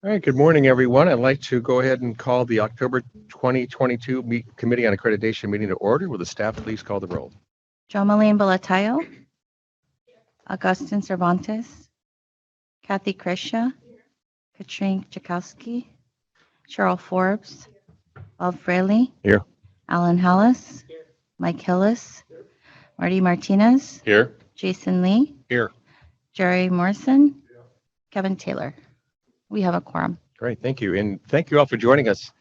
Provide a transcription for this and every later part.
All right, good morning, everyone. I'd like to go ahead and call the October 2022 Committee on Accreditation meeting to order. Will the staff please call the roll? Jomaline Balatayo, Augustin Cervantes, Kathy Krisha, Katrine Chakowski, Cheryl Forbes, Bob Fraley. Here. Alan Hallis. Mike Hillis. Marty Martinez. Here. Jason Lee. Here. Jerry Morrison. Kevin Taylor. We have a quorum. Great, thank you. And thank you all for joining us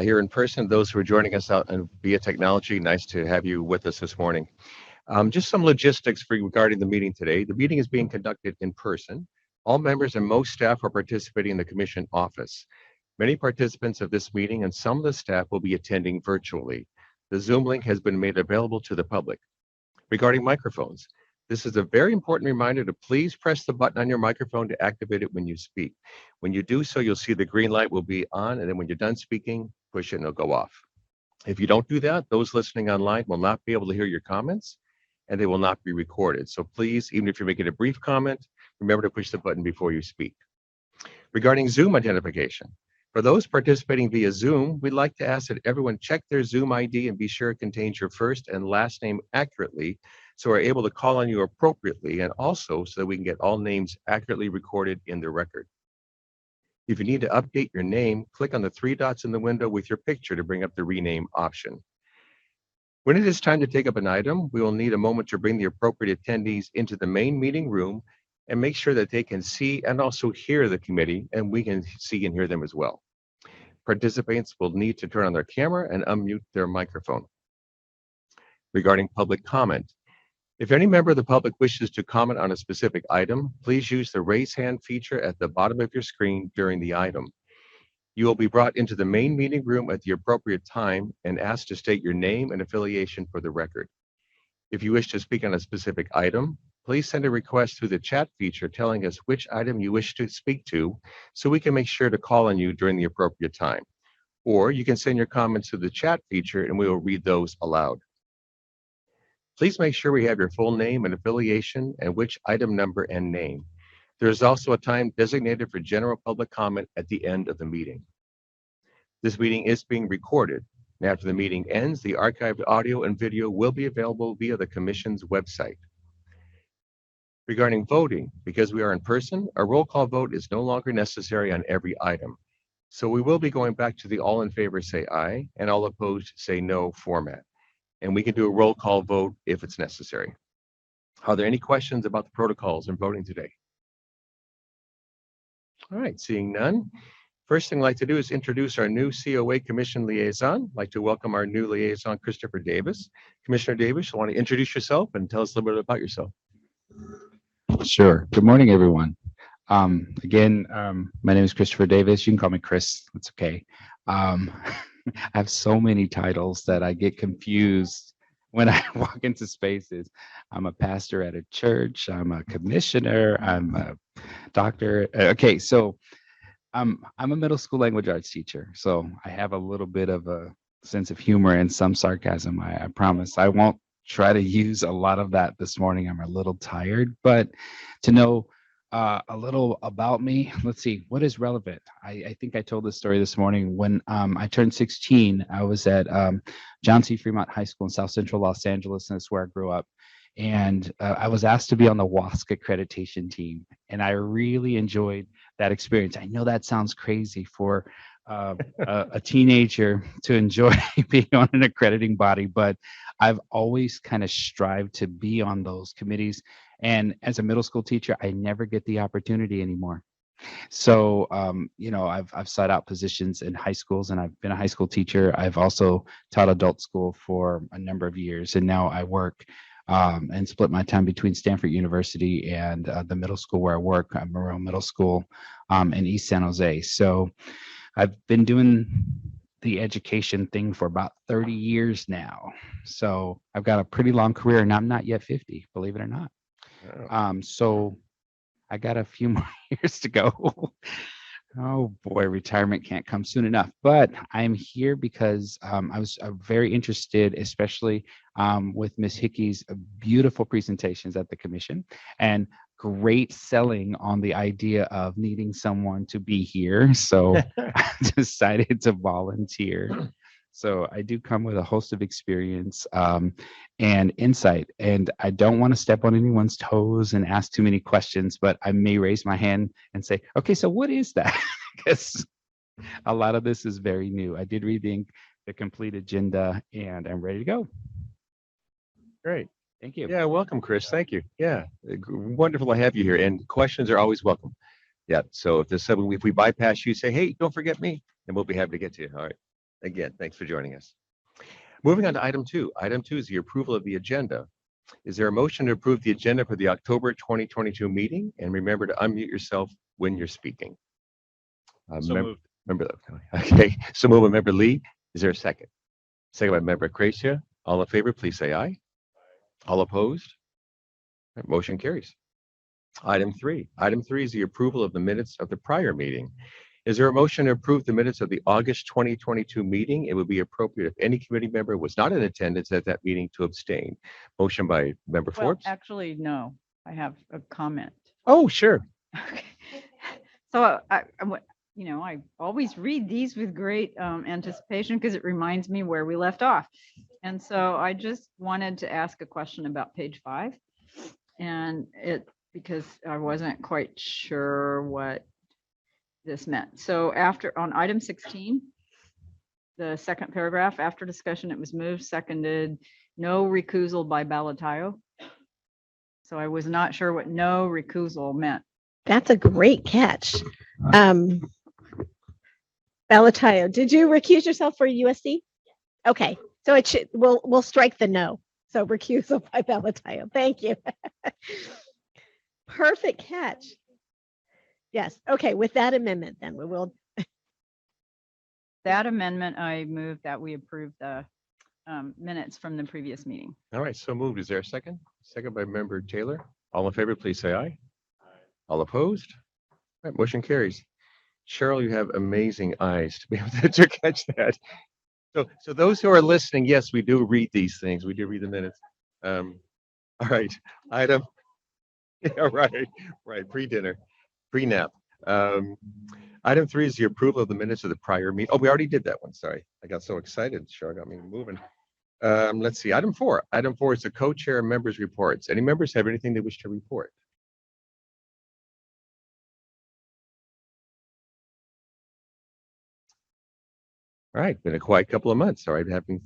here in person. Those who are joining us out and via technology, nice to have you with us this morning. Just some logistics regarding the meeting today. The meeting is being conducted in person. All members and most staff are participating in the commission office. Many participants of this meeting and some of the staff will be attending virtually. The Zoom link has been made available to the public. Regarding microphones, this is a very important reminder to please press the button on your microphone to activate it when you speak. When you do so, you'll see the green light will be on, and then when you're done speaking, push it and it'll go off. If you don't do that, those listening online will not be able to hear your comments, and they will not be recorded. So please, even if you're making a brief comment, remember to push the button before you speak. Regarding Zoom identification, for those participating via Zoom, we'd like to ask that everyone check their Zoom ID and be sure it contains your first and last name accurately, so we're able to call on you appropriately, and also so that we can get all names accurately recorded in the record. If you need to update your name, click on the three dots in the window with your picture to bring up the rename option. When it is time to take up an item, we will need a moment to bring the appropriate attendees into the main meeting room and make sure that they can see and also hear the committee, and we can see and hear them as well. Participants will need to turn on their camera and unmute their microphone. Regarding public comment, if any member of the public wishes to comment on a specific item, please use the raise hand feature at the bottom of your screen during the item. You will be brought into the main meeting room at the appropriate time and asked to state your name and affiliation for the record. If you wish to speak on a specific item, please send a request through the chat feature telling us which item you wish to speak to so we can make sure to call on you during the appropriate time. Or you can send your comments to the chat feature and we will read those aloud. Please make sure we have your full name and affiliation and which item number and name. There is also a time designated for general public comment at the end of the meeting. This meeting is being recorded, and after the meeting ends, the archived audio and video will be available via the Commission's website. Regarding voting, because we are in person, a roll call vote is no longer necessary on every item. So we will be going back to the all in favor say aye and all opposed say no format. And we can do a roll call vote if it's necessary. Are there any questions about the protocols in voting today? All right, seeing none. First thing I'd like to do is introduce our new COA Commission Liaison. I'd like to welcome our new liaison, Christopher Davis. Commissioner Davis, you want to introduce yourself and tell us a little bit about yourself? Sure. Good morning, everyone. Again, my name is Christopher Davis. You can call me Chris. That's okay. I have so many titles that I get confused when I walk into spaces. I'm a pastor at a church. I'm a commissioner. I'm a doctor. Okay, so I'm a middle school language arts teacher. So I have a little bit of a sense of humor and some sarcasm. I promise I won't try to use a lot of that this morning. I'm a little tired, but to know a little about me. Let's see, what is relevant? I think I told this story this morning. When I turned 16, I was at John C. Fremont High School in South Central Los Angeles, and that's where I grew up. And I was asked to be on the WASC accreditation team, and I really enjoyed that experience. I know that sounds crazy for a teenager to enjoy being on an accrediting body, but I've always kind of strived to be on those committees. And as a middle school teacher, I never get the opportunity anymore. So, I've sought out positions in high schools, and I've been a high school teacher. I've also taught adult school for a number of years, and now I work and split my time between Stanford University and the middle school where I work, Monroe Middle School in East San Jose. So I've been doing the education thing for about 30 years now. So I've got a pretty long career, and I'm not yet 50, believe it or not. So I got a few more years to go. Oh boy, retirement can't come soon enough. But I'm here because I was very interested, especially with Ms. Hickey's beautiful presentations at the commission. And great selling on the idea of needing someone to be here. So I decided to volunteer. So I do come with a host of experience and insight, and I don't want to step on anyone's toes and ask too many questions, but I may raise my hand and say, okay, so what is that? Because a lot of this is very new. I did read the complete agenda and I'm ready to go. Great. Thank you. Yeah, welcome, Chris. Thank you. Yeah, wonderful to have you here. And questions are always welcome. Yeah. So if there's something, if we bypass you, say, hey, don't forget me, and we'll be happy to get to you. All right. Again, thanks for joining us. Moving on to item 2. Item 2 is the approval of the agenda. Is there a motion to approve the agenda for the October 2022 meeting? And remember to unmute yourself when you're speaking. Remember that. Okay. So move by Member Lee. Is there a second? Second by Member Crecia. All in favor, please say aye. All opposed? That motion carries. Item 3. Item 3 is the approval of the minutes of the prior meeting. Is there a motion to approve the minutes of the August 2022 meeting? It would be appropriate if any committee member was not in attendance at that meeting to abstain. Motion by Member Well, Forbes. actually, no, I have a comment. Oh, sure. Okay. So I always read these with great anticipation because it reminds me where we left off. And so I just wanted to ask a question about page 5 and because I wasn't quite sure what this meant. So on item 16, the second paragraph, after discussion, it was moved, seconded, no recusal by Balatayo. So I was not sure what no recusal meant. That's a great catch. Balatayo, did you recuse yourself for USC? Okay, so it should, we'll strike the no. So recusal by Balatayo. Thank you. Perfect catch. Yes. Okay. With that amendment, then we will. That amendment, I move that we approve the minutes from the previous meeting. All right. So moved. Is there a second? Second by Member Taylor. All in favor, please say aye. All opposed? All right. Motion carries. Cheryl, you have amazing eyes to be able to catch that. So those who are listening, yes, we do read these things. We do read the minutes. All right. Item. Yeah, right. Pre-dinner, pre-nap. Item 3 is the approval of the minutes of the prior meeting. Oh, we already did that one. Sorry. I got so excited. Cheryl got me moving. Let's see. Item 4. Item 4 is the co-chair members' reports. Any members have anything they wish to report? All right, been a quiet couple of months. All right, having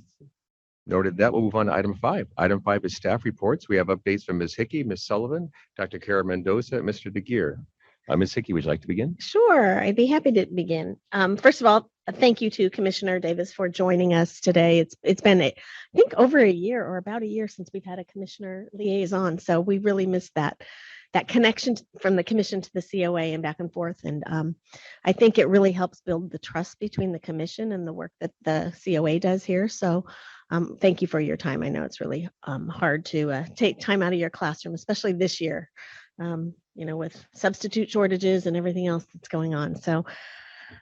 noted that, we'll move on to item 5. Item 5 is staff reports. We have updates from Ms. Hickey, Ms. Sullivan, Dr. Kara Mendoza, and Mr. DeGear. Ms. Hickey, would you like to begin? Sure, I'd be happy to begin. First of all, thank you to Commissioner Davis for joining us today. It's been, I think, over a year or about a year since we've had a commissioner liaison. So we really missed that connection from the commission to the COA and back and forth. And I think it really helps build the trust between the commission and the work that the COA does here. So thank you for your time. I know it's really hard to take time out of your classroom, especially this year, with substitute shortages and everything else that's going on. So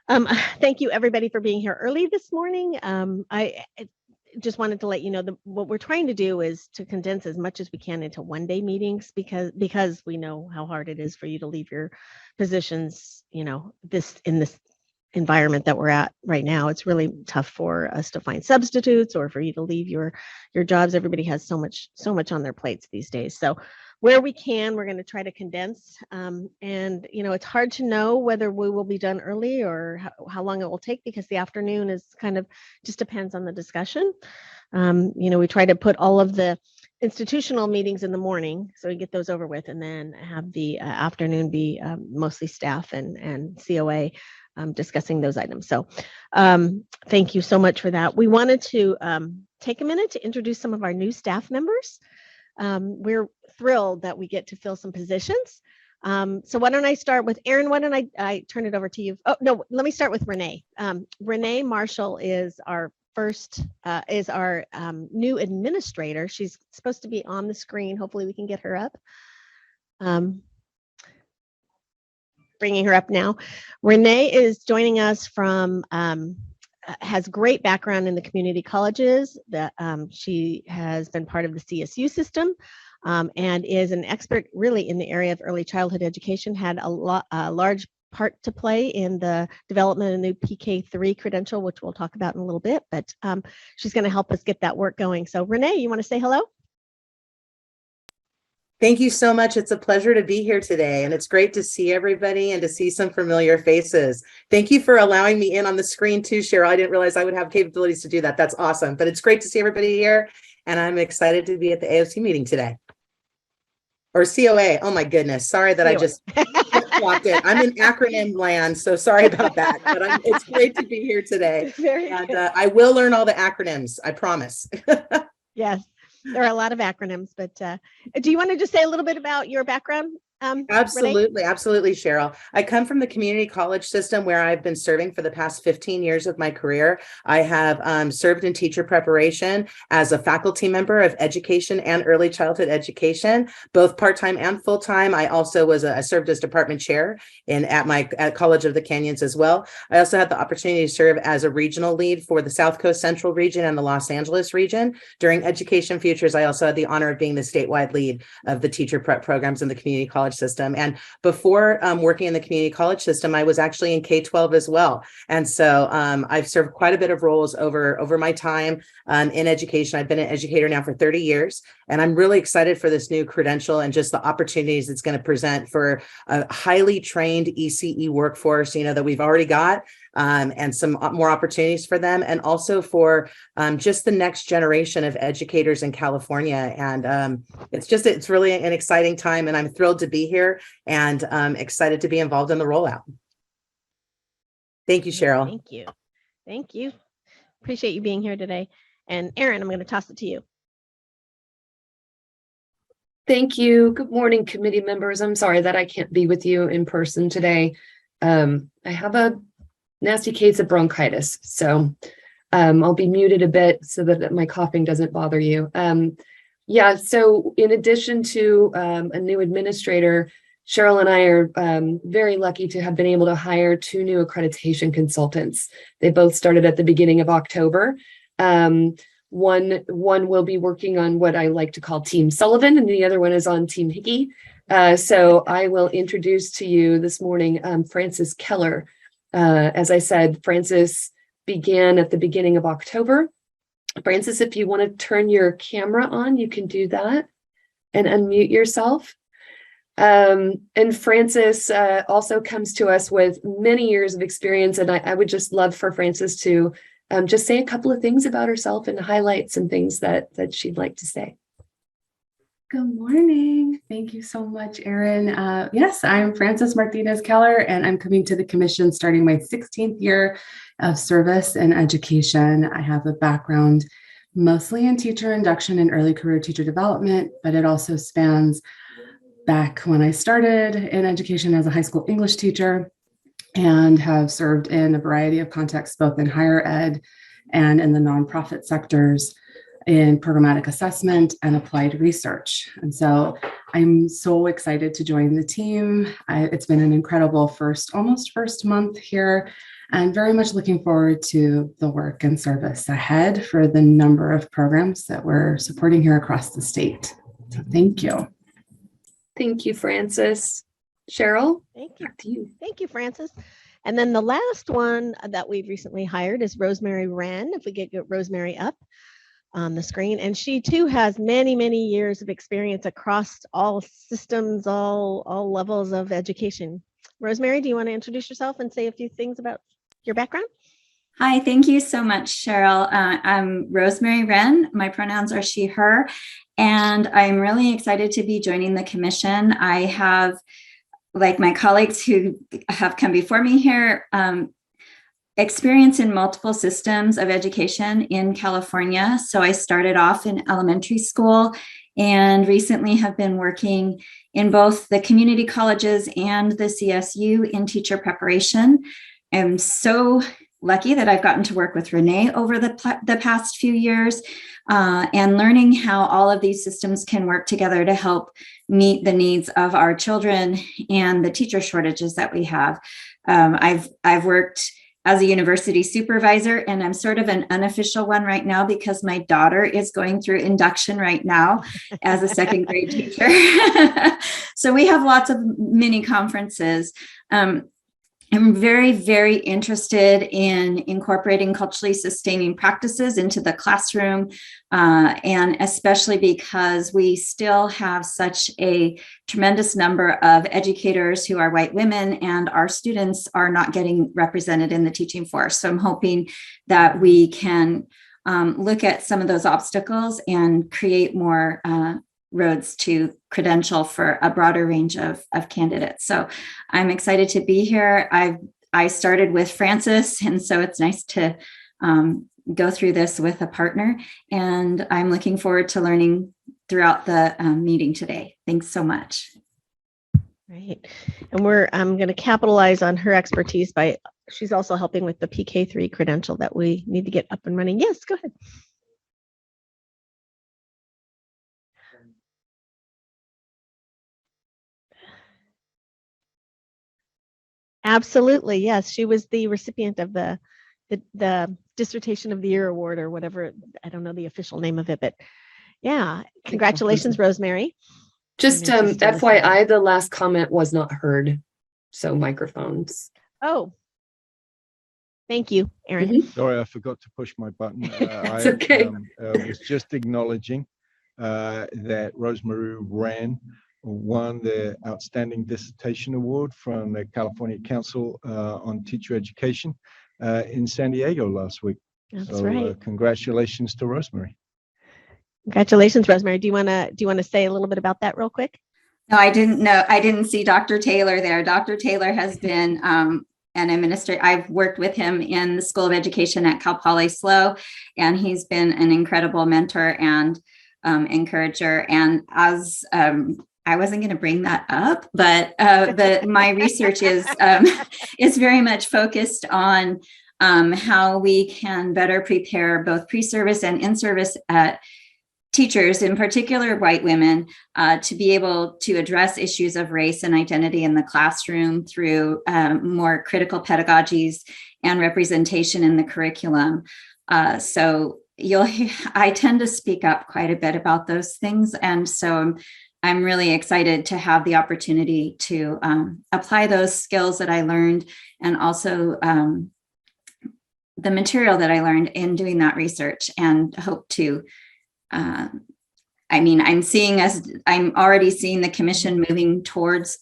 thank you everybody for being here early this morning. I just wanted to let you know what we're trying to do is to condense as much as we can into one-day meetings because we know how hard it is for you to leave your positions, in this environment that we're at right now. It's really tough for us to find substitutes or for you to leave your jobs. Everybody has so much on their plates these days. So where we can, we're going to try to condense. And, it's hard to know whether we will be done early or how long it will take because the afternoon is kind of just depends on the discussion. We try to put all of the institutional meetings in the morning so we get those over with and then have the afternoon be mostly staff and COA discussing those items. So thank you so much for that. We wanted to take a minute to introduce some of our new staff members. We're thrilled that we get to fill some positions. So why don't I start with Erin? Why don't I turn it over to you? Oh, no, let me start with Renee. Renee Marshall is our new administrator. She's supposed to be on the screen. Hopefully we can get her up. Bringing her up now. Renee is joining us from has great background in the community colleges that she has been part of the CSU system. and is an expert really in the area of early childhood education, had a large part to play in the development of a new PK3 credential, which we'll talk about in a little bit, but she's going to help us get that work going. So Renee, you want to say hello? Thank you so much. It's a pleasure to be here today, and it's great to see everybody and to see some familiar faces. Thank you for allowing me in on the screen too, Cheryl. I didn't realize I would have capabilities to do that. That's awesome, but it's great to see everybody here, and I'm excited to be at the AOC meeting today. Or COA. Oh my goodness. Sorry that I just flopped it. I'm in acronym land, so sorry about that, but it's great to be here today. And I will learn all the acronyms, I promise. Yes. There are a lot of acronyms, but do you want to just say a little bit about your background? Absolutely. Absolutely, Cheryl. I come from the community college system where I've been serving for the past 15 years of my career. I have served in teacher preparation as a faculty member of education and early childhood education, both part-time and full-time. I also I served as department chair at College of the Canyons as well. I also had the opportunity to serve as a regional lead for the South Coast Central region and the Los Angeles region. During Education Futures, I also had the honor of being the statewide lead of the teacher prep programs in the community college system. And before working in the community college system, I was actually in K-12 as well. And so I've served quite a bit of roles over my time in education. I've been an educator now for 30 years, and I'm really excited for this new credential and just the opportunities it's going to present for a highly trained ECE workforce, that we've already got, and some more opportunities for them, and also for just the next generation of educators in California. And it's really an exciting time, and I'm thrilled to be here and excited to be involved in the rollout. Thank you, Cheryl. Thank you. Thank you. Appreciate you being here today. And Erin, I'm going to toss it to you. Thank you. Good morning, committee members. I'm sorry that I can't be with you in person today. I have a nasty case of bronchitis, so I'll be muted a bit so that my coughing doesn't bother you. Yeah, so in addition to a new administrator, Cheryl and I are very lucky to have been able to hire 2 new accreditation consultants. They both started at the beginning of October. One will be working on what I like to call Team Sullivan, and the other one is on Team Hickey. So I will introduce to you this morning Frances Keller. As I said, Frances began at the beginning of October. Frances, if you want to turn your camera on, you can do that and unmute yourself. And Frances also comes to us with many years of experience, and I would just love for Frances to just say a couple of things about herself and highlight some things that she'd like to say. Good morning. Thank you so much, Erin. Yes, I'm Frances Martinez Keller, and I'm coming to the commission starting my 16th year of service in education. I have a background mostly in teacher induction and early career teacher development, but it also spans back when I started in education as a high school English teacher, and have served in a variety of contexts, both in higher ed and in the nonprofit sectors, in programmatic assessment and applied research. And so I'm so excited to join the team. It's been an incredible almost first month here, and very much looking forward to the work and service ahead for the number of programs that we're supporting here across the state. So thank you. Thank you, Frances. Cheryl, Thank you. back to you. Thank you, Frances. And then the last one that we've recently hired is Rosemary Wren. If we get Rosemary up on the screen. And she too has many, many years of experience across all systems, all levels of education. Rosemary, do you want to introduce yourself and say a few things about your background? Hi, thank you so much, Cheryl. I'm Rosemary Wren. My pronouns are she, her, and I'm really excited to be joining the commission. I have, like my colleagues who have come before me here, experience in multiple systems of education in California. So I started off in elementary school and recently have been working in both the community colleges and the CSU in teacher preparation. I'm so lucky that I've gotten to work with Renee over the past few years and learning how all of these systems can work together to help meet the needs of our children and the teacher shortages that we have. I've worked as a university supervisor, and I'm sort of an unofficial one right now because my daughter is going through induction right now as a second grade teacher. So we have lots of mini conferences. I'm very, very interested in incorporating culturally sustaining practices into the classroom, and especially because we still have such a tremendous number of educators who are white women, and our students are not getting represented in the teaching force. So I'm hoping that we can look at some of those obstacles and create more roads to credential for a broader range of candidates. So I'm excited to be here. I started with Francis, and so it's nice to go through this with a partner, and I'm looking forward to learning throughout the meeting today. Thanks so much. Right. And I'm going to capitalize on her expertise she's also helping with the PK3 credential that we need to get up and running. Yes, go ahead. Absolutely. Yes. She was the recipient of the Dissertation of the Year award, or whatever. I don't know the official name of it, but yeah. Congratulations, Rosemary. Just FYI, the last comment was not heard. So microphones. Oh, thank you, Aaron. Sorry, I forgot to push my button. It's okay. Was just acknowledging that Rosemary won the Outstanding Dissertation Award from the California Council on Teacher Education in San Diego last week. That's right. Congratulations to Rosemary. Congratulations, Rosemary. Do you want to say a little bit about that real quick? No, I didn't know. I didn't see Dr. Taylor there. Dr. Taylor has been an administrator. I've worked with him in the School of Education at Cal Poly SLO, and he's been an incredible mentor and encourager. And as I wasn't going to bring that up, but my research is very much focused on how we can better prepare both pre-service and in-service teachers, in particular white women, to be able to address issues of race and identity in the classroom through more critical pedagogies and representation in the curriculum. So I tend to speak up quite a bit about those things, and so I'm really excited to have the opportunity to apply those skills that I learned, and also the material that I learned in doing that research, and hope to, I'm already seeing the commission moving towards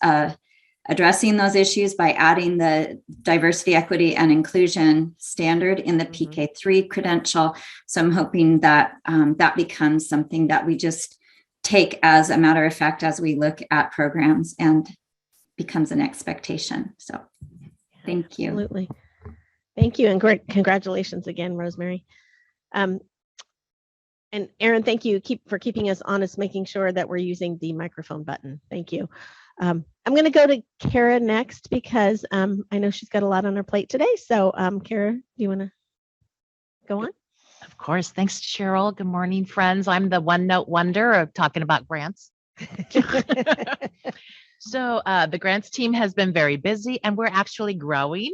addressing those issues by adding the diversity, equity, and inclusion standard in the PK3 credential. So I'm hoping that that becomes something that we just take as a matter of fact as we look at programs, and becomes an expectation. So thank you. Absolutely. Thank you. And great. Congratulations again, Rosemary. And Aaron, thank you for keeping us honest, making sure that we're using the microphone button. Thank you. I'm going to go to Kara next, because I know she's got a lot on her plate today. So Kara, do you want to go on? Of course. Thanks, Cheryl. Good morning, friends. I'm the one note wonder of talking about grants. So the grants team has been very busy, and we're actually growing.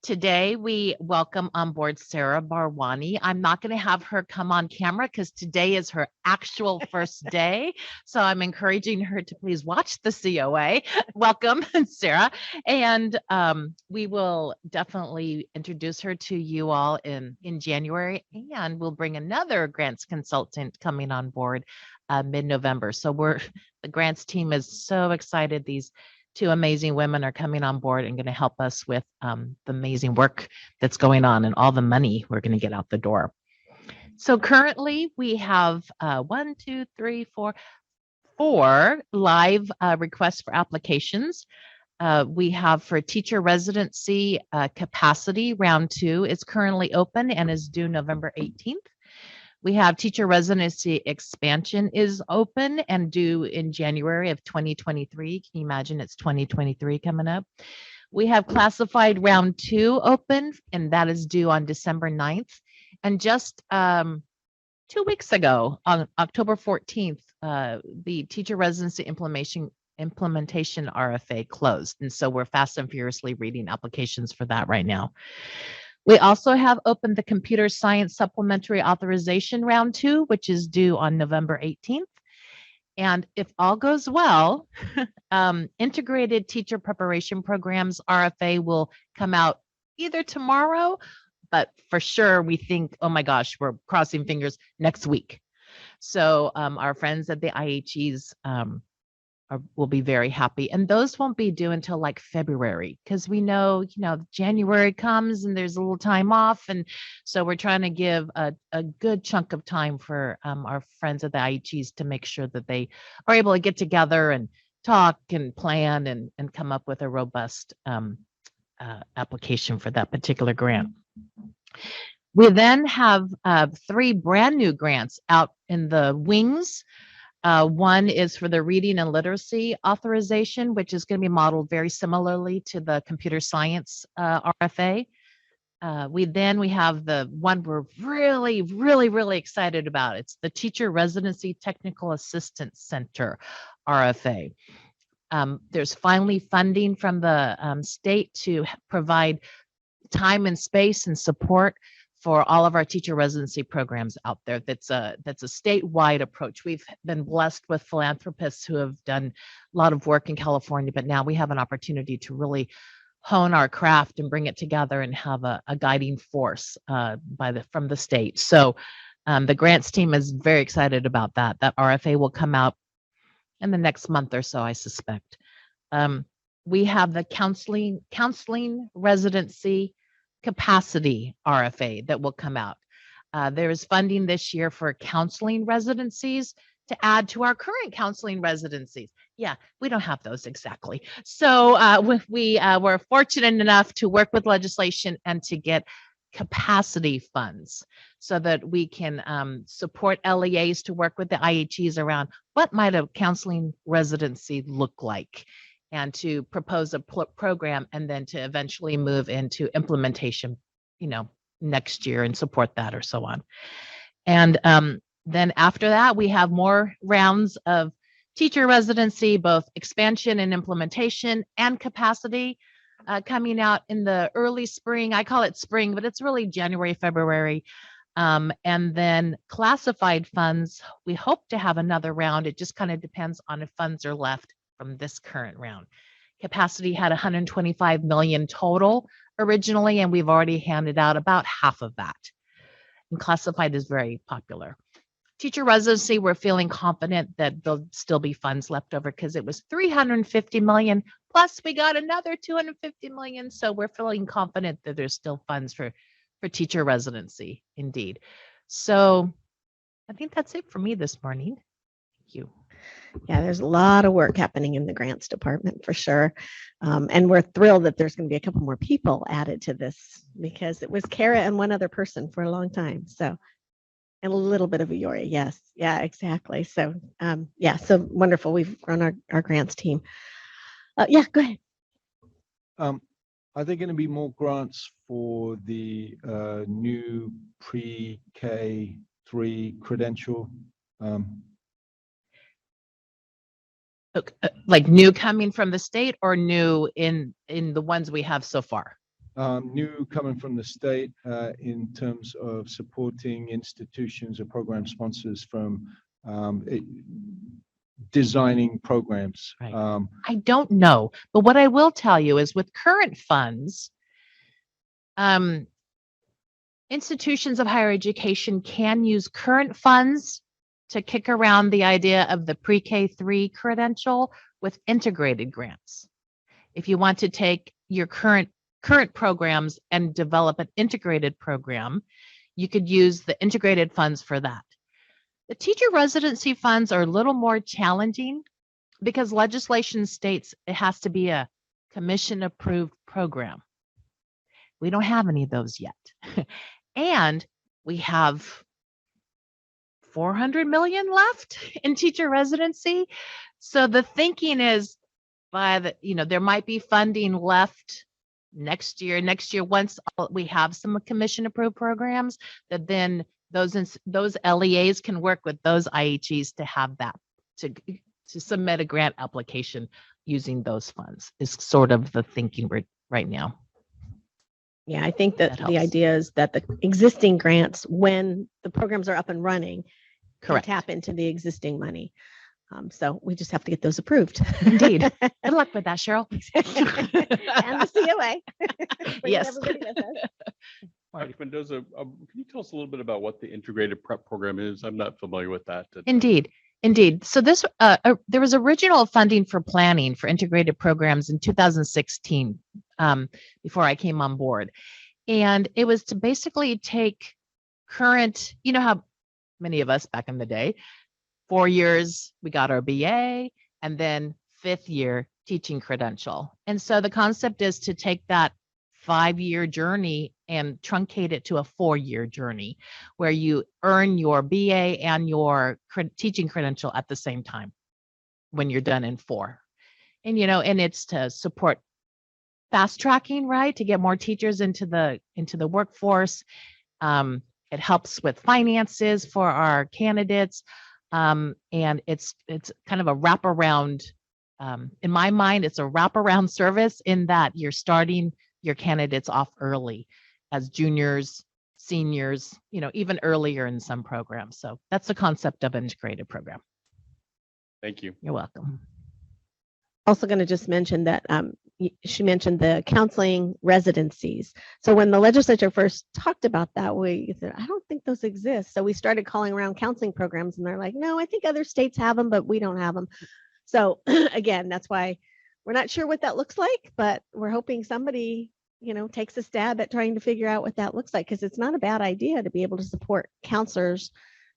Today, we welcome on board Sarah Barwani. I'm not going to have her come on camera because today is her actual first day. So I'm encouraging her to please watch the COA. Welcome, Sarah. And we will definitely introduce her to you all in January. And we'll bring another grants consultant coming on board mid-November. So the grants team is so excited. These two amazing women are coming on board and going to help us with the amazing work that's going on and all the money we're going to get out the door. So currently we have 4 live requests for applications. We have for teacher residency capacity, round 2 is currently open and is due November 18th. We have teacher residency expansion is open and due in January of 2023. Can you imagine it's 2023 coming up? We have classified round 2 open, and that is due on December 9th. And just 2 weeks ago, on October 14th, the teacher residency implementation RFA closed. And so we're fast and furiously reading applications for that right now. We also have opened the computer science supplementary authorization round 2, which is due on November 18th. And if all goes well, integrated teacher preparation programs RFA will come out either tomorrow, but for sure we think, oh my gosh, we're crossing fingers, next week. So our friends at the IHEs will be very happy. And those won't be due until like February, because we know, January comes and there's a little time off. And so we're trying to give a good chunk of time for our friends at the IHEs to make sure that they are able to get together and talk and plan and come up with a robust application for that particular grant. We then have 3 brand new grants out in the wings. One is for the reading and literacy authorization, which is going to be modeled very similarly to the computer science RFA. We have the one we're really, really, really excited about. It's the Teacher Residency Technical Assistance Center RFA. There's finally funding from the state to provide time and space and support for all of our teacher residency programs out there. That's a statewide approach. We've been blessed with philanthropists who have done a lot of work in California, but now we have an opportunity to really hone our craft and bring it together and have a guiding force from the state. So the grants team is very excited about that. That RFA will come out in the next month or so, I suspect. We have the counseling residency capacity RFA that will come out. There is funding this year for counseling residencies to add to our current counseling residencies. Yeah, we don't have those exactly. So we were fortunate enough to work with legislation and to get capacity funds so that we can support LEAs to work with the IHEs around what might a counseling residency look like, and to propose a program and then to eventually move into implementation, next year and support that or so on. And then after that, we have more rounds of teacher residency, both expansion and implementation and capacity coming out in the early spring. I call it spring, but it's really January, February. And then classified funds, we hope to have another round. It just kind of depends on if funds are left from this current round. Capacity had 125 million total originally, and we've already handed out about half of that. And classified is very popular. Teacher residency, we're feeling confident that there'll still be funds left over because it was 350 million, plus we got another 250 million. So we're feeling confident that there's still funds for teacher residency, indeed. So I think that's it for me this morning. Thank you. Yeah, there's a lot of work happening in the grants department for sure. And we're thrilled that there's going to be a couple more people added to this, because it was Kara and one other person for a long time. So, and a little bit of Iori. Yes. Yeah, exactly. So, so wonderful. We've grown our grants team. Yeah, go ahead. Are there going to be more grants for the new pre-K 3 credential? Like new coming from the state, or new in the ones we have so far? New coming from the state in terms of supporting institutions or program sponsors from designing programs. Right. I don't know, but what I will tell you is with current funds, institutions of higher education can use current funds to kick around the idea of the pre-K 3 credential with integrated grants. If you want to take your current programs and develop an integrated program, you could use the integrated funds for that. The teacher residency funds are a little more challenging because legislation states it has to be a commission approved program. We don't have any of those yet. And we have 400 million left in teacher residency. So the thinking is there might be funding left next year, once we have some commission approved programs, that then those LEAs can work with those IHEs to have that, to submit a grant application using those funds is sort of the thinking right now. Yeah, I think that That the helps. idea is that the existing grants, when the programs are up and running, can Correct. tap into the existing money. So we just have to get those approved. Indeed. Good luck with that, Cheryl. And the COA. Bringing Yes. everybody with us. Dr. Mendoza, can you tell us a little bit about what the integrated prep program is? I'm not familiar with that. Indeed. So this, there was original funding for planning for integrated programs in 2016, before I came on board. And it was to basically take current, you know how many of us back in the day, 4 years, we got our BA, and then 5th year teaching credential. And so the concept is to take that 5-year journey and truncate it to a 4-year journey where you earn your BA and your teaching credential at the same time when you're done in 4. And, you know, and it's to support fast tracking, right? To get more teachers into the workforce. It helps with finances for our candidates. And it's kind of a wraparound, in my mind, it's a wraparound service in that you're starting your candidates off early as juniors, seniors, you know, even earlier in some programs. So that's the concept of integrated program. Thank you. You're welcome. Also going to just mention that she mentioned the counseling residencies. So when the legislature first talked about that, we said, I don't think those exist. So we started calling around counseling programs and they're like, no, I think other states have them, but we don't have them. So again, that's why we're not sure what that looks like, but we're hoping somebody, you know, takes a stab at trying to figure out what that looks like, because it's not a bad idea to be able to support counselors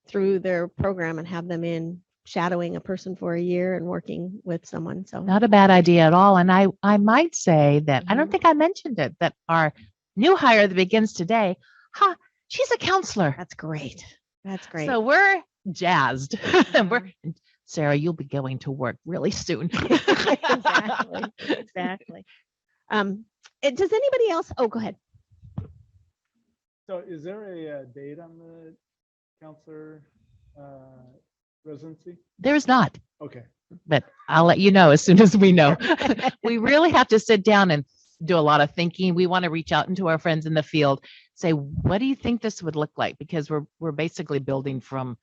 through their program and have them in shadowing a person for a year and working with someone. So Not a bad idea at all. And I might say that I don't think I mentioned it, that our new hire that begins today, she's a counselor. that's great. That's great. So we're jazzed. And Sarah, you'll be going to work really soon. Exactly. Does anybody else? Oh, go ahead. So is there a date on the counselor residency? There's not, Okay. but I'll let you know as soon as we know. We really have to sit down and do a lot of thinking. We want to reach out into our friends in the field, say, what do you think this would look like? Because we're basically building from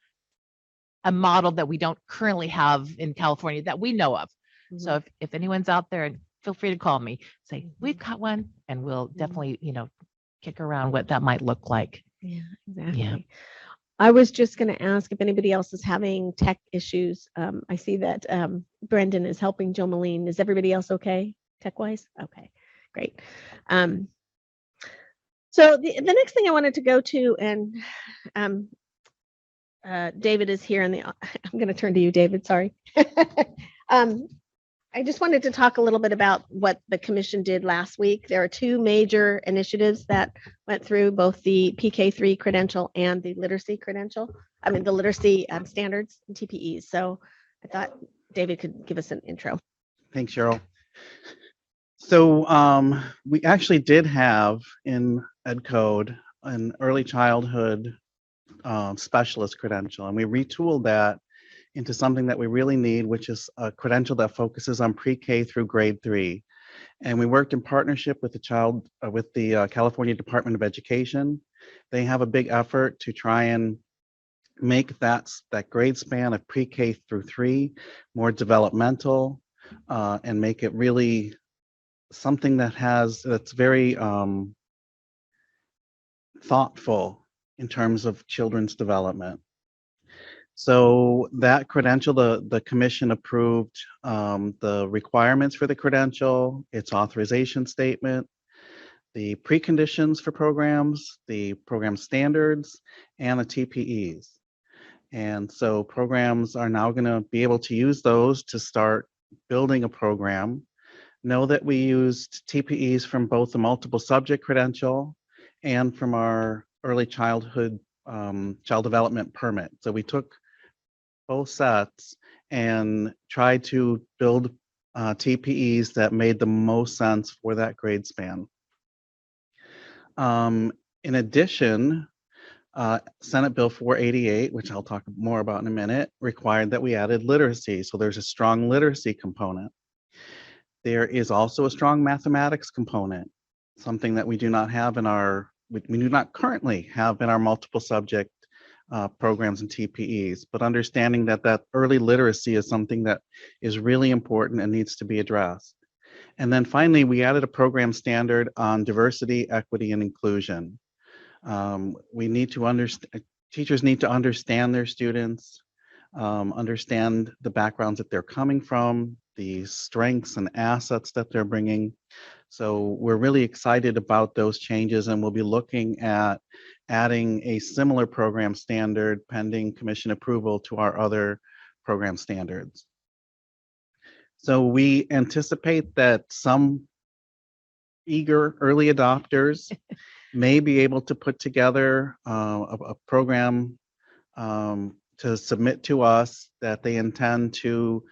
a model that we don't currently have in California that we know of. So if anyone's out there, feel free to call me, say, we've got one, and we'll definitely, you know, kick around what that might look like. Yeah, exactly. Yeah. I was just going to ask if anybody else is having tech issues. I see that Brendan is helping Joe Moline. Is everybody else okay tech-wise? Okay, great. So the next thing I wanted to go to, and David is here, I'm going to turn to you, David. Sorry. I just wanted to talk a little bit about what the commission did last week. There are 2 major initiatives that went through, both the PK3 credential and the literacy credential. I mean, the literacy standards and TPEs. So I thought David could give us an intro. Thanks, Cheryl. So we actually did have in Ed Code an early childhood specialist credential, and we retooled that into something that we really need, which is a credential that focuses on pre-K through grade 3. And we worked in partnership with the California Department of Education. They have a big effort to try and make that grade span of pre-K through 3 more developmental, and make it really something that's very thoughtful in terms of children's development. So that credential, the commission approved the requirements for the credential, its authorization statement, the preconditions for programs, the program standards, and the TPEs. And so programs are now going to be able to use those to start building a program. Know that we used TPEs from both the multiple subject credential and from our early childhood child development permit. So we took both sets and tried to build TPEs that made the most sense for that grade span. In addition, Senate Bill 488, which I'll talk more about in a minute, required that we added literacy. So there's a strong literacy component. There is also a strong mathematics component, something that we do not have in our, we do not currently have in our multiple subject programs and TPEs, but understanding that that early literacy is something that is really important and needs to be addressed. And then finally, we added a program standard on diversity, equity, and inclusion. We need to understand, teachers need to understand their students, understand the backgrounds that they're coming from, the strengths and assets that they're bringing. So we're really excited about those changes, and we'll be looking at adding a similar program standard pending commission approval to our other program standards. So we anticipate that some eager early adopters may be able to put together a program to submit to us that they intend to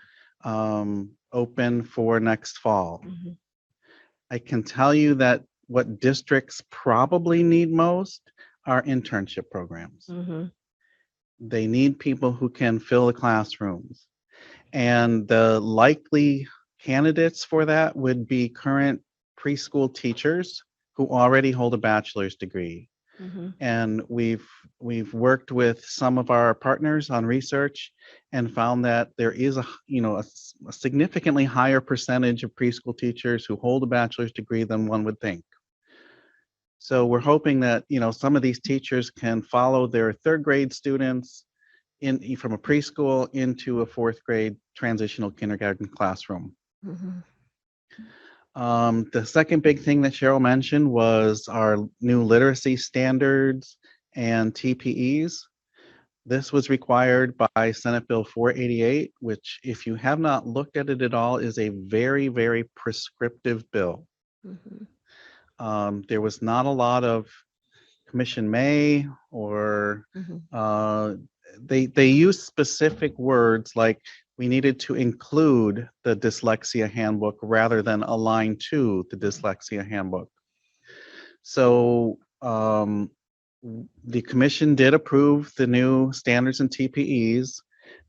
open for next fall. Mm-hmm. I can tell you that what districts probably need most are internship programs. Mm-hmm. They need people who can fill the classrooms. And the likely candidates for that would be current preschool teachers who already hold a bachelor's degree. Mm-hmm. And we've worked with some of our partners on research and found that there is a significantly higher percentage of preschool teachers who hold a bachelor's degree than one would think. So we're hoping that some of these teachers can follow their third grade students from a preschool into a fourth grade transitional kindergarten classroom. Mm-hmm. The second big thing that Cheryl mentioned was our new literacy standards and TPEs. This was required by Senate Bill 488, which, if you have not looked at it at all, is a very, very prescriptive bill. Mm-hmm. There was not a lot of commission may or Mm-hmm. They used specific words like we needed to include the dyslexia handbook rather than align to the dyslexia handbook. So the commission did approve the new standards and TPEs.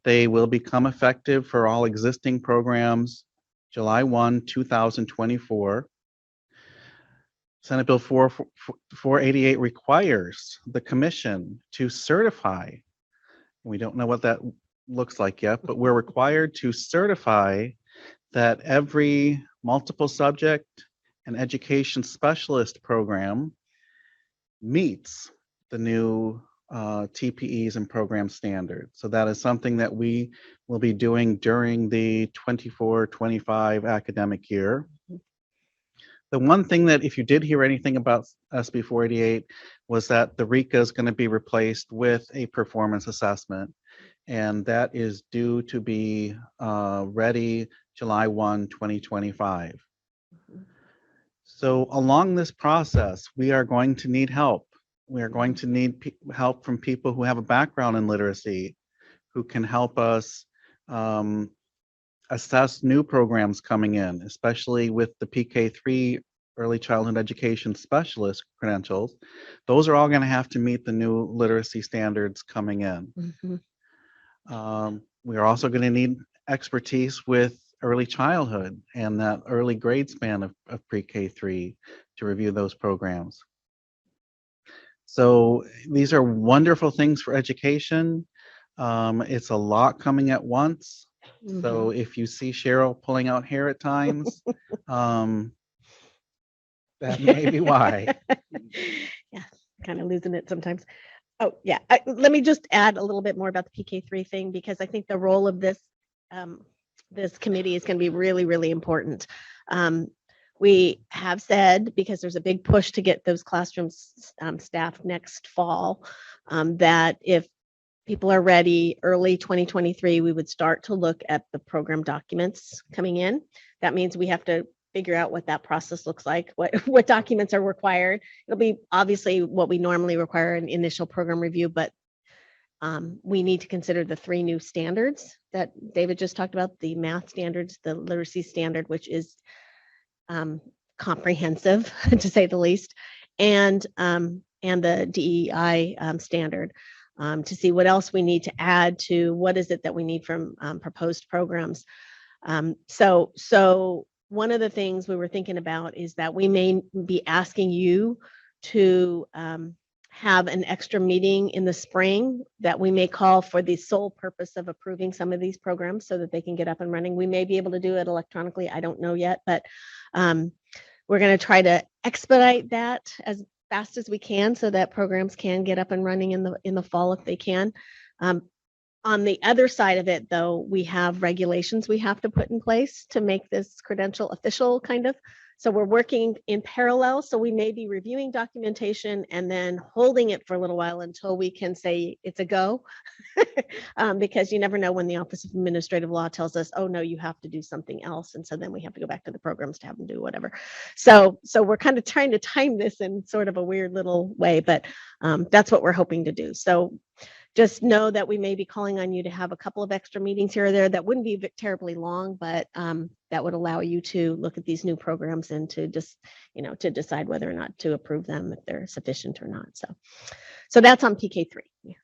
They will become effective for all existing programs July 1, 2024. Senate Bill 488 requires the commission to certify. We don't know what that looks like yet, but we're required to certify that every multiple subject and education specialist program meets the new TPEs and program standards. So that is something that we will be doing during the 24-25 academic year. The one thing that, if you did hear anything about SB 488, was that the RECA is going to be replaced with a performance assessment, and that is due to be ready July 1, 2025. So along this process, we are going to need help. We are going to need help from people who have a background in literacy, who can help us assess new programs coming in, especially with the PK3 early childhood education specialist credentials. Those are all going to have to meet the new literacy standards coming in. Mm-hmm. We are also going to need expertise with early childhood and that early grade span of pre-K3 to review those programs. So these are wonderful things for education. It's a lot coming at once. Mm-hmm. So if you see Cheryl pulling out hair at times, that may be why. Yeah, kind of losing it sometimes. Oh, yeah. Let me just add a little bit more about the PK3 thing, because I think the role of this this committee is going to be really, really important. We have said, because there's a big push to get those classrooms staffed next fall, that if people are ready early 2023, we would start to look at the program documents coming in. That means we have to figure out what that process looks like, what documents are required. It'll be obviously what we normally require in initial program review, but we need to consider the 3 new standards that David just talked about, the math standards, the literacy standard, which is comprehensive to say the least, and and the DEI standard to see what else we need to add to what is it that we need from proposed programs. So one of the things we were thinking about is that we may be asking you to have an extra meeting in the spring that we may call for the sole purpose of approving some of these programs so that they can get up and running. We may be able to do it electronically. I don't know yet, but we're going to try to expedite that as fast as we can so that programs can get up and running in the fall if they can. On the other side of it, though, we have regulations we have to put in place to make this credential official, kind of. So we're working in parallel. So we may be reviewing documentation and then holding it for a little while until we can say it's a go. Because you never know when the Office of Administrative Law tells us, oh, no, you have to do something else. And so then we have to go back to the programs to have them do whatever. So we're kind of trying to time this in sort of a weird little way, but that's what we're hoping to do. So just know that we may be calling on you to have a couple of extra meetings here or there that wouldn't be terribly long, but that would allow you to look at these new programs and to just, to decide whether or not to approve them, if they're sufficient or not. So that's on PK3. Yes.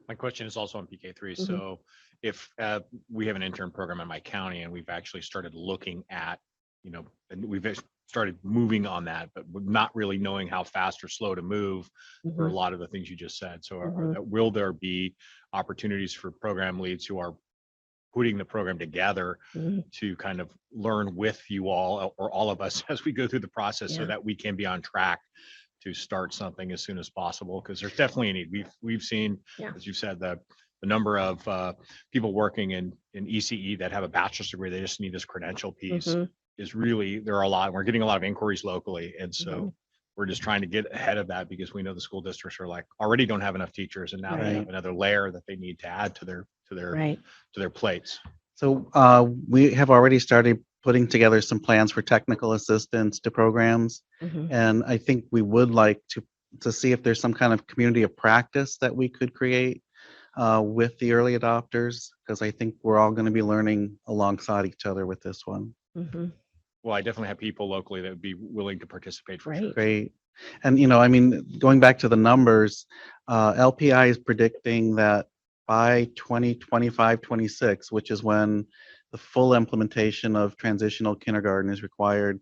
My question is also on PK3. Mhm. So if we have an intern program in my county and we've actually started looking at, and we've started moving on that, but we're not really knowing how fast or slow to move for a lot of the things you just said. So will there be opportunities for program leads who are putting the program together to kind of learn with you all or all of us as we go through the process so that we can be on track to start something as soon as possible? Because there's definitely a need. We've seen, as you said, the number of people working in ECE that have a bachelor's degree, they just need this credential piece is really, there are a lot, we're getting a lot of inquiries locally. And so we're just trying to get ahead of that because we know the school districts are like, already don't have enough teachers and now they have another layer that they need to add to their plates. So we have already started putting together some plans for technical assistance to programs. And I think we would like to see if there's some kind of community of practice that we could create with the early adopters, because I think we're all going to be learning alongside each other with this one. Well, I definitely have people locally that would be willing to participate for sure. Great. And, going back to the numbers, LPI is predicting that by 2025, 26, which is when the full implementation of transitional kindergarten is required,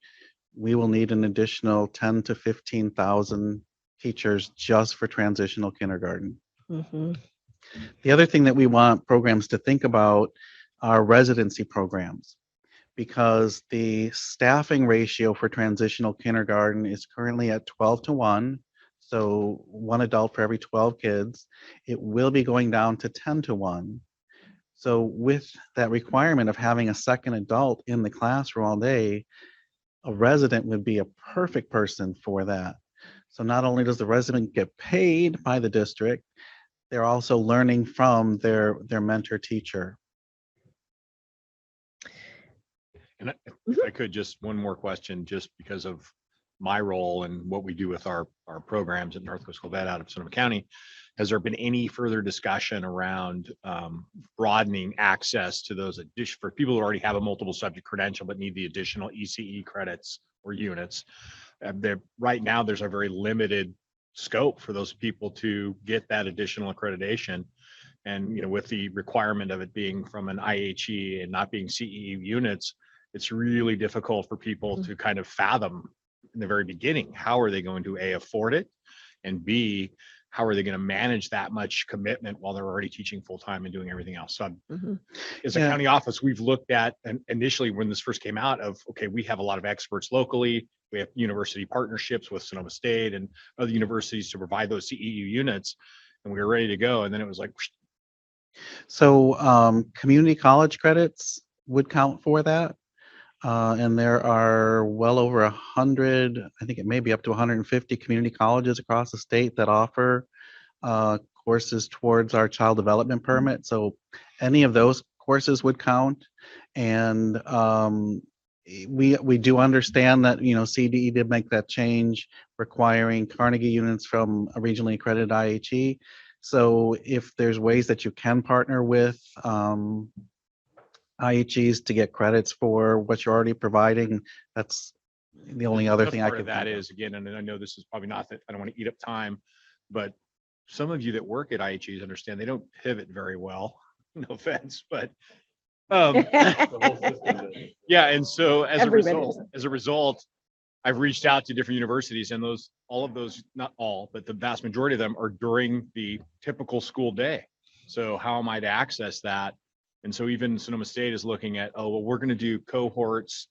we will need an additional 10 to 15,000 teachers just for transitional kindergarten. The other thing that we want programs to think about are residency programs, because the staffing ratio for transitional kindergarten is currently at 12-1. So 1 adult for every 12 kids. It will be going down to 10-1. So with that requirement of having a second adult in the classroom all day, a resident would be a perfect person for that. So not only does the resident get paid by the district, they're also learning from their mentor teacher. And if I could, just one more question, just because of my role and what we do with our programs at Northwest School Vet out of Sonoma County. Has there been any further discussion around broadening access to those for people who already have a multiple subject credential but need the additional ECE credits or units? Right now, there's a very limited scope for those people to get that additional accreditation. And with the requirement of it being from an IHE and not being CEE units, it's really difficult for people to kind of fathom in the very beginning. How are they going to A, afford it, and B, how are they going to manage that much commitment while they're already teaching full time and doing everything else? So as a county office, we've looked at, and initially when this first came out, of, okay, we have a lot of experts locally. We have university partnerships with Sonoma State and other universities to provide those CEU units, and we were ready to go. And then it was like, so community college credits would count for that. And there are well over 100, I think it may be up to 150 community colleges across the state that offer courses towards our child development permit. So any of those courses would count. And we do understand that, CDE did make that change requiring Carnegie units from a regionally accredited IHE. So if there's ways that you can partner with IHEs to get credits for what you're already providing, that's The only other tough thing I part could of that think of. is, again, and I know this is probably not that, I don't want to eat up time, but some of you that work at IHEs understand they don't pivot very well. No offense, but yeah. And so as a result, I've reached out to different universities, and all of those, not all, but the vast majority of them are during the typical school day. So how am I to access that? And so even Sonoma State is looking at, oh, well, we're going to do cohorts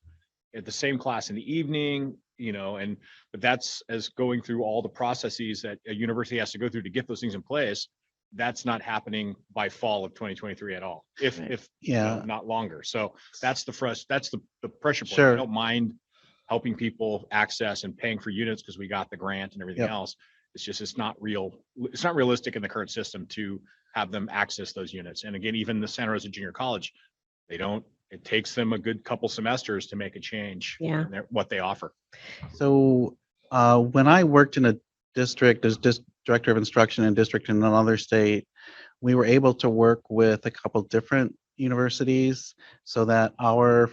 at the same class in the evening, but that's as going through all the processes that a university has to go through to get those things in place. That's not happening by fall of 2023 at all, if not longer. So that's the pressure point. Sure. I don't mind helping people access and paying for units because we got the grant and everything else. It's just, it's not realistic in the current system to have them access those units. And again, even the Santa Rosa Junior College, it takes them a good couple semesters to make a change in what they offer. So when I worked in a district as director of instruction in district in another state, we were able to work with a couple different universities so that our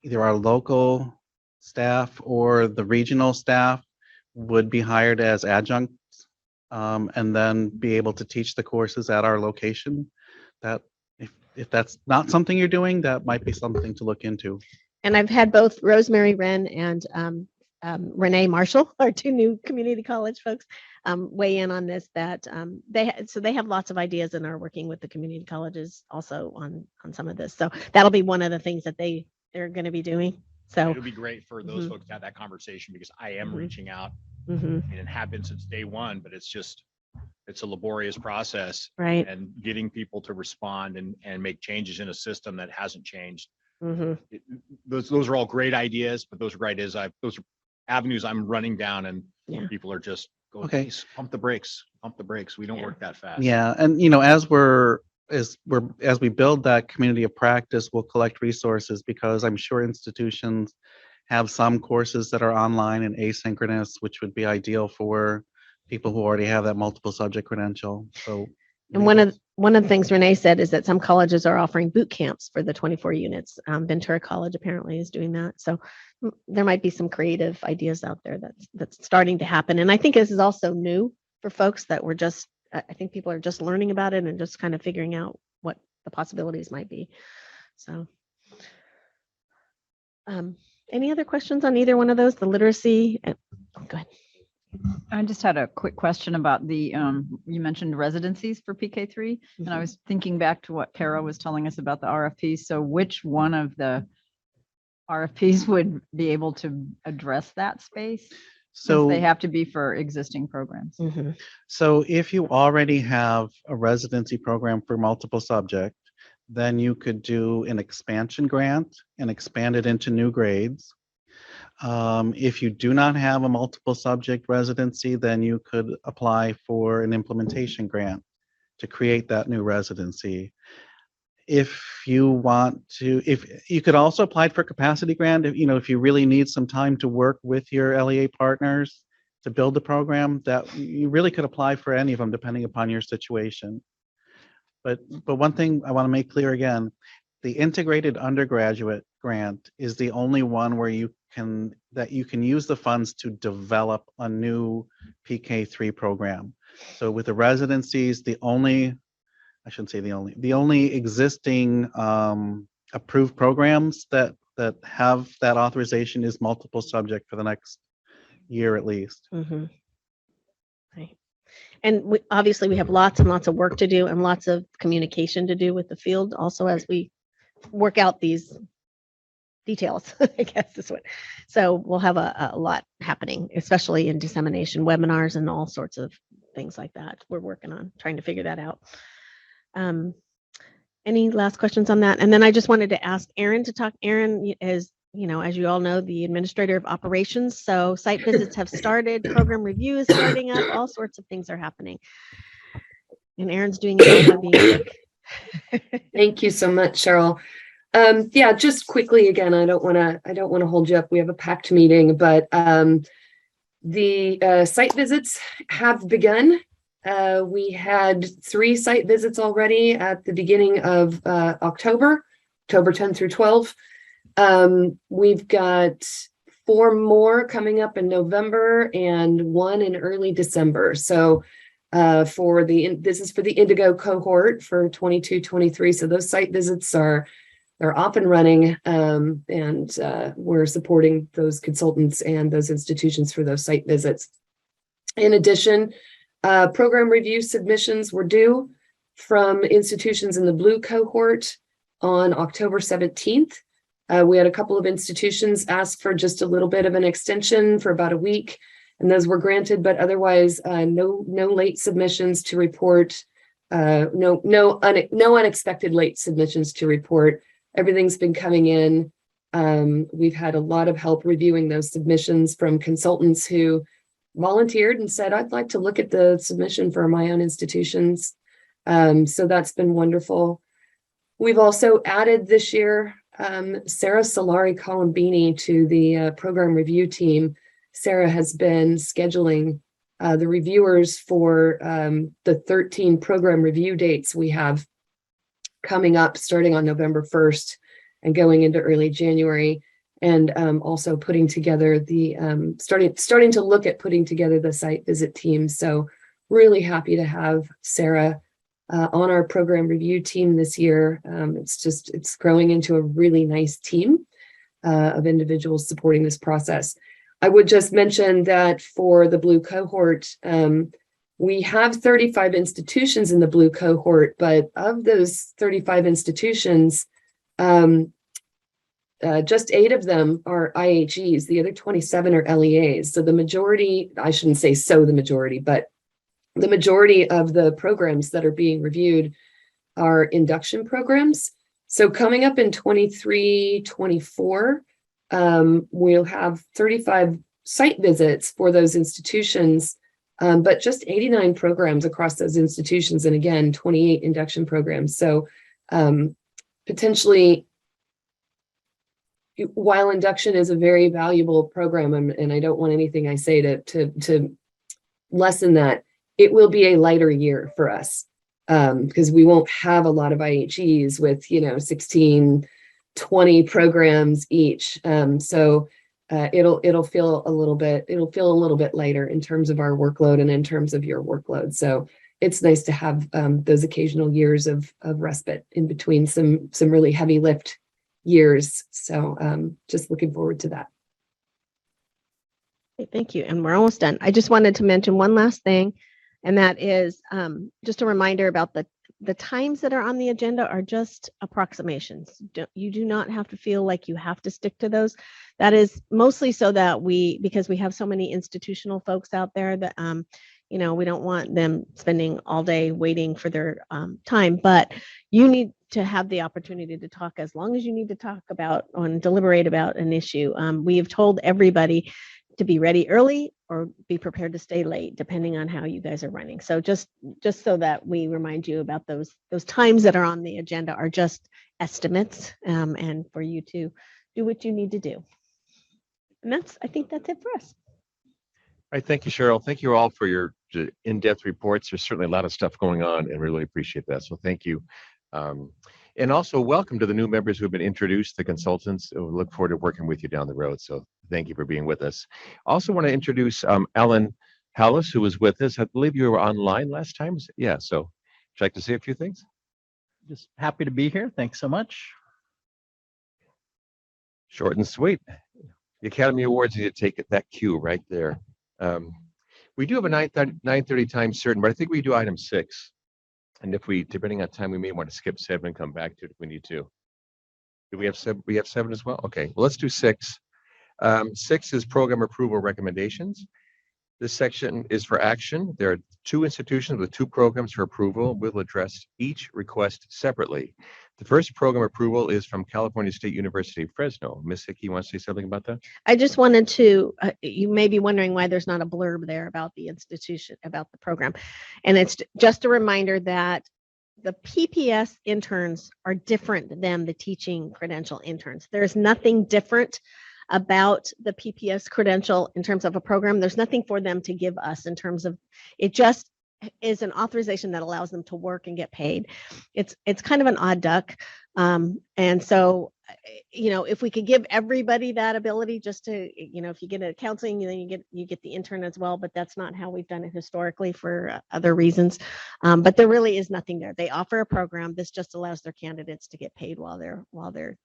either our local staff or the regional staff would be hired as adjuncts and then be able to teach the courses at our location. That if that's not something you're doing, that might be something to look into. And I've had both Rosemary Wren and Renee Marshall, our two new community college folks, weigh in on this, that they have lots of ideas and are working with the community colleges also on some of this. So that'll be one of the things that they're going to be doing. So it'll be great for those folks to have that conversation, because I am reaching out and have been since day one, but it's a laborious process, right? And getting people to respond and make changes in a system that hasn't changed. Those are all great ideas, but those are avenues I'm running down, and people are just going, okay, "Please, pump the brakes. We don't work that fast." Yeah, and as we build that community of practice, we'll collect resources, because I'm sure institutions have some courses that are online and asynchronous, which would be ideal for people who already have that multiple subject credential. So, and one of the things Renee said is that some colleges are offering boot camps for the 24 units. Ventura College apparently is doing that. So there might be some creative ideas out there that's starting to happen. And I think this is also new for folks that I think people are just learning about it and just kind of figuring out what the possibilities might be. So any other questions on either one of those? The literacy? Go ahead. I just had a quick question about the, you mentioned residencies for PK3, and I was thinking back to what Kara was telling us about the RFPs. So which one of the RFPs would be able to address that space? So they have to be for existing programs. So if you already have a residency program for multiple subject, then you could do an expansion grant and expand it into new grades. If you do not have a multiple subject residency, then you could apply for an implementation grant to create that new residency. If you you could also apply for capacity grant, if you really need some time to work with your LEA partners to build the program, that you really could apply for any of them depending upon your situation. But one thing I want to make clear again, the integrated undergraduate grant is the only one where you can use the funds to develop a new PK3 program. So with the residencies, the only existing approved programs that have that authorization is multiple subject for the next year at least. Right. And obviously we have lots and lots of work to do and lots of communication to do with the field also as we work out these details, I guess is what. So we'll have a lot happening, especially in dissemination webinars and all sorts of things like that. We're working on trying to figure that out. Any last questions on that? And then I just wanted to ask Aaron to talk. Aaron is, as you all know, the administrator of operations. So site visits have started, program review is starting up, all sorts of things are happening. And Aaron's doing it all by being quick. Thank you so much, Cheryl. Yeah, just quickly again, I don't want to hold you up. We have a packed meeting, but the site visits have begun. We had 3 site visits already at the beginning of October 10 through 12. We've got 4 more coming up in November and 1 in early December. So this is for the Indigo cohort for 22-23. So those site visits are off and running, and we're supporting those consultants and those institutions for those site visits. In addition, program review submissions were due from institutions in the blue cohort on October 17th. We had a couple of institutions ask for just a little bit of an extension for about a week, and those were granted, but otherwise no late submissions to report, no unexpected late submissions to report. Everything's been coming in. We've had a lot of help reviewing those submissions from consultants who volunteered and said, I'd like to look at the submission for my own institutions. So that's been wonderful. We've also added this year Sarah Solari Colombini to the program review team. Sarah has been scheduling the reviewers for the 13 program review dates we have coming up starting on November 1st and going into early January, and also putting together the starting to look at putting together the site visit team. So really happy to have Sarah on our program review team this year. It's growing into a really nice team of individuals supporting this process. I would just mention that for the blue cohort, we have 35 institutions in the blue cohort, but of those 35 institutions, just 8 of them are IHEs. The other 27 are LEAs. So the majority, I shouldn't say so the majority, but the majority of the programs that are being reviewed are induction programs. So coming up in 23-24, we'll have 35 site visits for those institutions, but just 89 programs across those institutions. And again, 28 induction programs. So potentially, while induction is a very valuable program, and I don't want anything I say to lessen that, it will be a lighter year for us because we won't have a lot of IHEs with 16, 20 programs each. So it'll feel a little bit lighter in terms of our workload and in terms of your workload. So it's nice to have those occasional years of respite in between some really heavy lift years. So just looking forward to that. Thank you. And we're almost done. I just wanted to mention one last thing, and that is just a reminder about the times that are on the agenda are just approximations. You do not have to feel like you have to stick to those. That is mostly so that because we have so many institutional folks out there that, we don't want them spending all day waiting for their time, but you need to have the opportunity to talk as long as you need to talk about and deliberate about an issue. We have told everybody to be ready early or be prepared to stay late, depending on how you guys are running. So just so that we remind you about those times that are on the agenda are just estimates, and for you to do what you need to do. And I think that's it for us. All right, thank you, Cheryl. Thank you all for your in-depth reports. There's certainly a lot of stuff going on, and really appreciate that. So thank you. And also welcome to the new members who have been introduced, the consultants. We look forward to working with you down the road. So thank you for being with us. Also want to introduce Ellen Palos, who was with us. I believe you were online last time. Yeah, so would you like to say a few things? Just happy to be here. Thanks so much. Short and sweet. The Academy Awards, you take that cue right there. We do have a 9:30 time certain, but I think we do item 6. And if depending on time, we may want to skip 7 and come back to it if we need to. Do we have 7? We have 7 as well? Okay, well, let's do 6. 6 is program approval recommendations. This section is for action. There are 2 institutions with 2 programs for approval. We'll address each request separately. The first program approval is from California State University, Fresno. Ms. Hickey, you want to say something about that? I just wanted to, you may be wondering why there's not a blurb there about the institution, about the program. And it's just a reminder that the PPS interns are different than the teaching credential interns. There's nothing different about the PPS credential in terms of a program. There's nothing for them to give us in terms of, it just is an authorization that allows them to work and get paid. It's kind of an odd duck. And so if we could give everybody that ability just to, if you get a counseling, then you get the intern as well, but that's not how we've done it historically for other reasons. But there really is nothing there. They offer a program. This just allows their candidates to get paid while they're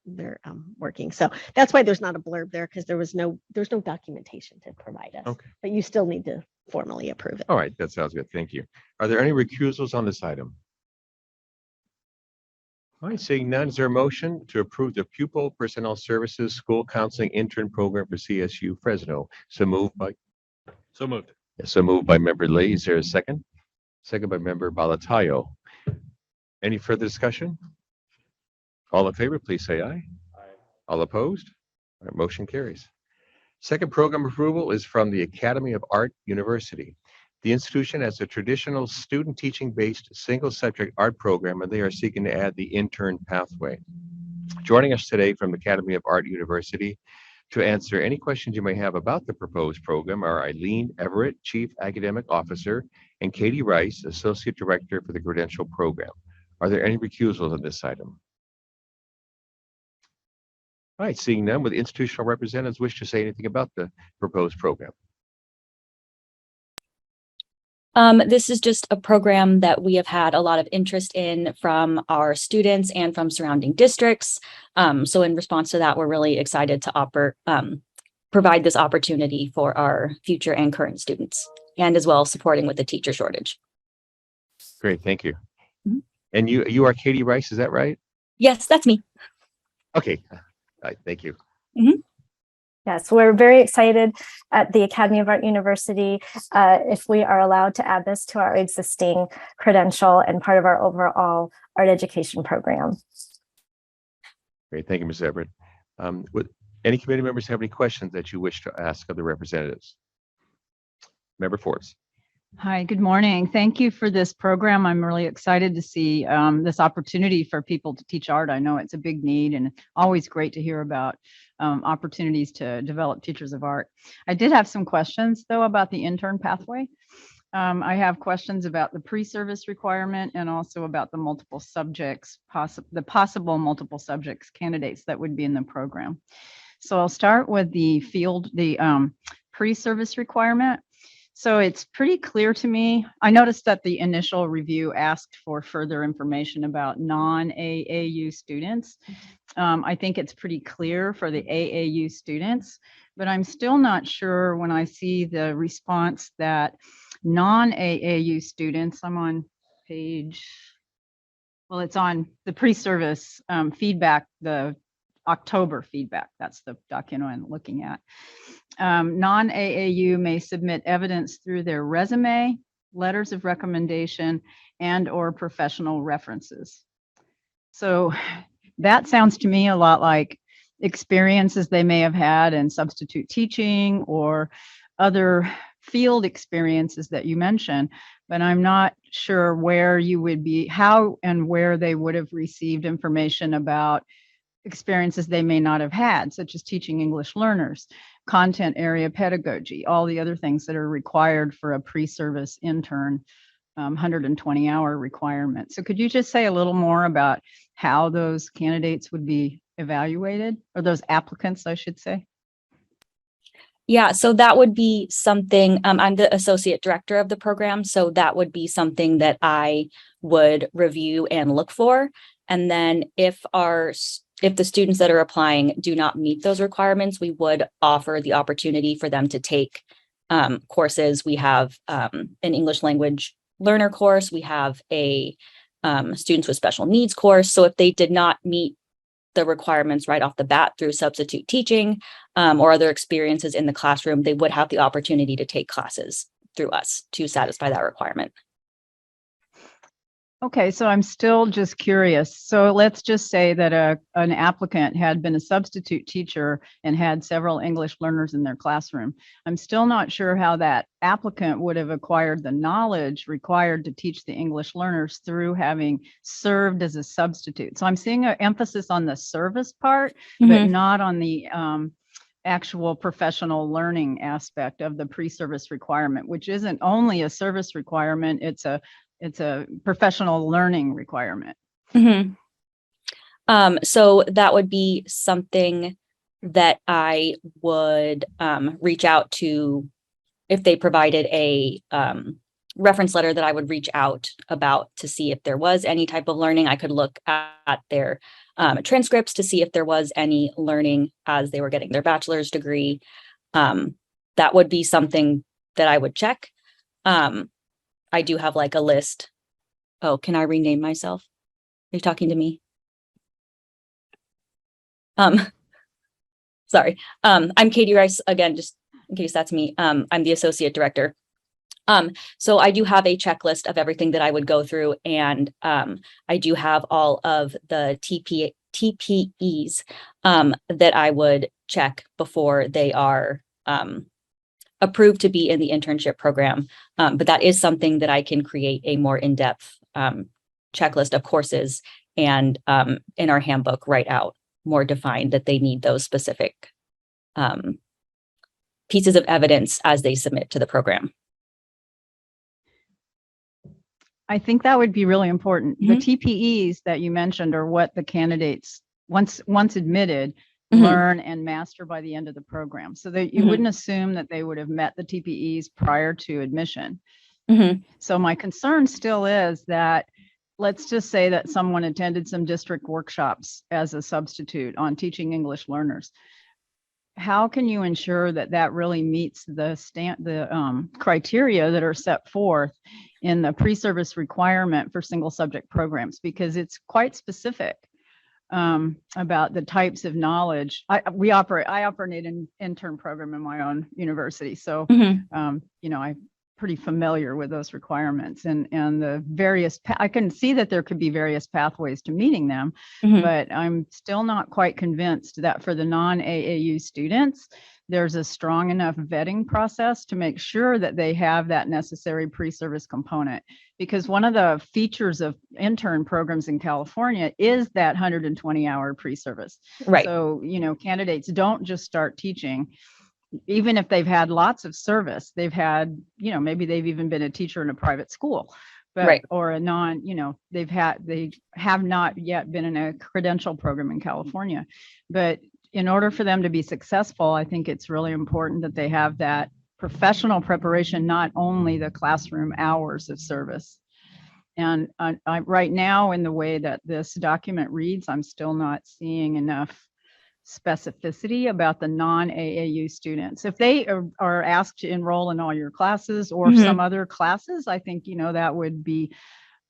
working. So that's why there's not a blurb there, because there's no documentation to provide us. Okay. But you still need to formally approve it. All right, that sounds good. Thank you. Are there any recusals on this item? All right, seeing none, is there a motion to approve the Pupil Personnel Services School Counseling Intern Program for CSU Fresno? So moved by Member Lee. Is there a second? Second by Member Balatayo. Any further discussion? All in favor, please say aye. All opposed? All right, motion carries. Second program approval is from the Academy of Art University. The institution has a traditional student teaching-based single subject art program, and they are seeking to add the intern pathway. Joining us today from the Academy of Art University to answer any questions you may have about the proposed program are Eileen Everett, Chief Academic Officer, and Katie Rice, Associate Director for the Credential Program. Are there any recusals on this item? All right, seeing none, would the institutional representatives wish to say anything about the proposed program? This is just a program that we have had a lot of interest in from our students and from surrounding districts. So in response to that, we're really excited to provide this opportunity for our future and current students, and as well supporting with the teacher shortage. Great, thank you. Mhm. And you are Katie Rice, is that right? Yes, that's me. Okay, all right, thank you. Yes, we're very excited at the Academy of Art University if we are allowed to add this to our existing credential and part of our overall art education program. Great, thank you, Ms. Everett. Would any committee members have any questions that you wish to ask of the representatives? Member Forbes. Hi, good morning. Thank you for this program. I'm really excited to see this opportunity for people to teach art. I know it's a big need, and it's always great to hear about opportunities to develop teachers of art. I did have some questions, though, about the intern pathway. I have questions about the pre-service requirement and also about the multiple subjects, the possible multiple subjects candidates that would be in the program. So I'll start with the pre-service requirement. So it's pretty clear to me. I noticed that the initial review asked for further information about non-AAU students. I think it's pretty clear for the AAU students, but I'm still not sure when I see the response that non-AAU students, I'm on page, well, it's on the pre-service feedback, the October feedback. That's the document I'm looking at. Non-AAU may submit evidence through their resume, letters of recommendation, and/or professional references. So that sounds to me a lot like experiences they may have had in substitute teaching or other field experiences that you mentioned, but I'm not sure where you would be, how and where they would have received information about experiences they may not have had, such as teaching English learners, content area pedagogy, all the other things that are required for a pre-service intern 120-hour requirement. So could you just say a little more about how those candidates would be evaluated, or those applicants, I should say? Yeah, so that would be something, I'm the associate director of the program, so that would be something that I would review and look for. And then if the students that are applying do not meet those requirements, we would offer the opportunity for them to take courses. We have an English language learner course. We have a students with special needs course. So if they did not meet the requirements right off the bat through substitute teaching or other experiences in the classroom, they would have the opportunity to take classes through us to satisfy that requirement. Okay, so I'm still just curious. So let's just say that an applicant had been a substitute teacher and had several English learners in their classroom. I'm still not sure how that applicant would have acquired the knowledge required to teach the English learners through having served as a substitute. So I'm seeing an emphasis on the service part, but not on the actual professional learning aspect of the pre-service requirement, which isn't only a service requirement, it's a professional learning requirement. So that would be something that I would reach out to if they provided a reference letter that I would reach out about to see if there was any type of learning. I could look at their transcripts to see if there was any learning as they were getting their bachelor's degree. That would be something that I would check. I do have like a list. Oh, can I rename myself? Are you talking to me? Sorry. I'm Katie Rice again, just in case that's me. I'm the associate director. So I do have a checklist of everything that I would go through, and I do have all of the TPEs that I would check before they are approved to be in the internship program. But that is something that I can create a more in-depth checklist of courses and in our handbook write out more defined that they need those specific pieces of evidence as they submit to the program. I think that would be really important. The TPEs that you mentioned are what the candidates, once admitted, learn and master by the end of the program. So that you wouldn't assume that they would have met the TPEs prior to admission. So my concern still is that, let's just say that someone attended some district workshops as a substitute on teaching English learners. How can you ensure that that really meets the criteria that are set forth in the pre-service requirement for single subject programs? Because it's quite specific about the types of knowledge. I operate an intern program in my own university. So, you know, I'm pretty familiar with those requirements and the various, I can see that there could be various pathways to meeting them, but I'm still not quite convinced that for the non-AAU students, there's a strong enough vetting process to make sure that they have that necessary pre-service component. Because one of the features of intern programs in California is that 120-hour pre-service. Right. So, you know, candidates don't just start teaching, even if they've had lots of service. They've had, you know, maybe they've even been a teacher in a private school, but or a non, you know, they have not yet been in a credential program in California. But in order for them to be successful, I think it's really important that they have that professional preparation, not only the classroom hours of service. And I right now, in the way that this document reads, I'm still not seeing enough specificity about the non-AAU students. If they are asked to enroll in all your classes or some other classes, I think, you know, that would be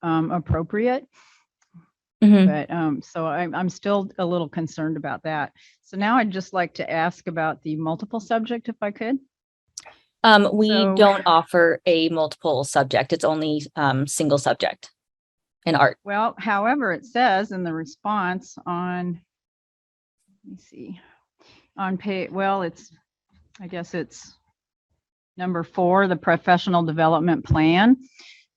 appropriate. But so I'm still a little concerned about that. So now I'd just like to ask about the multiple subject, if I could. We don't offer a multiple subject. It's only single subject in art. Well, however, it says in the response on, let me see, on page, well, it's, I guess it's number 4, the professional development plan.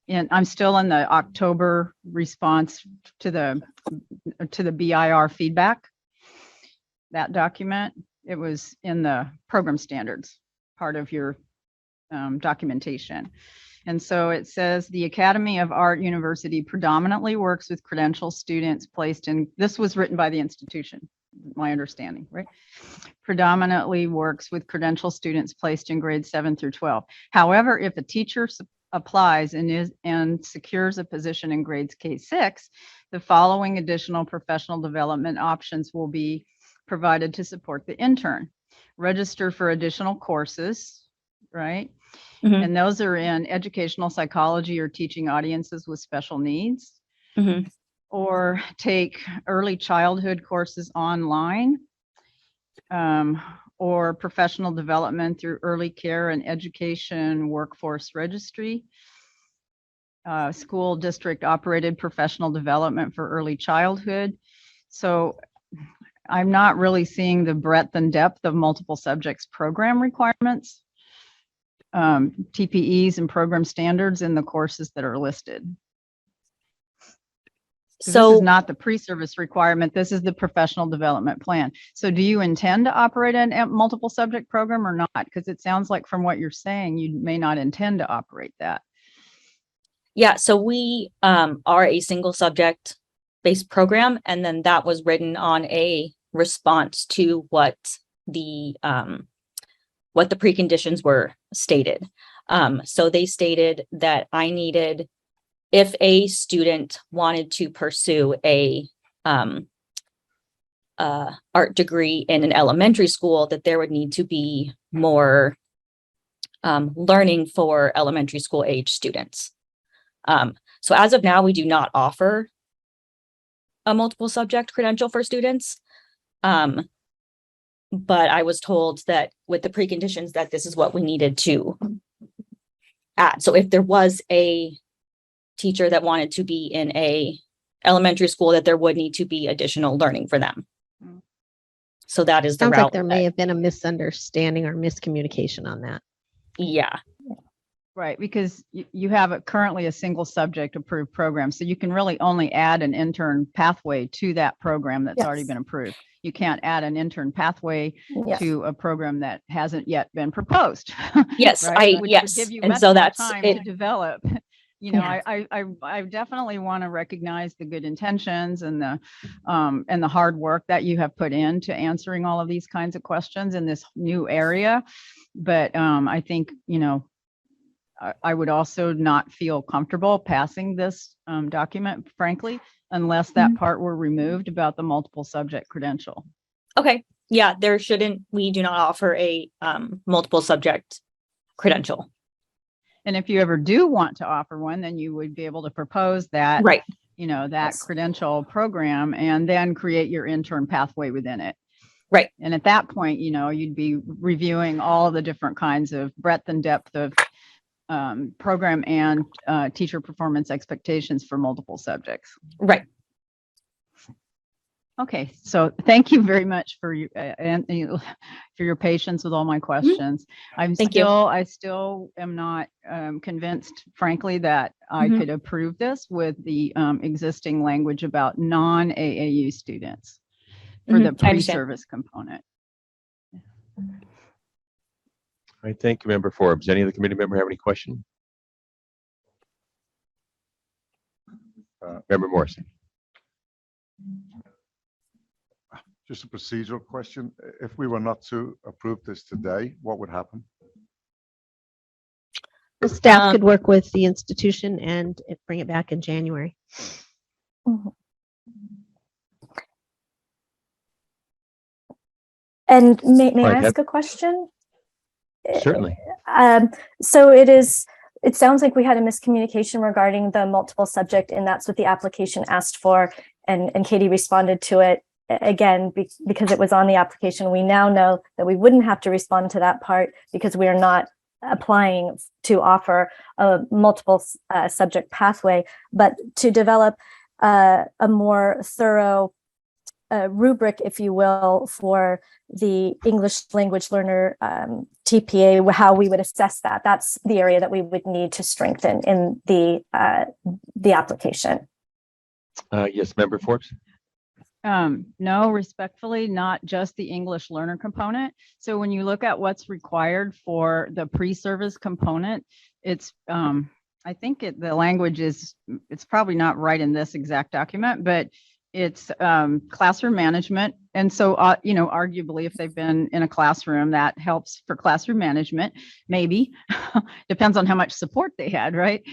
And I'm still in the October response to the BIR feedback, that document. It was in the program standards, part of your documentation. And so it says the Academy of Art University predominantly works with credential students placed in, this was written by the institution, my understanding, right? Predominantly works with credential students placed in grades 7 through 12. However, if a teacher applies and secures a position in grades K-6, the following additional professional development options will be provided to support the intern. Register for additional courses, right? And those are in educational psychology or teaching audiences with special needs, or take early childhood courses online, or professional development through early care and education workforce registry, school district operated professional development for early childhood. So I'm not really seeing the breadth and depth of multiple subjects program requirements, TPEs and program standards in the courses that are listed. So this is not the pre-service requirement. This is the professional development plan. So do you intend to operate a multiple subject program or not? Because it sounds like from what you're saying, you may not intend to operate that. Yeah, so we are a single subject based program, and then that was written on a response to what the preconditions were stated. So they stated that I needed, if a student wanted to pursue a art degree in an elementary school, that there would need to be more learning for elementary school age students. So as of now, we do not offer a multiple subject credential for students. But I was told that with the preconditions that this is what we needed to add. So if there was a teacher that wanted to be in a elementary school, that there would need to be additional learning for them. So that is the Sounds route. like there may have been a misunderstanding or miscommunication on that. Yeah. Right, because you have currently a single subject approved program, so you can really only add an intern pathway to that program that's already been approved. You can't add an intern pathway to a program that hasn't yet been proposed. Yes, right? Which would yes. give you And much so more that's time it. to develop. You know, Yeah. I definitely want to recognize the good intentions and the hard work that you have put into answering all of these kinds of questions in this new area. But I think, you know, I would also not feel comfortable passing this document, frankly, unless that part were removed about the multiple subject credential. Okay. Yeah, we do not offer a multiple subject credential. And if you ever do want to offer one, then you would be able to propose that, right, you know, that credential program and then create your intern pathway within it. Right. And at that point, you know, you'd be reviewing all the different kinds of breadth and depth of program and teacher performance expectations for multiple subjects. Right. Okay, so thank you very much for your patience with all my questions. I still am not convinced, frankly, that I could approve this with the existing language about non-AAU students for the pre-service component. All right, thank you, Member Forbes. Any other committee member have any question? Member Morrison. Just a procedural question. If we were not to approve this today, what would happen? The staff could work with the institution and bring it back in January. And may I ask a question? Certainly. So it sounds like we had a miscommunication regarding the multiple subject, and that's what the application asked for. And Katie responded to it again, because it was on the application. We now know that we wouldn't have to respond to that part because we are not applying to offer a multiple subject pathway, but to develop a more thorough rubric, if you will, for the English language learner TPA, how we would assess that. That's the area that we would need to strengthen in the application. Yes, Member Forbes. No, respectfully, not just the English learner component. So when you look at what's required for the pre-service component, it's I think the language is, it's probably not right in this exact document, but it's classroom management. And so, you know, arguably, if they've been in a classroom, that helps for classroom management, maybe. Depends on how much support they had, right?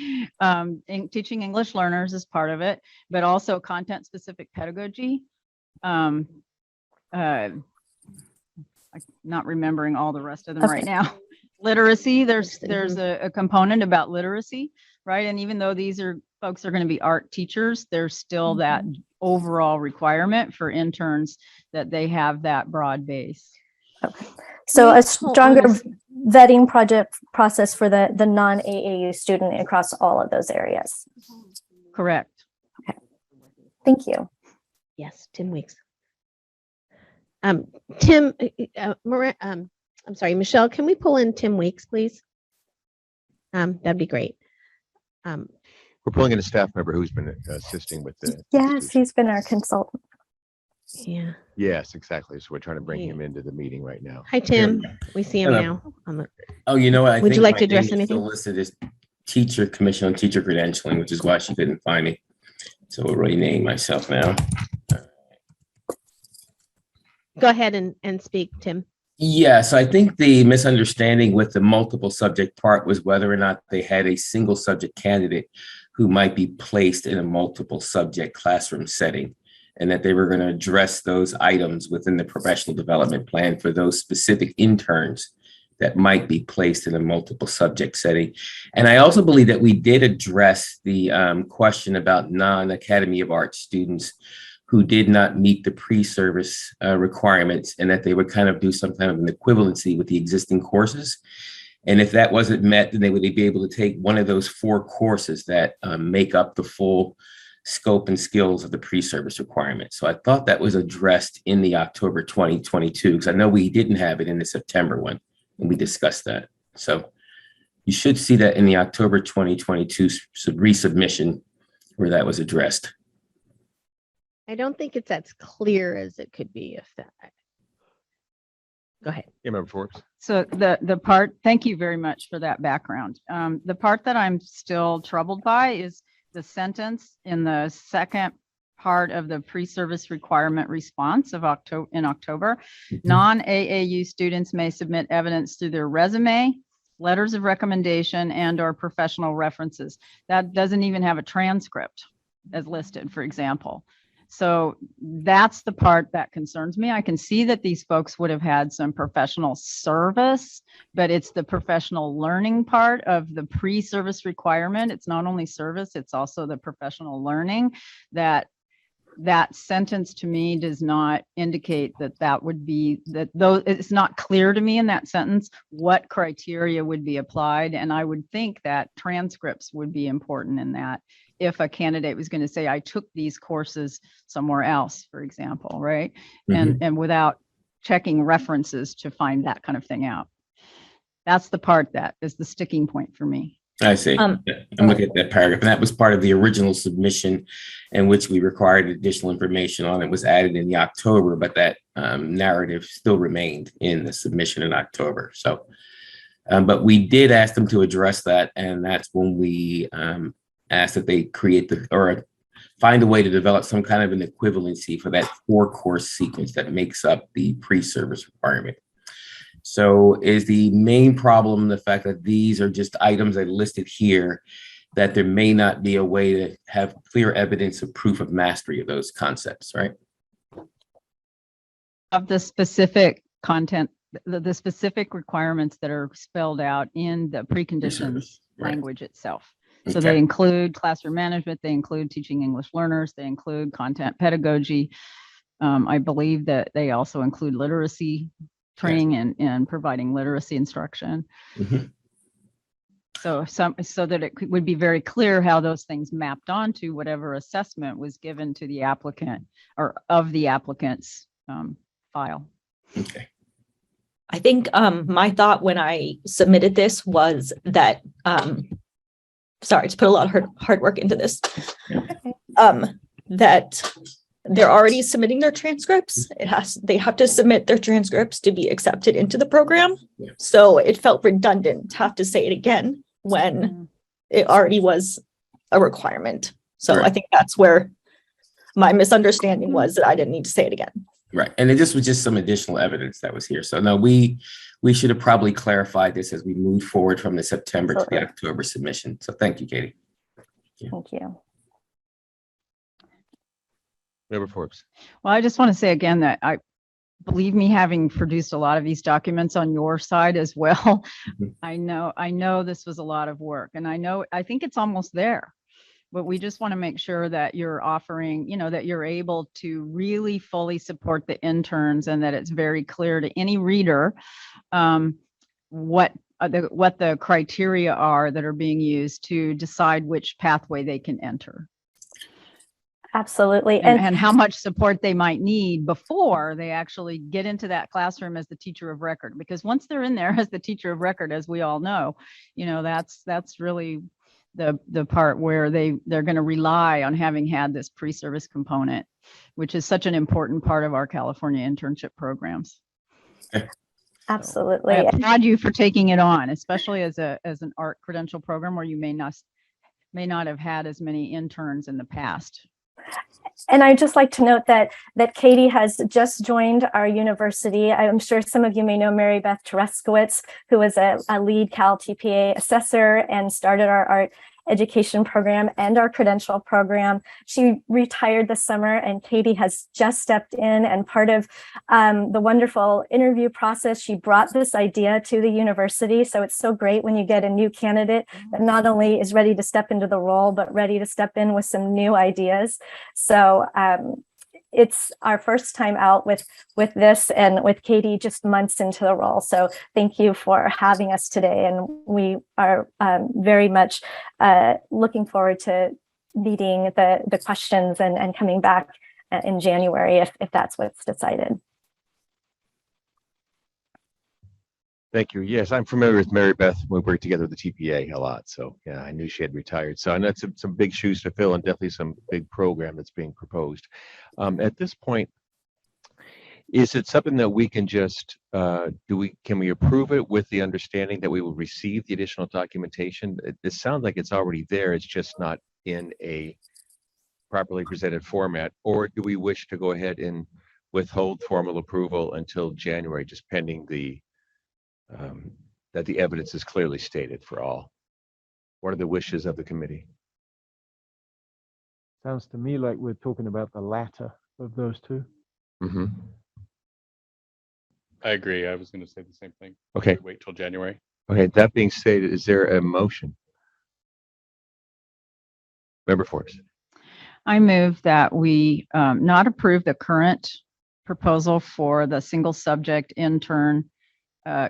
Teaching English learners is part of it, but also content-specific pedagogy. I'm not remembering all the rest of them right now. Literacy, there's a component about literacy, right? And even though these folks are going to be art teachers, there's still that overall requirement for interns that they have that broad base. Okay. So a stronger vetting process for the non-AAU student across all of those areas. Correct. Okay. Thank you. Yes, Tim Weeks. Tim, I'm sorry, Michelle, can we pull in Tim Weeks, please? That'd be great. We're pulling in a staff member who's been assisting with the. Yes, he's been our consultant. Yeah. Yes, exactly. So we're trying to bring him into the meeting right now. Hi, Tim. We see him Hello. now. Oh, you know what? Would you like to address anything? Still listed as Teacher Commission on Teacher Credentialing, which is why she couldn't find me. So we're renaming myself now. Go ahead and speak, Tim. Yes, I think the misunderstanding with the multiple subject part was whether or not they had a single subject candidate who might be placed in a multiple subject classroom setting, and that they were going to address those items within the professional development plan for those specific interns that might be placed in a multiple subject setting. And I also believe that we did address the question about non-Academy of Arts students who did not meet the pre-service requirements, and that they would kind of do some kind of an equivalency with the existing courses. And if that wasn't met, then they would be able to take one of those 4 courses that make up the full scope and skills of the pre-service requirement. So I thought that was addressed in the October 2022, because I know we didn't have it in the September one, and we discussed that. So you should see that in the October 2022 resubmission where that was addressed. I don't think it's as clear as it could be if that. Go ahead. Yeah, Member Forbes. So the part, thank you very much for that background. The part that I'm still troubled by is the sentence in the second part of the pre-service requirement response of October. Non-AAU students may submit evidence through their resume, letters of recommendation, and or professional references. That doesn't even have a transcript as listed, for example. So that's the part that concerns me. I can see that these folks would have had some professional service, but it's the professional learning part of the pre-service requirement. It's not only service, it's also the professional learning. That sentence to me does not indicate that would be that, though it's not clear to me in that sentence what criteria would be applied. And I would think that transcripts would be important in that, if a candidate was going to say, I took these courses somewhere else, for example, right? And without checking references to find that kind of thing out. That's the part that is the sticking point for me. I see. I'm looking at that paragraph, and that was part of the original submission in which we required additional information on. It was added in the October, but that narrative still remained in the submission in October. So, but we did ask them to address that, and that's when we asked that they create or find a way to develop some kind of an equivalency for that 4-course sequence that makes up the pre-service requirement. So is the main problem the fact that these are just items that are listed here, that there may not be a way to have clear evidence of proof of mastery of those concepts, right? Of the specific content, the specific requirements that are spelled out in the preconditions language itself. So they include classroom management, they include teaching English learners, they include content pedagogy. I believe that they also include literacy training and providing literacy instruction. So that it would be very clear how those things mapped onto whatever assessment was given to the applicant or of the applicant's file. Okay. I think my thought when I submitted this was that sorry to put a lot of hard work into this, that they're already submitting their transcripts. They have to submit their transcripts to be accepted into the program. So it felt redundant to have to say it again when it already was a requirement. So I think that's where my misunderstanding was, that I didn't need to say it again. Right. And this was just some additional evidence that was here. So no, we should have probably clarified this as we move forward from the September to the October submission. So thank you, Katie. Thank you. Member Forbes. Well, I just want to say again that I believe me, having produced a lot of these documents on your side as well. I know this was a lot of work, and I think it's almost there. But we just want to make sure that you're offering, that you're able to really fully support the interns, and that it's very clear to any reader what the criteria are that are being used to decide which pathway they can enter. Absolutely. And how much support they might need before they actually get into that classroom as the teacher of record. Because once they're in there as the teacher of record, as we all know, that's really the part where they're going to rely on having had this pre-service component, which is such an important part of our California internship programs. Absolutely. I applaud you for taking it on, especially as an art credential program where you may not have had as many interns in the past. And I'd just like to note that Katie has just joined our university. I'm sure some of you may know Mary Beth Tereskowitz, who was a lead Cal TPA assessor and started our art education program and our credential program. She retired this summer, and Katie has just stepped in, and part of the wonderful interview process, she brought this idea to the university. So it's so great when you get a new candidate that not only is ready to step into the role, but ready to step in with some new ideas. So it's our first time out with this, and with Katie just months into the role. So thank you for having us today. And we are very much looking forward to meeting the questions and coming back in January if that's what's decided. Thank you. Yes, I'm familiar with Mary Beth. We worked together with the TPA a lot. So yeah, I knew she had retired. So I know it's some big shoes to fill, and definitely some big program that's being proposed. At this point, is it something that we can just can we approve it with the understanding that we will receive the additional documentation? It sounds like it's already there. It's just not in a properly presented format. Or do we wish to go ahead and withhold formal approval until January, just pending that the evidence is clearly stated for all? What are the wishes of the committee? Sounds to me like we're talking about the latter of those two. Mm-hmm. I agree. I was going to say the same thing. Okay. Wait till January. Okay. That being stated, is there a motion? Member Forbes. I move that we not approve the current proposal for the single subject intern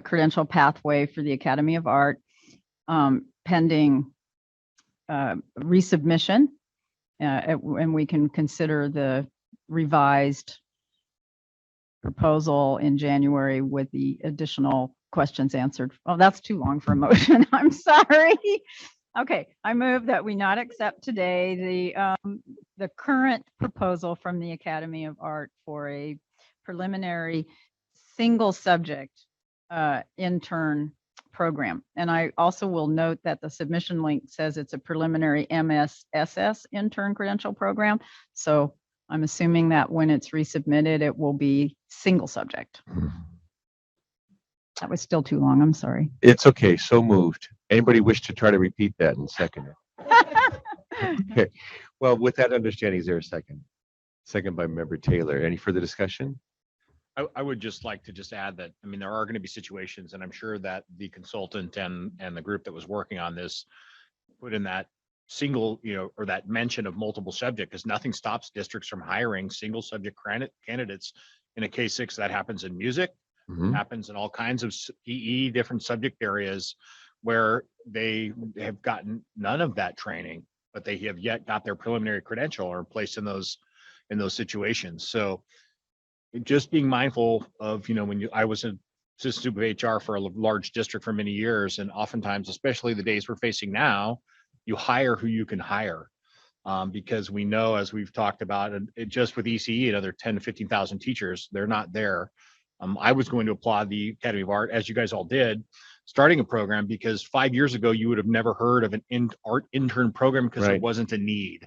credential pathway for the Academy of Art, pending resubmission, and we can consider the revised proposal in January with the additional questions answered. Oh, that's too long for a motion. I'm sorry. Okay, I move that we not accept today the current proposal from the Academy of Art for a preliminary single subject intern program. And I also will note that the submission link says it's a preliminary MSSS intern credential program. So I'm assuming that when it's resubmitted, it will be single subject. That was still too long. I'm sorry. It's okay. So moved. Anybody wish to try to repeat that and second it? Okay. Well, with that understanding, is there a second? Second by Member Taylor. Any further discussion? I would just like to just add that, I mean, there are going to be situations, and I'm sure that the consultant and the group that was working on this put in that single, or that mention of multiple subject, because nothing stops districts from hiring single subject candidates in a K-6. That happens in music, happens in all kinds of PE, different subject areas where they have gotten none of that training, but they have yet got their preliminary credential or placed in those situations. So just being mindful of, I was an assistant super of HR for a large district for many years, and oftentimes, especially the days we're facing now, you hire who you can hire, because we know, as we've talked about, and just with ECE, another 10 to 15,000 teachers, they're not there. I was going to applaud the Academy of Art, as you guys all did, starting a program, because 5 years ago, you would have never heard of an art intern program because there wasn't a need.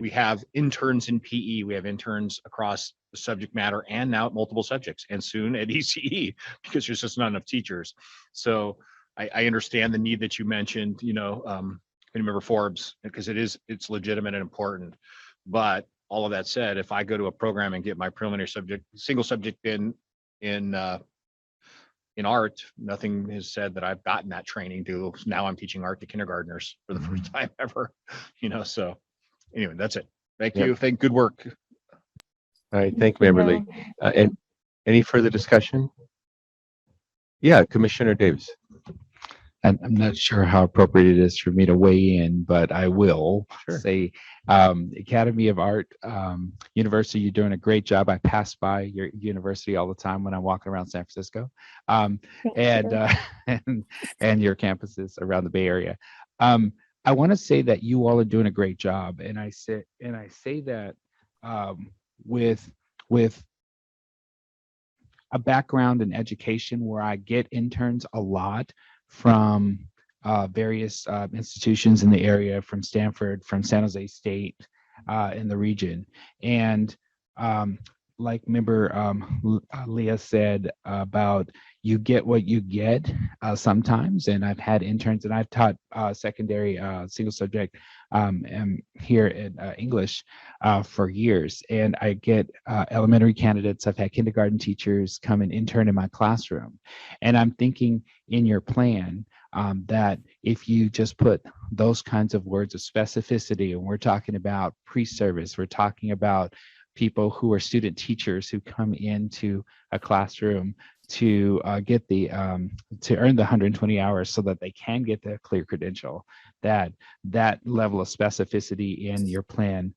We have interns in PE, we have interns across the subject matter, and now at multiple subjects, and soon at ECE, because there's just not enough teachers. So I understand the need that you mentioned, Member Forbes, because it's legitimate and important. But all of that said, if I go to a program and get my preliminary single subject in art, nothing has said that I've gotten that training to. Now I'm teaching art to kindergartners for the first time ever, so anyway, that's it. Thank you. Good work. All right. Thank you, Member Lee. And any further discussion? Yeah, Commissioner Davis. I'm not sure how appropriate it is for me to weigh in, but I will say, Academy of Art University, you're doing a great job. I pass by your university all the time when I'm walking around San Francisco, and your campuses around the Bay Area. I want to say that you all are doing a great job, and I say that with a background in education where I get interns a lot from various institutions in the area, from Stanford, from San Jose State, in the region. And like member Leah said about you get what you get sometimes. And I've had interns and I've taught secondary single subject here in English for years. And I get elementary candidates. I've had kindergarten teachers come and intern in my classroom. And I'm thinking in your plan that if you just put those kinds of words of specificity, and we're talking about pre-service, we're talking about people who are student teachers who come into a classroom to get the to earn the 120 hours so that they can get the clear credential, that level of specificity in your plan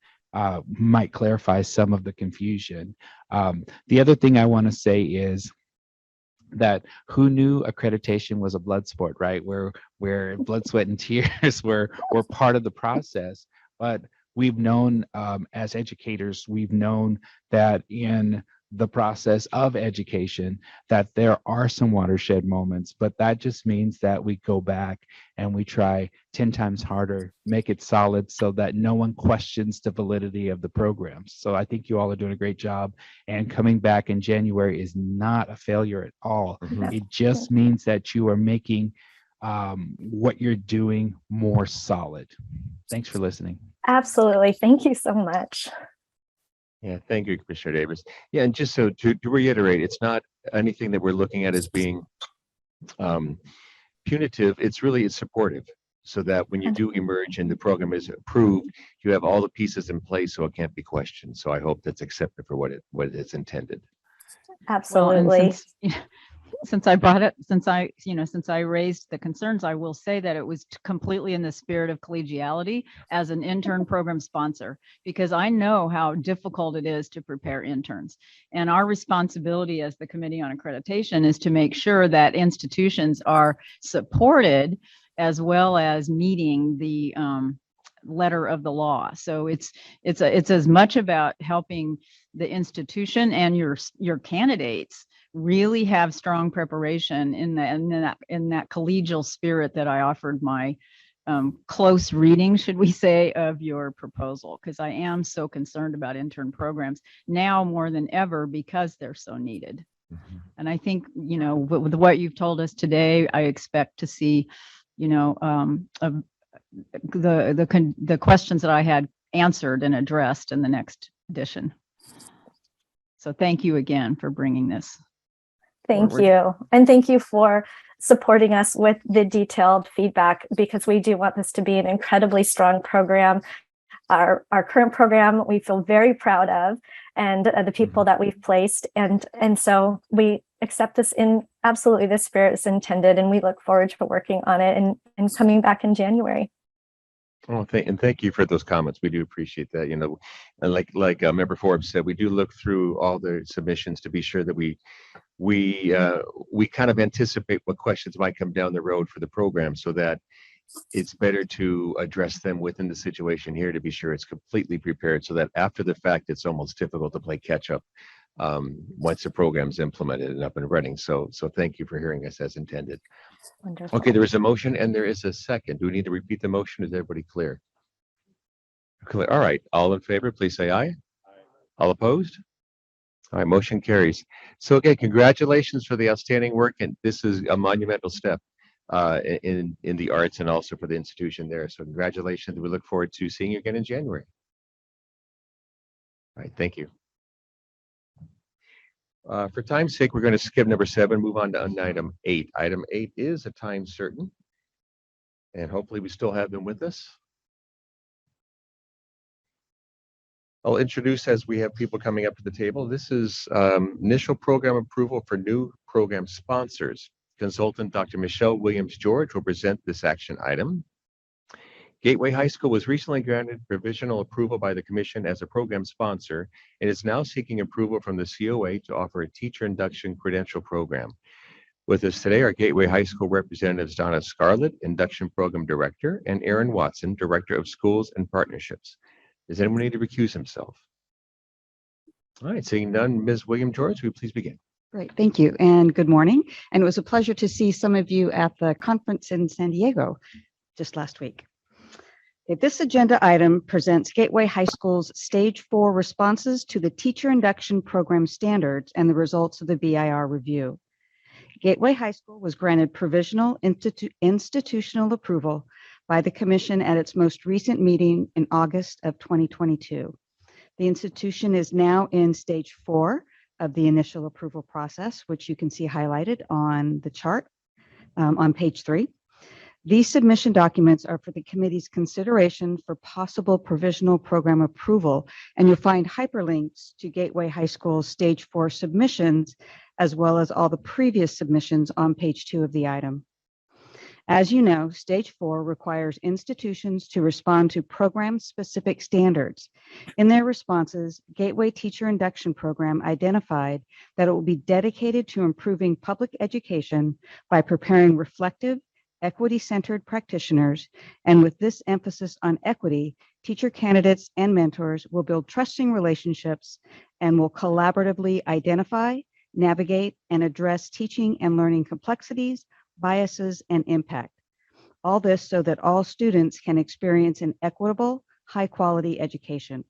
might clarify some of the confusion. The other thing I want to say is that who knew accreditation was a blood sport, right? Where blood, sweat, and tears were part of the process. But we've known as educators, we've known that in the process of education that there are some watershed moments, but that just means that we go back and we try 10 times harder, make it solid so that no one questions the validity of the programs. So I think you all are doing a great job, and coming back in January is not a failure at all. It just means that you are making what you're doing more solid. Thanks for listening. Absolutely. Thank you so much. Yeah, thank you, Commissioner Davis. Yeah, and just so to reiterate, it's not anything that we're looking at as being punitive. It's supportive, so that when you do emerge and the program is approved, you have all the pieces in place so it can't be questioned. So I hope that's accepted for what it is intended. Absolutely. Well, and since I brought it, since I raised the concerns, I will say that it was completely in the spirit of collegiality as an intern program sponsor, because I know how difficult it is to prepare interns. And our responsibility as the Committee on Accreditation is to make sure that institutions are supported as well as meeting the letter of the law. So it's as much about helping the institution and your candidates really have strong preparation in that collegial spirit that I offered my close reading, should we say, of your proposal, because I am so concerned about intern programs now more than ever because they're so needed. And I think, with what you've told us today, I expect to see, the questions that I had answered and addressed in the next edition. So thank you again for bringing this. Thank forward. you. And thank you for supporting us with the detailed feedback, because we do want this to be an incredibly strong program. Our current program, we feel very proud of, and the people that we've placed. And so we accept this in absolutely the spirit is intended, and we look forward to working on it and coming back in January. Oh, thank you for those comments. We do appreciate that. And like Member Forbes said, we do look through all the submissions to be sure that we kind of anticipate what questions might come down the road for the program, so that it's better to address them within the situation here to be sure it's completely prepared, so that after the fact, it's almost difficult to play catch up once the program's implemented and up and running. So thank you for hearing us as intended. Wonderful. Okay, there is a motion and there is a second. Do we need to repeat the motion? Is everybody clear? Clear. All right. All in favor, please say aye. All opposed? All right, motion carries. So again, congratulations for the outstanding work, and this is a monumental step in the arts and also for the institution there. So congratulations. We look forward to seeing you again in January. All right, thank you. For time's sake, we're going to skip number 7, move on to item 8. Item 8 is a time certain, and hopefully we still have them with us. I'll introduce as we have people coming up to the table. This is initial program approval for new program sponsors. Consultant Dr. Michelle Williams-George will present this action item. Gateway High School was recently granted provisional approval by the Commission as a program sponsor and is now seeking approval from the COA to offer a teacher induction credential program. With us today are Gateway High School representatives Donna Scarlett, Induction Program Director, and Aaron Watson, Director of Schools and Partnerships. Does anyone need to recuse himself? All right, seeing none, Ms. Williams-George, will you please begin? Great, thank you, and good morning. And it was a pleasure to see some of you at the conference in San Diego just last week. Okay, this agenda item presents Gateway High School's Stage 4 responses to the Teacher Induction Program standards and the results of the BIR review. Gateway High School was granted provisional institutional approval by the Commission at its most recent meeting in August of 2022. The institution is now in Stage 4 of the initial approval process, which you can see highlighted on the chart on page 3. These submission documents are for the committee's consideration for possible provisional program approval, and you'll find hyperlinks to Gateway High School's Stage 4 submissions, as well as all the previous submissions on page 2 of the item. As you know, Stage 4 requires institutions to respond to program-specific standards. In their responses, Gateway Teacher Induction Program identified that it will be dedicated to improving public education by preparing reflective, equity-centered practitioners, and with this emphasis on equity, teacher candidates and mentors will build trusting relationships and will collaboratively identify, navigate, and address teaching and learning complexities, biases, and impact. All this so that all students can experience an equitable, high-quality education.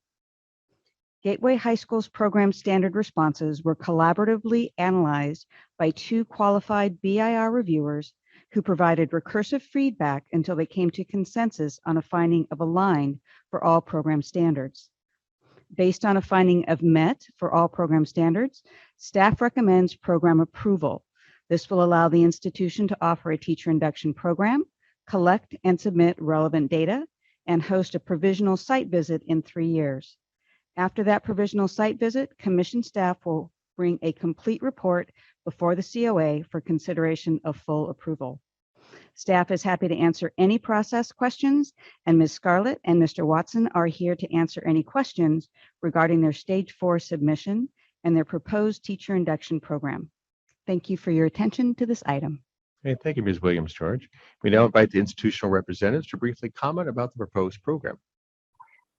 Gateway High School's program standard responses were collaboratively analyzed by 2 qualified BIR reviewers who provided recursive feedback until they came to consensus on a finding of aligned for all program standards. Based on a finding of met for all program standards, staff recommends program approval. This will allow the institution to offer a teacher induction program, collect and submit relevant data, and host a provisional site visit in 3 years. After that provisional site visit, Commission staff will bring a complete report before the COA for consideration of full approval. Staff is happy to answer any process questions, and Ms. Scarlett and Mr. Watson are here to answer any questions regarding their Stage 4 submission and their proposed teacher induction program. Thank you for your attention to this item. Okay, thank you, Ms. Williams-George. We now invite the institutional representatives to briefly comment about the proposed program.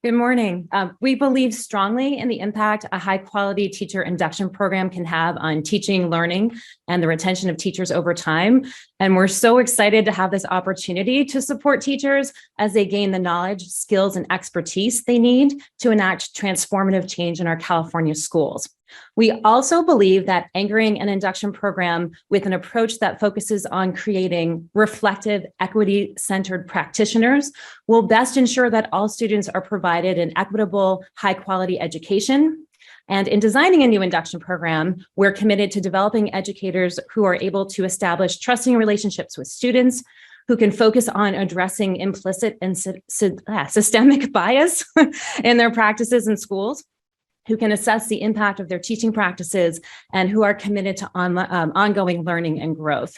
Good morning. We believe strongly in the impact a high-quality teacher induction program can have on teaching, learning, and the retention of teachers over time. And we're so excited to have this opportunity to support teachers as they gain the knowledge, skills, and expertise they need to enact transformative change in our California schools. We also believe that anchoring an induction program with an approach that focuses on creating reflective, equity-centered practitioners will best ensure that all students are provided an equitable, high-quality education. And in designing a new induction program, we're committed to developing educators who are able to establish trusting relationships with students, who can focus on addressing implicit and systemic bias in their practices in schools, who can assess the impact of their teaching practices, and who are committed to ongoing learning and growth.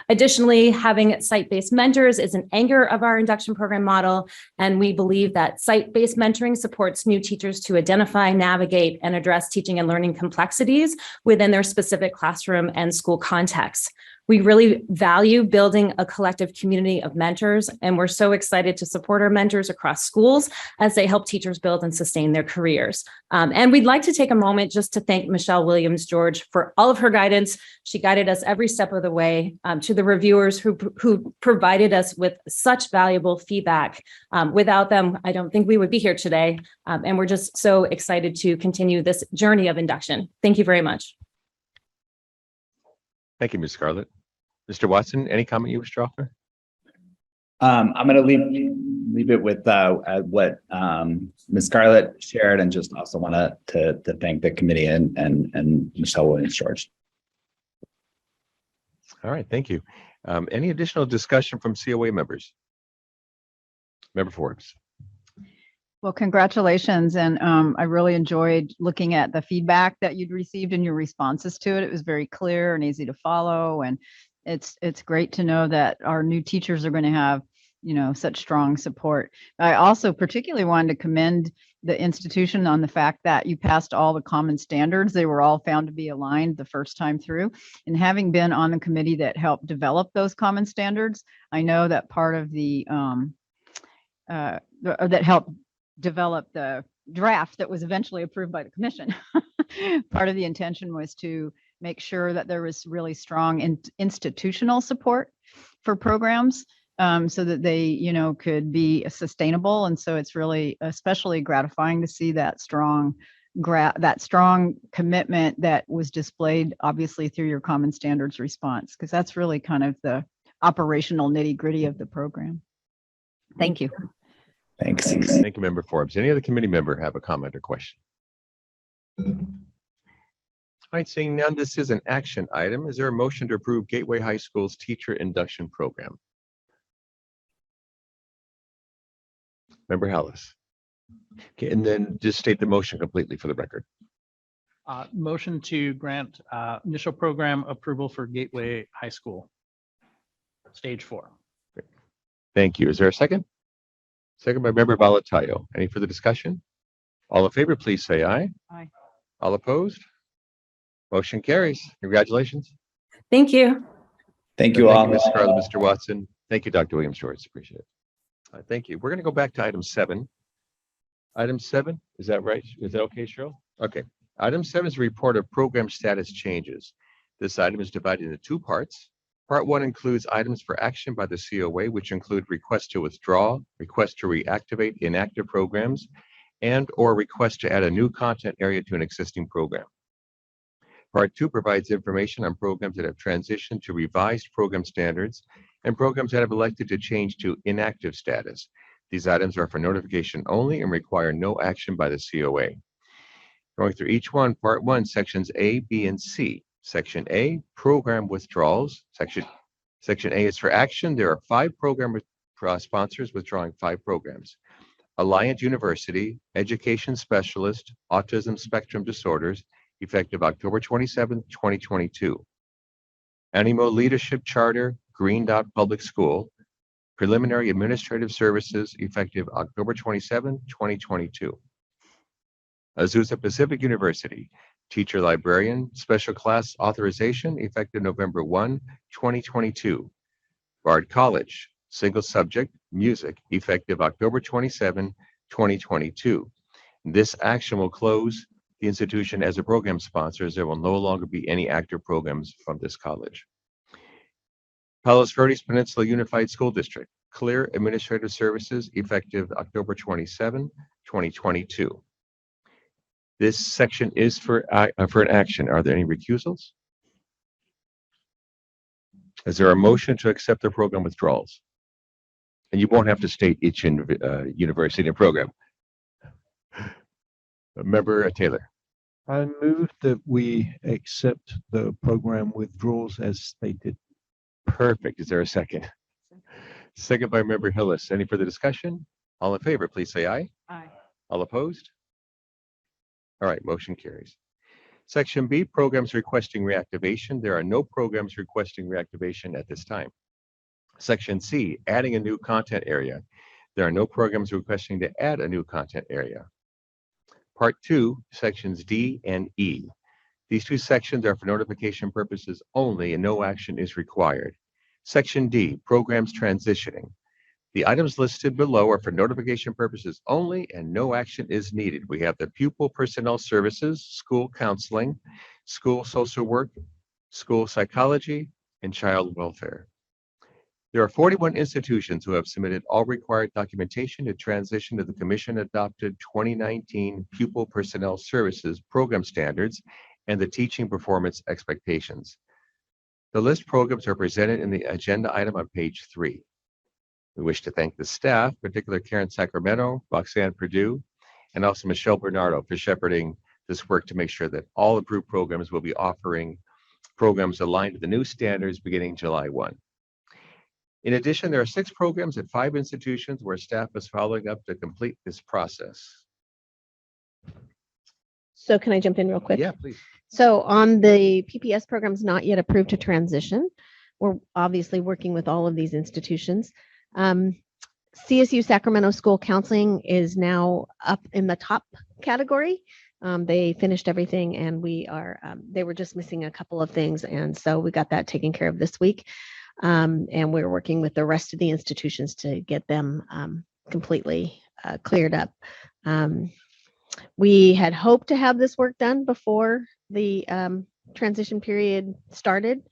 Additionally, having site-based mentors is an anchor of our induction program model, and we believe that site-based mentoring supports new teachers to identify, navigate, and address teaching and learning complexities within their specific classroom and school contexts. We really value building a collective community of mentors, and we're so excited to support our mentors across schools as they help teachers build and sustain their careers. And we'd like to take a moment just to thank Michelle Williams-George for all of her guidance. She guided us every step of the way, to the reviewers who provided us with such valuable feedback. Without them, I don't think we would be here today. And we're just so excited to continue this journey of induction. Thank you very much. Thank you, Ms. Scarlett. Mr. Watson, any comment you wish to offer? I'm going to leave it with what Ms. Scarlett shared, and just also want to thank the committee and Michelle Williams-George. All right, thank you. Any additional discussion from COA members? Member Forbes. Well, congratulations. And I really enjoyed looking at the feedback that you'd received and your responses to it. It was very clear and easy to follow. And it's great to know that our new teachers are going to have, such strong support. I also particularly wanted to commend the institution on the fact that you passed all the common standards. They were all found to be aligned the first time through. And having been on the committee that helped develop those common standards, I know that part of the that helped develop the draft that was eventually approved by the commission. Part of the intention was to make sure that there was really strong institutional support for programs. so that they, could be sustainable. And so it's really especially gratifying to see that strong commitment that was displayed obviously through your common standards response, because that's really kind of the operational nitty-gritty of the program. Thank you. Thanks. Thank you, Member Forbes. Any other committee member have a comment or question? All right, seeing none, this is an action item. Is there a motion to approve Gateway High School's teacher induction program? Member Hallis. Okay, and then just state the motion completely for the record. Motion to grant initial program approval for Gateway High School, stage 4. Great. Thank you. Is there a second? Second by Member Valatayo. Any further discussion? All in favor, please say aye. Aye. All opposed? Motion carries. Congratulations. Thank you. Thank you all. Thank you, Ms. Scarlett, Mr. Watson. Thank you, Dr. Williams-Shorts. Appreciate it. Thank you. We're going to go back to item 7. Item 7, is that right? Is that okay, Cheryl? Okay. Item 7 is a report of program status changes. This item is divided into 2 parts. Part 1 includes items for action by the COA, which include requests to withdraw, requests to reactivate inactive programs, and or requests to add a new content area to an existing program. Part 2 provides information on programs that have transitioned to revised program standards and programs that have elected to change to inactive status. These items are for notification only and require no action by the COA. Going through each one, Part 1, Sections A, B, and C. Section A, program withdrawals. Section A is for action. There are 5 program sponsors withdrawing 5 programs. Alliant University, Education Specialist, Autism Spectrum Disorders, effective October 27, 2022. Animo Leadership Charter, Green Dot Public School, Preliminary Administrative Services, effective October 27, 2022. Azusa Pacific University, Teacher Librarian, Special Class Authorization, effective November 1, 2022. Bard College, Single Subject, Music, effective October 27, 2022. This action will close the institution as a program sponsor, as there will no longer be any active programs from this college. Palos Verdes Peninsula Unified School District, Clear Administrative Services, effective October 27, 2022. This section is for an action. Are there any recusals? Is there a motion to accept the program withdrawals? And you won't have to state each university and program. Member Taylor. I move that we accept the program withdrawals as stated. Perfect. Is there a second? Second by Member Hillis. Any further discussion? All in favor, please say aye. Aye. All opposed? All right, motion carries. Section B, programs requesting reactivation. There are no programs requesting reactivation at this time. Section C, adding a new content area. There are no programs requesting to add a new content area. Part 2, sections D and E. These 2 sections are for notification purposes only and no action is required. Section D, programs transitioning. The items listed below are for notification purposes only and no action is needed. We have the pupil personnel services, school counseling, school social work, school psychology, and child welfare. There are 41 institutions who have submitted all required documentation to transition to the Commission-adopted 2019 Pupil Personnel Services Program Standards and the Teaching Performance Expectations. The list programs are presented in the agenda item on page 3. We wish to thank the staff, particularly Kern Sacramento, Roxanne Purdue, and also Michelle Bernardo for shepherding this work to make sure that all approved programs will be offering programs aligned to the new standards beginning July 1. In addition, there are 6 programs at 5 institutions where staff is following up to complete this process. So can I jump in real quick? Yeah, please. So on the PPS programs not yet approved to transition, we're obviously working with all of these institutions. CSU Sacramento School Counseling is now up in the top category. They finished everything and they were just missing a couple of things. And so we got that taken care of this week. And we're working with the rest of the institutions to get them completely cleared up. We had hoped to have this work done before the transition period started,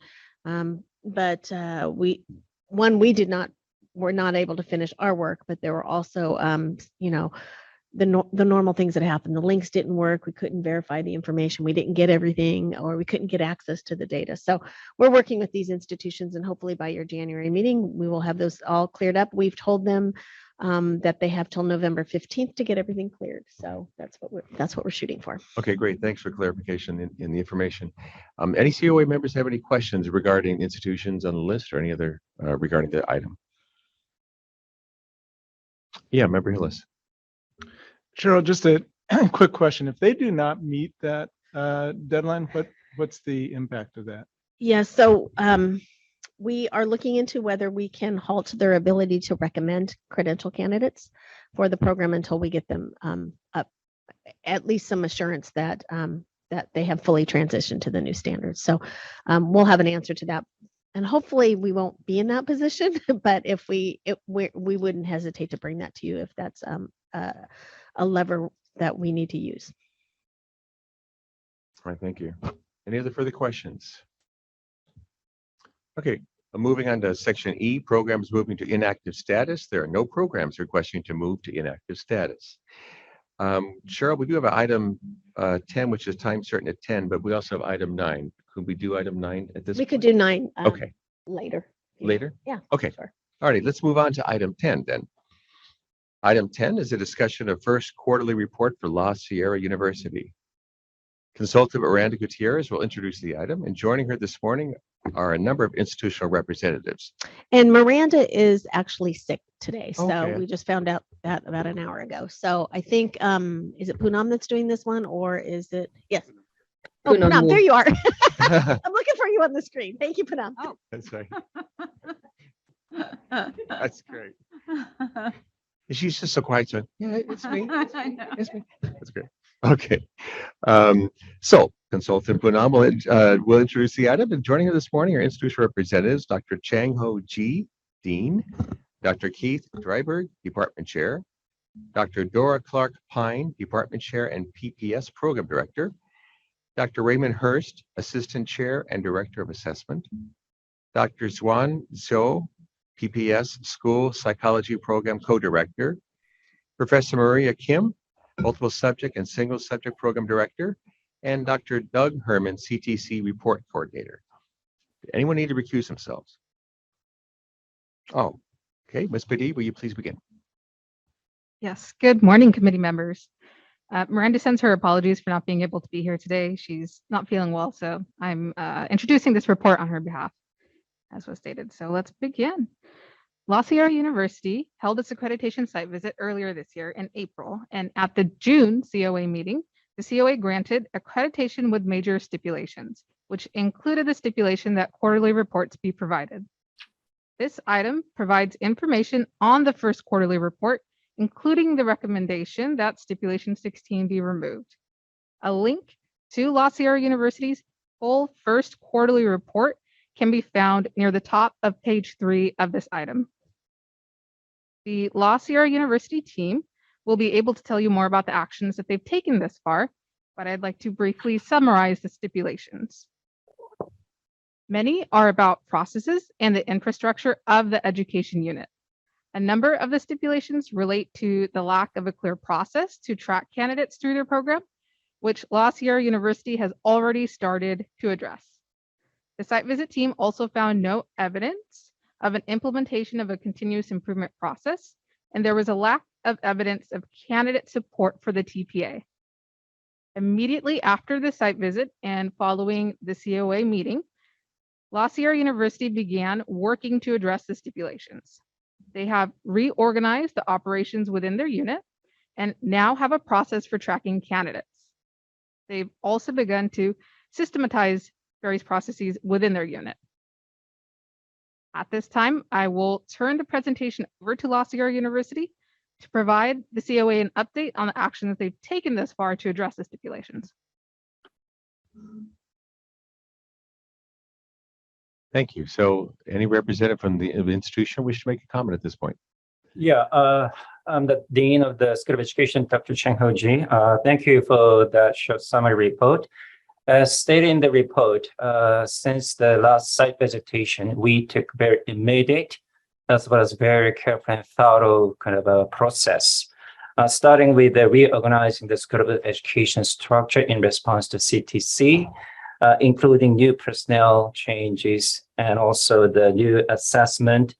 but we did not were not able to finish our work, but there were also, you know, the normal things that happen. The links didn't work. We couldn't verify the information. We didn't get everything, or we couldn't get access to the data. So we're working with these institutions, and hopefully by your January meeting, we will have those all cleared up. We've told them that they have till November 15th to get everything cleared. So that's what we're shooting for. Okay, great. Thanks for clarification in the information. Any COA members have any questions regarding institutions on the list or any other regarding the item? Yeah, Member Hillis. Cheryl, just a quick question. If they do not meet that deadline, what's the impact of that? Yeah, so we are looking into whether we can halt their ability to recommend credential candidates for the program until we get them up, at least some assurance that that they have fully transitioned to the new standards. So we'll have an answer to that. And hopefully we won't be in that position, but if we wouldn't hesitate to bring that to you if that's a lever that we need to use. All right, thank you. Any other further questions? Okay, moving on to section E, programs moving to inactive status. There are no programs requesting to move to inactive status. Cheryl, we do have an item 10, which is time certain at 10, but we also have item 9. Could we do item 9 at this We point? could do 9 Okay. later. Later? Yeah. Okay. Sure. All right, let's move on to item 10 then. Item 10 is a discussion of first quarterly report for La Sierra University. Consultant Miranda Gutierrez will introduce the item, and joining her this morning are a number of institutional representatives. And Miranda is actually sick today. So Okay. we just found out that about an hour ago. So I think, is it Poonam that's doing this one, or is it, yes. Oh, Poonam Poonam, will- there you are. I'm looking for you on the screen. Thank you, Poonam. Oh. That's right. That's great. She's just so quiet. So, yeah, it's me. It's me. That's great. Okay. So Consultant Poonam will introduce the item, and joining her this morning are institutional representatives, Dr. Chang Ho Ji, Dean, Dr. Keith Dryberg, Department Chair, Dr. Dora Clark Pine, Department Chair and PPS Program Director, Dr. Raymond Hurst, Assistant Chair and Director of Assessment, Dr. Zhuan Zhou, PPS School Psychology Program Co-Director, Professor Maria Kim, Multiple Subject and Single Subject Program Director, and Dr. Doug Herman, CTC Report Coordinator. Anyone need to recuse themselves? Oh, okay. Ms. Paddy, will you please begin? Yes, good morning, committee members. Miranda sends her apologies for not being able to be here today. She's not feeling well, so I'm introducing this report on her behalf, as was stated. So let's begin. La Sierra University held its accreditation site visit earlier this year in April, and at the June COA meeting, the COA granted accreditation with major stipulations, which included the stipulation that quarterly reports be provided. This item provides information on the first quarterly report, including the recommendation that stipulation 16 be removed. A link to La Sierra University's full first quarterly report can be found near the top of page 3 of this item. The La Sierra University team will be able to tell you more about the actions that they've taken this far, but I'd like to briefly summarize the stipulations. Many are about processes and the infrastructure of the education unit. A number of the stipulations relate to the lack of a clear process to track candidates through their program, which La Sierra University has already started to address. The site visit team also found no evidence of an implementation of a continuous improvement process, and there was a lack of evidence of candidate support for the TPA. Immediately after the site visit and following the COA meeting, La Sierra University began working to address the stipulations. They have reorganized the operations within their unit and now have a process for tracking candidates. They've also begun to systematize various processes within their unit. At this time, I will turn the presentation over to La Sierra University to provide the COA an update on the actions they've taken thus far to address the stipulations. Thank you. So any representative from the institution wish to make a comment at this point? Yeah, I'm the Dean of the School of Education, Dr. Chang Ho Ji. Thank you for that short summary report. As stated in the report, since the last site visitation, we took very immediate as well as very careful and thorough kind of a process. Starting with the reorganizing the School of Education structure in response to CTC, including new personnel changes and also the new assessment,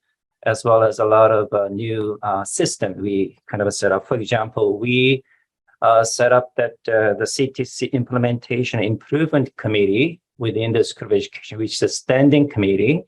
as well as a lot of new system we kind of set up. For example, we set up that the CTC Implementation Improvement Committee within the School of Education, which is a standing committee,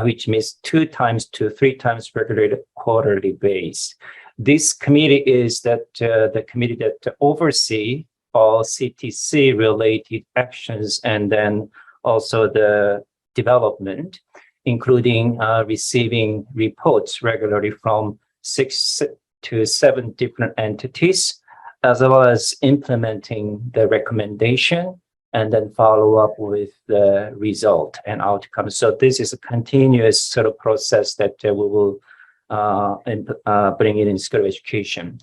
which means 2 times to 3 times regular quarterly base. This committee is that the committee that oversee all CTC related actions and then also the development, including receiving reports regularly from 6 to 7 different entities, as well as implementing the recommendation and then follow up with the result and outcome. So this is a continuous sort of process that we will bring in School of Education.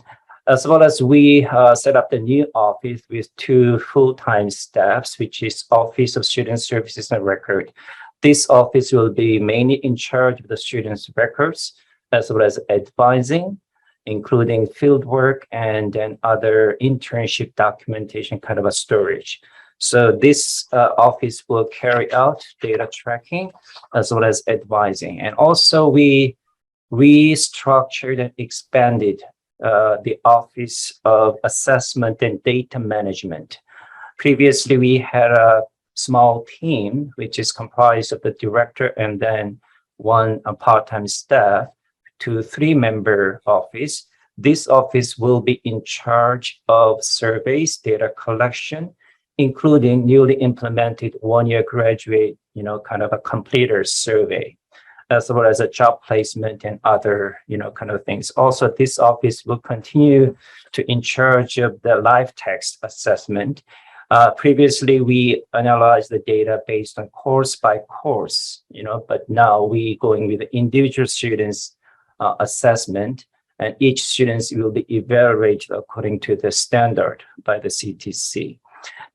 As well as we set up the new office with 2 full-time staffs, which is Office of Student Services and Record. This office will be mainly in charge of the students' records, as well as advising, including field work and then other internship documentation kind of a storage. So this office will carry out data tracking as well as advising. And also we restructured and expanded the Office of Assessment and Data Management. Previously, we had a small team, which is comprised of the director and then 1 part-time staff to 3-member office. This office will be in charge of surveys, data collection, including newly implemented 1-year graduate, kind of a completer survey, as well as a job placement and other, kind of things. Also, this office will continue to in charge of the live text assessment. Previously, we analyzed the data based on course by course, but now we going with the individual students assessment, and each student will be evaluated according to the standard by the CTC.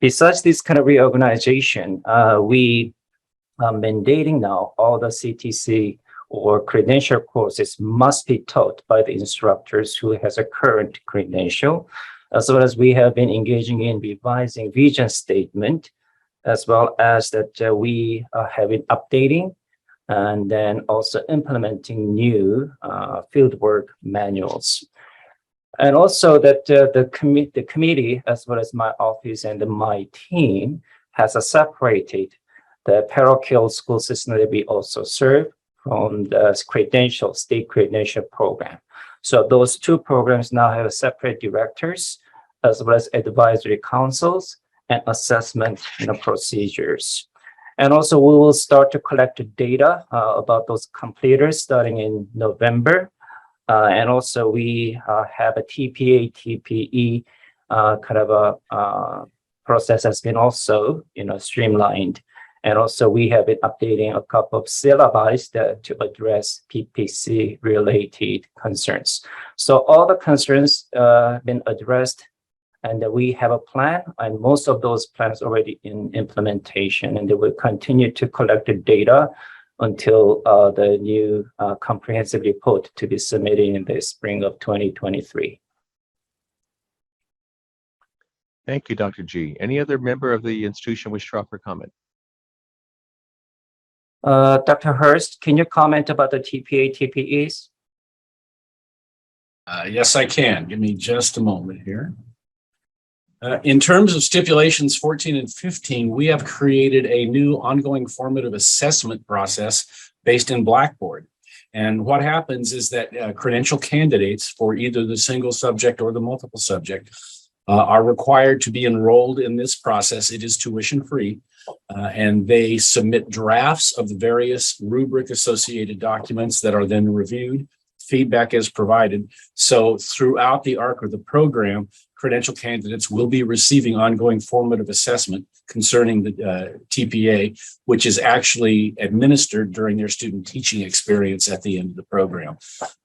Besides this kind of reorganization, we are mandating now all the CTC or credential courses must be taught by the instructors who has a current credential, as well as we have been engaging in revising vision statement, as well as that we have been updating and then also implementing new fieldwork manuals. And also that the committee, as well as my office and my team, has separated the parochial school system that we also serve from the state credential program. So those 2 programs now have separate directors, as well as advisory councils and assessment procedures. And also we will start to collect data about those completers starting in November. And also we have a TPA, TPE kind of a process has been also, streamlined. And also we have been updating a couple of syllabi to address PPC related concerns. So all the concerns have been addressed, and we have a plan, and most of those plans already in implementation, and they will continue to collect the data until the new comprehensive report to be submitted in the spring of 2023. Thank you, Dr. G. Any other member of the institution wish to offer comment? Dr. Hurst, can you comment about the TPA, TPEs? Yes, I can. Give me just a moment here. In terms of stipulations 14 and 15, we have created a new ongoing formative assessment process based in Blackboard. And what happens is that credential candidates for either the single subject or the multiple subject are required to be enrolled in this process. It is tuition free, and they submit drafts of the various rubric associated documents that are then reviewed. Feedback is provided. So throughout the arc of the program, credential candidates will be receiving ongoing formative assessment concerning the TPA, which is actually administered during their student teaching experience at the end of the program.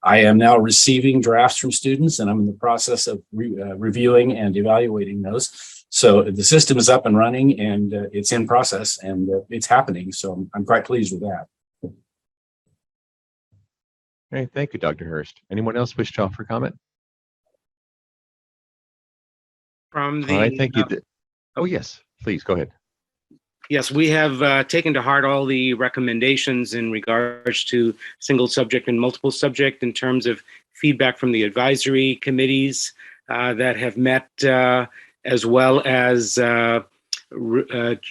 I am now receiving drafts from students, and I'm in the process of reviewing and evaluating those. So the system is up and running, and it's in process, and it's happening. So I'm quite pleased with that. All right, thank you, Dr. Hurst. Anyone else wish to offer comment? From All right, the, thank you. Oh, yes, please go ahead. yes, we have taken to heart all the recommendations in regards to single subject and multiple subject in terms of feedback from the advisory committees that have met, as well as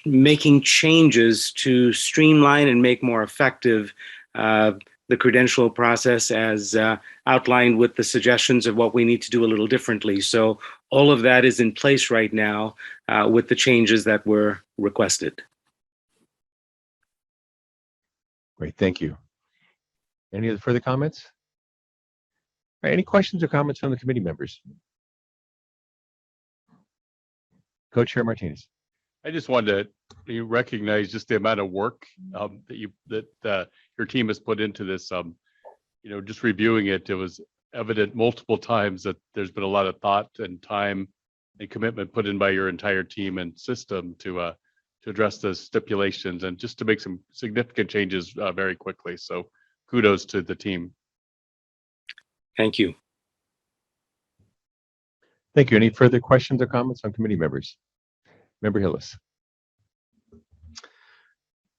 making changes to streamline and make more effective the credential process as outlined with the suggestions of what we need to do a little differently. So all of that is in place right now with the changes that were requested. Great, thank you. Any other further comments? All right, any questions or comments from the committee members? Co-Chair Martinez. I just wanted to recognize just the amount of work that your team has put into this. Just reviewing it, it was evident multiple times that there's been a lot of thought and time and commitment put in by your entire team and system to address the stipulations and just to make some significant changes very quickly. So kudos to the team. Thank you. Thank you. Any further questions or comments on committee members? Member Hillis.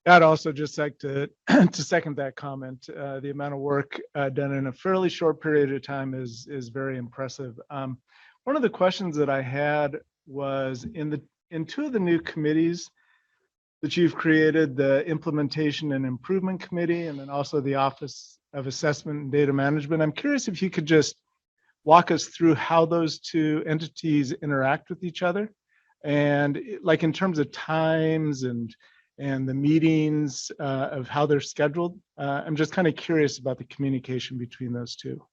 I'd also just like to second that comment. The amount of work done in a fairly short period of time is very impressive. One of the questions that I had was in two of the new committees that you've created, the Implementation and Improvement Committee, and then also the Office of Assessment and Data Management. I'm curious if you could just walk us through how those two entities interact with each other, and like in terms of times and the meetings of how they're scheduled. I'm just kind of curious about the communication between those two.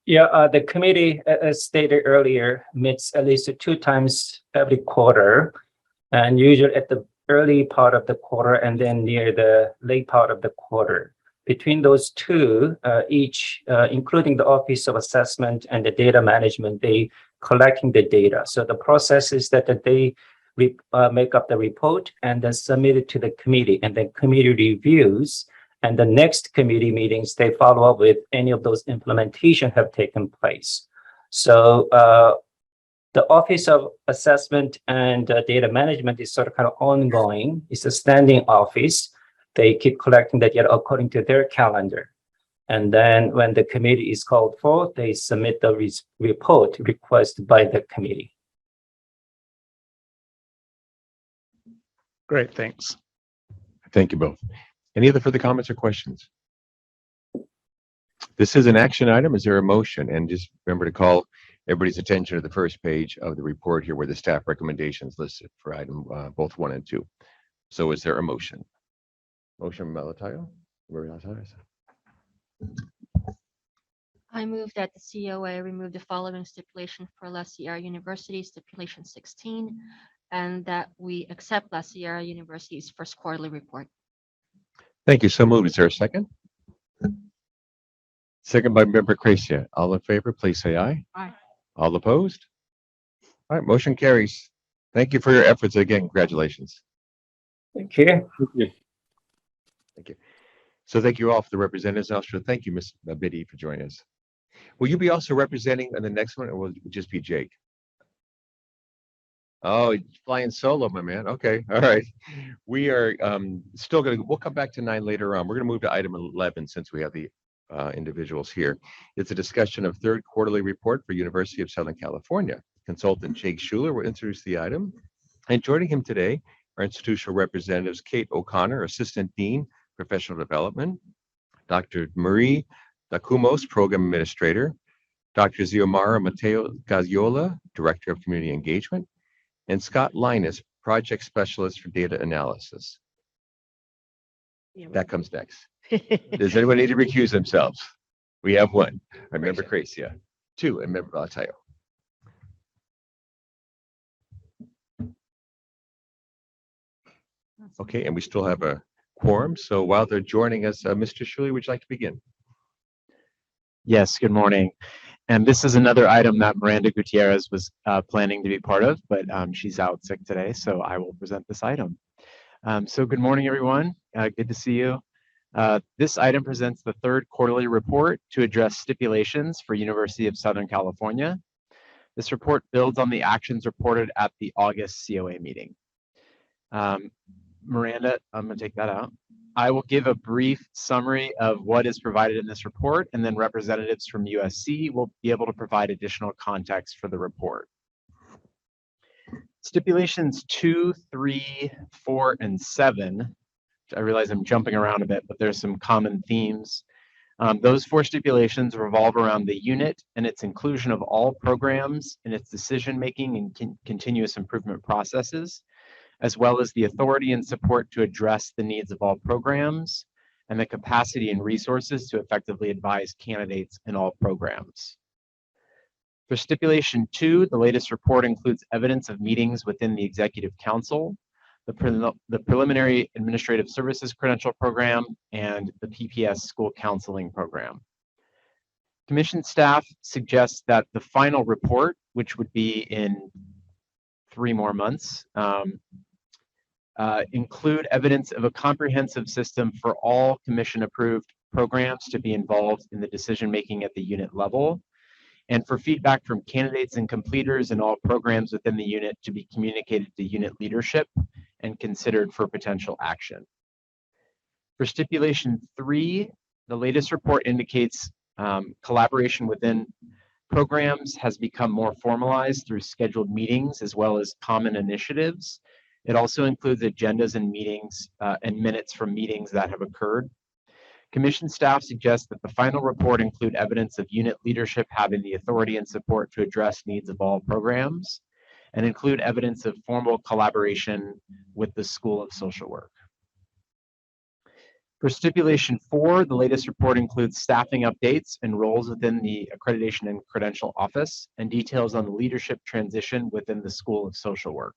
Yeah, the committee, as stated earlier, meets at least 2 times every quarter, and usually at the early part of the quarter and then near the late part of the quarter. Between those two, each, including the Office of Assessment and the Data Management, they collecting the data. So the process is that they make up the report and then submit it to the committee, and then committee reviews. And the next committee meetings, they follow up with any of those implementation have taken place. So the Office of Assessment and Data Management is sort of kind of ongoing. It's a standing office. They keep collecting the data according to their calendar. And then when the committee is called for, they submit the report requested by the committee. Great, thanks. Thank you both. Any other further comments or questions? This is an action item. Is there a motion? And just remember to call everybody's attention to the first page of the report here where the staff recommendations listed for item both 1 and 2. So is there a motion? Motion, Malatayo? I move that the COA remove the following stipulation for La Sierra University, stipulation 16, and that we accept La Sierra University's first quarterly report. Thank you. So moved. Is there a second? Second by Member Crecia. All in favor, please say aye. Aye. All opposed? All right, motion carries. Thank you for your efforts again. Congratulations. Thank you. Thank you. So thank you all for the representatives. Also, thank you, Ms. Biddy, for joining us. Will you be also representing on the next one, or will it just be Jake? Oh, he's flying solo, my man. Okay, all right. We are still we'll come back to 9 later on. We're gonna move to item 11 since we have the individuals here. It's a discussion of third quarterly report for University of Southern California. Consultant Jake Schuler will introduce the item. And joining him today are institutional representatives Kate O'Connor, Assistant Dean, Professional Development, Dr. Marie Dacumos, Program Administrator, Dr. Xiomara Mateo Gaziola, Director of Community Engagement, and Scott Linus, Project Specialist for Data Analysis. That comes next. Does anyone need to recuse themselves? We have 1. I remember Crecia. 2, and member Valtayo. Okay, and we still have a quorum. So while they're joining us, Mr. Schuler, would you like to begin? Yes, good morning. And this is another item that Miranda Gutierrez was planning to be part of, but she's out sick today, so I will present this item. So good morning, everyone. Good to see you. This item presents the third quarterly report to address stipulations for University of Southern California. This report builds on the actions reported at the August COA meeting. Miranda, I'm going to take that out. I will give a brief summary of what is provided in this report, and then representatives from USC will be able to provide additional context for the report. Stipulations 2, 3, 4, and 7. I realize I'm jumping around a bit, but there's some common themes. Those 4 stipulations revolve around the unit and its inclusion of all programs in its decision-making and continuous improvement processes, as well as the authority and support to address the needs of all programs and the capacity and resources to effectively advise candidates in all programs. For stipulation 2, the latest report includes evidence of meetings within the Executive Council, the Preliminary Administrative Services Credential Program, and the PPS School Counseling Program. Commission staff suggests that the final report, which would be in 3 more months, include evidence of a comprehensive system for all commission-approved programs to be involved in the decision-making at the unit level, and for feedback from candidates and completers in all programs within the unit to be communicated to unit leadership and considered for potential action. For stipulation 3, the latest report indicates collaboration within programs has become more formalized through scheduled meetings as well as common initiatives. It also includes agendas and meetings and minutes from meetings that have occurred. Commission staff suggests that the final report include evidence of unit leadership having the authority and support to address needs of all programs, and include evidence of formal collaboration with the School of Social Work. For stipulation 4, the latest report includes staffing updates and roles within the Accreditation and Credential Office and details on the leadership transition within the School of Social Work.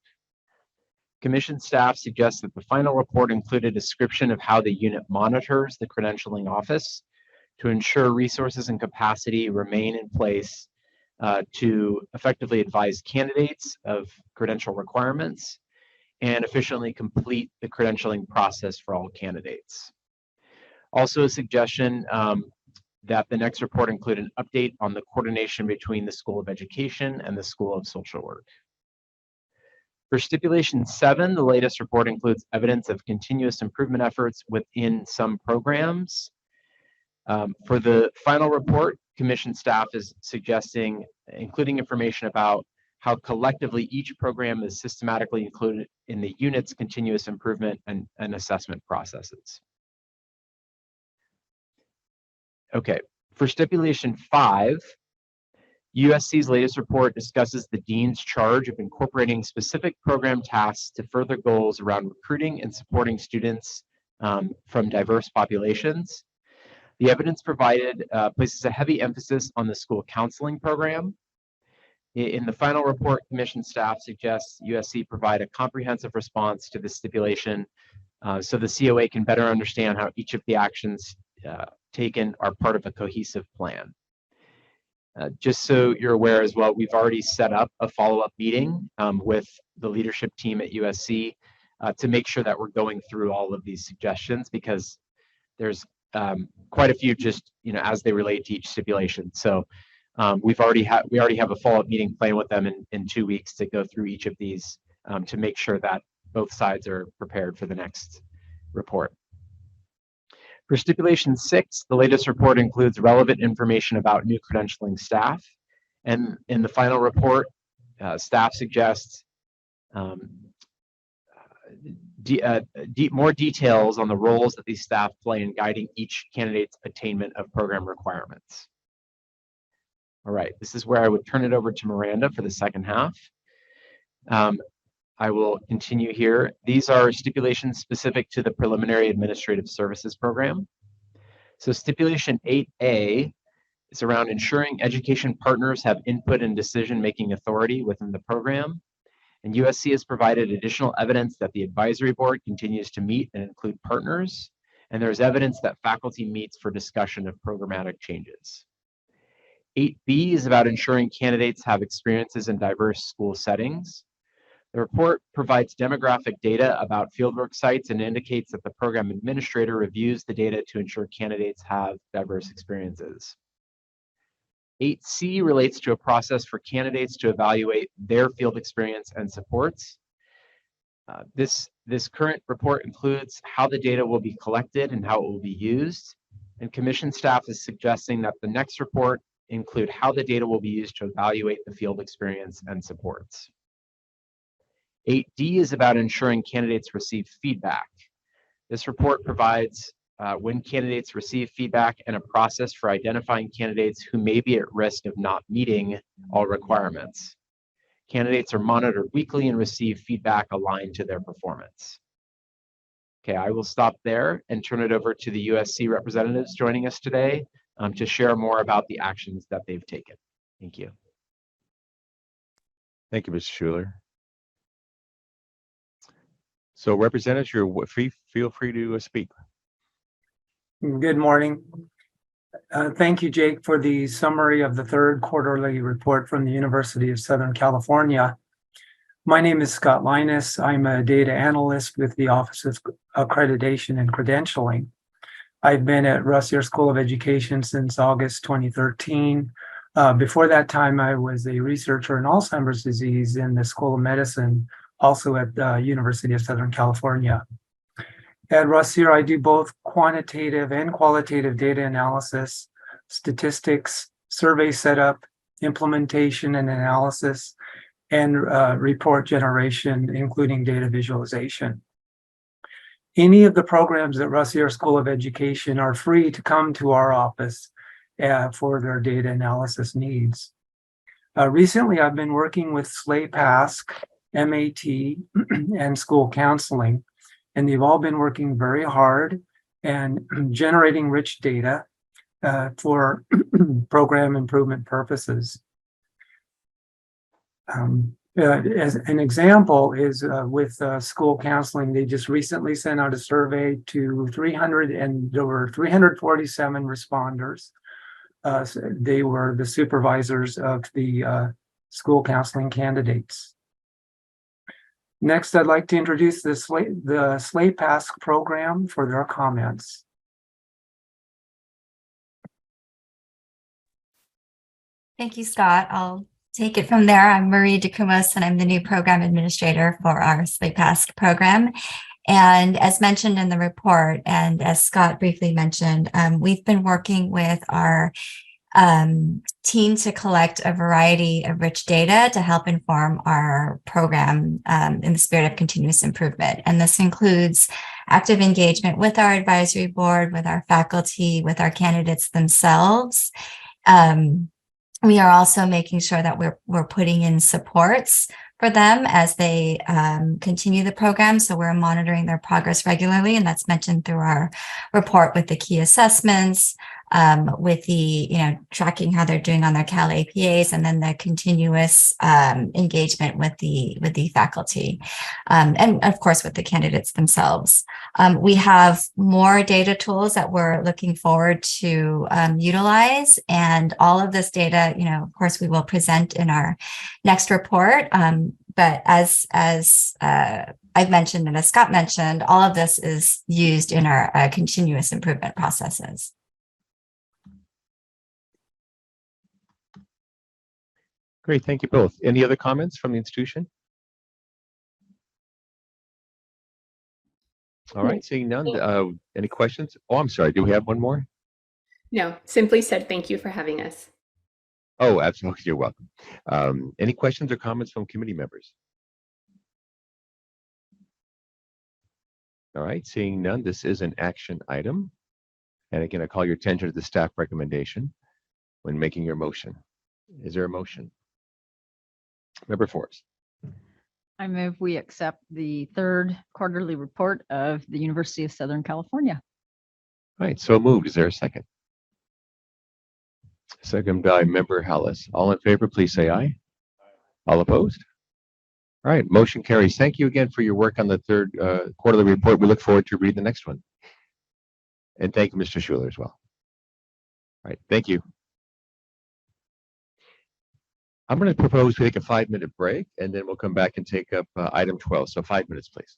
Commission staff suggests that the final report include a description of how the unit monitors the credentialing office to ensure resources and capacity remain in place to effectively advise candidates of credential requirements and efficiently complete the credentialing process for all candidates. Also a suggestion that the next report include an update on the coordination between the School of Education and the School of Social Work. For stipulation 7, the latest report includes evidence of continuous improvement efforts within some programs. For the final report, Commission staff is suggesting including information about how collectively each program is systematically included in the unit's continuous improvement and assessment processes. Okay, for stipulation 5, USC's latest report discusses the dean's charge of incorporating specific program tasks to further goals around recruiting and supporting students from diverse populations. The evidence provided places a heavy emphasis on the school counseling program. In the final report, Commission staff suggests USC provide a comprehensive response to the stipulation so the COA can better understand how each of the actions taken are part of a cohesive plan. Just so you're aware as well, we've already set up a follow-up meeting with the leadership team at USC to make sure that we're going through all of these suggestions, because there's quite a few just as they relate to each stipulation. So we already have a follow-up meeting planned with them in 2 weeks to go through each of these to make sure that both sides are prepared for the next report. For stipulation 6, the latest report includes relevant information about new credentialing staff. And in the final report, staff suggests more details on the roles that these staff play in guiding each candidate's attainment of program requirements. All right, this is where I would turn it over to Miranda for the second half. I will continue here. These are stipulations specific to the Preliminary Administrative Services Program. So stipulation 8A is around ensuring education partners have input and decision-making authority within the program. And USC has provided additional evidence that the advisory board continues to meet and include partners. And there's evidence that faculty meets for discussion of programmatic changes. 8B is about ensuring candidates have experiences in diverse school settings. The report provides demographic data about fieldwork sites and indicates that the program administrator reviews the data to ensure candidates have diverse experiences. 8C relates to a process for candidates to evaluate their field experience and supports. This current report includes how the data will be collected and how it will be used. And commission staff is suggesting that the next report include how the data will be used to evaluate the field experience and supports. 8D is about ensuring candidates receive feedback. This report provides when candidates receive feedback and a process for identifying candidates who may be at risk of not meeting all requirements. Candidates are monitored weekly and receive feedback aligned to their performance. Okay, I will stop there and turn it over to the USC representatives joining us today to share more about the actions that they've taken. Thank you. Thank you, Mr. Schuler. So representatives, feel free to speak. Good morning. Thank you, Jake, for the summary of the third quarterly report from the University of Southern California. My name is Scott Linus. I'm a data analyst with the Office of Accreditation and Credentialing. I've been at Russier School of Education since August 2013. Before that time, I was a researcher in Alzheimer's disease in the School of Medicine, also at the University of Southern California. At Russier, I do both quantitative and qualitative data analysis, statistics, survey setup, implementation and analysis, and report generation, including data visualization. Any of the programs at Russier School of Education are free to come to our office for their data analysis needs. Recently, I've been working with SLAPASC, MAT, and school counseling, and they've all been working very hard and generating rich data for program improvement purposes. As an example is with school counseling, they just recently sent out a survey to 300 and there were 347 responders. So they were the supervisors of the school counseling candidates. Next, I'd like to introduce the SLAPASC program for their comments. Thank you, Scott. I'll take it from there. I'm Marie DeCumas, and I'm the new program administrator for our SLAPASC program. And as mentioned in the report, and as Scott briefly mentioned, we've been working with our team to collect a variety of rich data to help inform our program in the spirit of continuous improvement. And this includes active engagement with our advisory board, with our faculty, with our candidates themselves. We are also making sure that we're putting in supports for them as they continue the program. So we're monitoring their progress regularly, and that's mentioned through our report with the key assessments, with the, tracking how they're doing on their Cal APAs, and then the continuous engagement with the faculty, and of course with the candidates themselves. We have more data tools that we're looking forward to utilize, and all of this data, of course, we will present in our next report. But as I've mentioned and as Scott mentioned, all of this is used in our continuous improvement processes. Great, thank you both. Any other comments from the institution? All right, seeing none. Any questions? Oh, I'm sorry. Do we have one more? No, simply said thank you for having us. Oh, absolutely. You're welcome. Any questions or comments from committee members? All right, seeing none, this is an action item. And again, I call your attention to the staff recommendation when making your motion. Is there a motion? Member Forrest. I move we accept the third quarterly report of the University of Southern California. All right, so moved. Is there a second? Second by Member Hallis. All in favor, please say aye. All opposed? All right, motion carries. Thank you again for your work on the third quarterly report. We look forward to reading the next one. And thank you, Mr. Schuler, as well. All right, thank you. I'm going to propose we take a 5-minute break, and then we'll come back and take up item 12. So 5 minutes, please.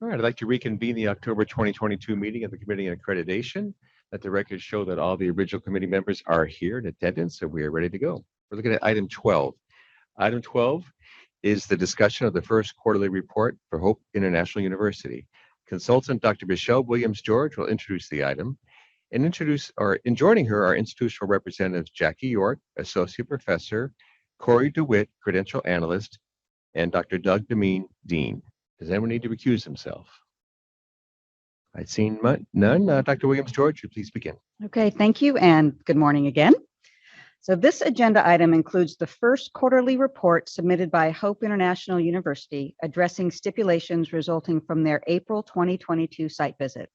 All right, I'd like to reconvene the October 2022 meeting of the Committee on Accreditation. Let the records show that all the original committee members are here in attendance, so we are ready to go. We're looking at item 12. Item 12 is the discussion of the first quarterly report for Hope International University. Consultant Dr. Michelle Williams-George will introduce the item and joining her are institutional representatives Jackie York, Associate Professor, Corey DeWitt, Credential Analyst, and Dr. Doug Demeen, Dean. Does anyone need to recuse himself? I've seen none. Dr. Williams-George, you please begin. Okay, thank you, and good morning again. So this agenda item includes the first quarterly report submitted by Hope International University addressing stipulations resulting from their April 2022 site visit.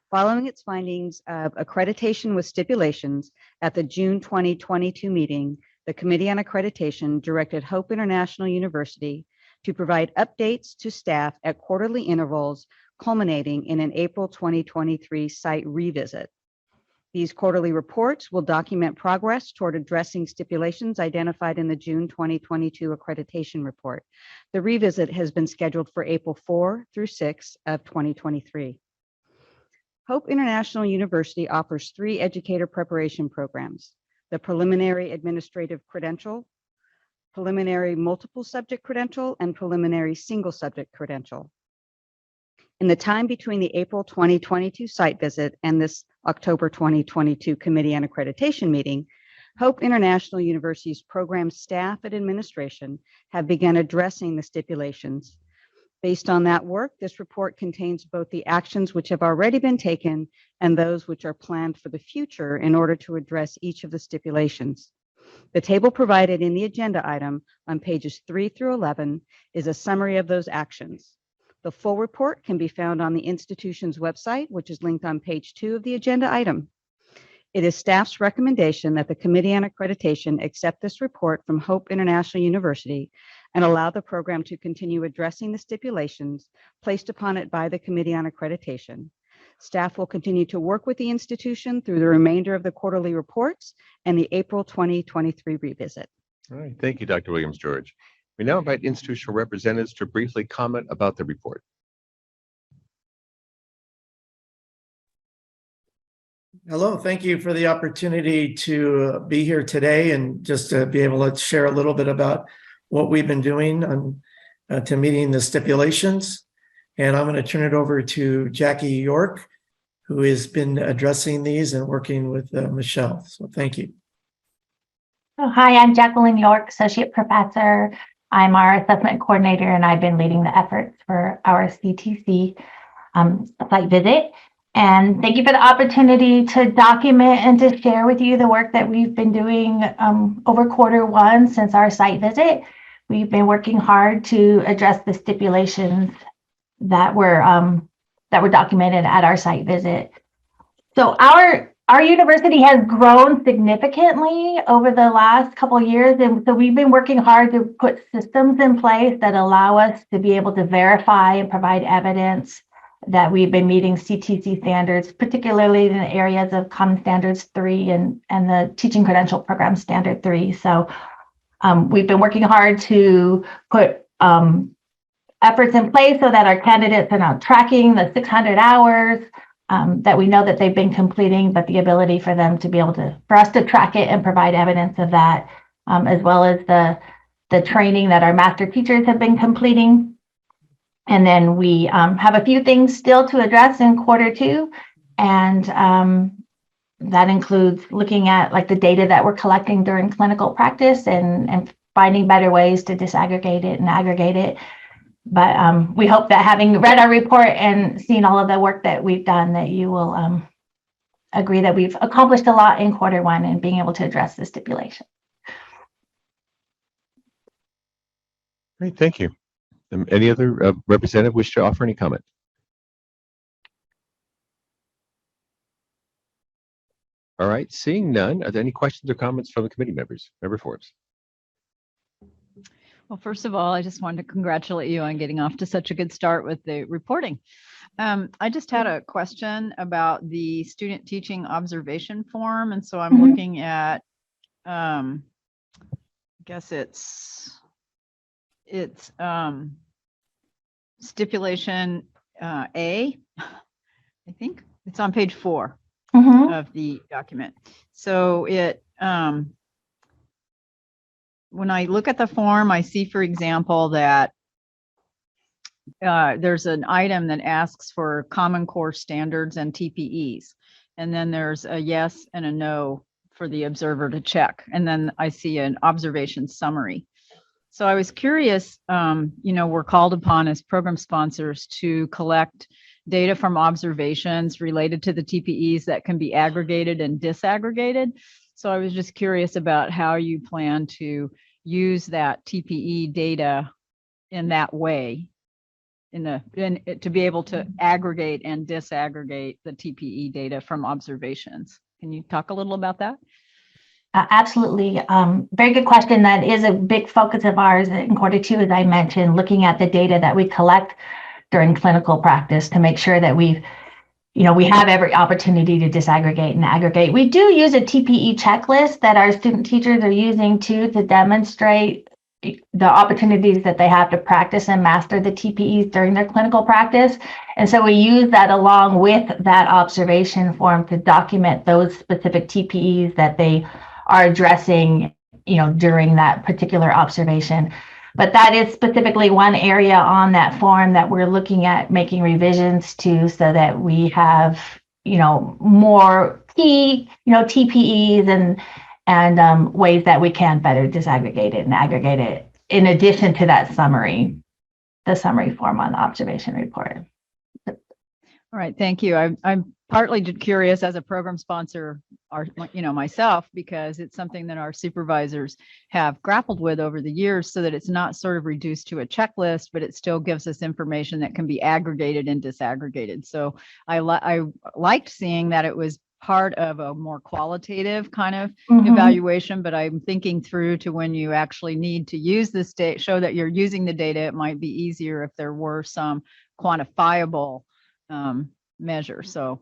Following its findings of accreditation with stipulations at the June 2022 meeting, the Committee on Accreditation directed Hope International University to provide updates to staff at quarterly intervals, culminating in an April 2023 site revisit. These quarterly reports will document progress toward addressing stipulations identified in the June 2022 accreditation report. The revisit has been scheduled for April 4 through 6 of 2023. Hope International University offers 3 educator preparation programs: the preliminary administrative credential, preliminary multiple subject credential, and preliminary single subject credential. In the time between the April 2022 site visit and this October 2022 Committee on Accreditation meeting, Hope International University's program staff and administration have begun addressing the stipulations. Based on that work, this report contains both the actions which have already been taken and those which are planned for the future in order to address each of the stipulations. The table provided in the agenda item on pages 3 through 11 is a summary of those actions. The full report can be found on the institution's website, which is linked on page 2 of the agenda item. It is staff's recommendation that the Committee on Accreditation accept this report from Hope International University and allow the program to continue addressing the stipulations placed upon it by the Committee on Accreditation. Staff will continue to work with the institution through the remainder of the quarterly reports and the April 2023 revisit. All right, thank you, Dr. Williams-George. We now invite institutional representatives to briefly comment about the report. Hello, thank you for the opportunity to be here today and just to be able to share a little bit about what we've been doing on to meeting the stipulations. And I'm going to turn it over to Jackie York, who has been addressing these and working with Michelle. So thank you. Oh, hi, I'm Jacqueline York, Associate Professor. I'm our assessment coordinator, and I've been leading the efforts for our CTC site visit. And thank you for the opportunity to document and to share with you the work that we've been doing over Q1 since our site visit. We've been working hard to address the stipulations that were documented at our site visit. So our university has grown significantly over the last couple of years, and so we've been working hard to put systems in place that allow us to be able to verify and provide evidence that we've been meeting CTC standards, particularly in the areas of Common Standards 3 and the Teaching Credential Program Standard 3. So we've been working hard to put efforts in place so that our candidates are now tracking the 600 hours that we know that they've been completing, but the ability for them to be able to, for us to track it and provide evidence of that, as well as the training that our master teachers have been completing. And then we have a few things still to address in Q2. And that includes looking at like the data that we're collecting during clinical practice and finding better ways to disaggregate it and aggregate it. But we hope that having read our report and seen all of the work that we've done, that you will agree that we've accomplished a lot in Q1 and being able to address the stipulation. Great, thank you. Any other representative wish to offer any comment? All right, seeing none, are there any questions or comments from the committee members? Member Forbes. Well, first of all, I just wanted to congratulate you on getting off to such a good start with the reporting. I just had a question about the student teaching observation form. And so I'm looking at, I guess it's stipulation A, I think it's on page 4 of the document. So it, when I look at the form, I see, for example, that there's an item that asks for Common Core standards and TPEs. And then there's a yes and a no for the observer to check. And then I see an observation summary. So I was curious, we're called upon as program sponsors to collect data from observations related to the TPEs that can be aggregated and disaggregated. So I was just curious about how you plan to use that TPE data in that way, to be able to aggregate and disaggregate the TPE data from observations. Can you talk a little about that? Absolutely. Very good question. That is a big focus of ours in Q2, as I mentioned, looking at the data that we collect during clinical practice to make sure that we have every opportunity to disaggregate and aggregate. We do use a TPE checklist that our student teachers are using to demonstrate the opportunities that they have to practice and master the TPEs during their clinical practice. And so we use that along with that observation form to document those specific TPEs that they are addressing, during that particular observation. But that is specifically one area on that form that we're looking at making revisions to, so that we have, more key, TPEs and ways that we can better disaggregate it and aggregate it, in addition to that summary, the summary form on the observation report. All right, thank you. I'm partly curious as a program sponsor, myself, because it's something that our supervisors have grappled with over the years, so that it's not sort of reduced to a checklist, but it still gives us information that can be aggregated and disaggregated. So I liked seeing that it was part of a more qualitative kind of evaluation, but I'm thinking through to when you actually need to use this data, show that you're using the data, it might be easier if there were some quantifiable measure. So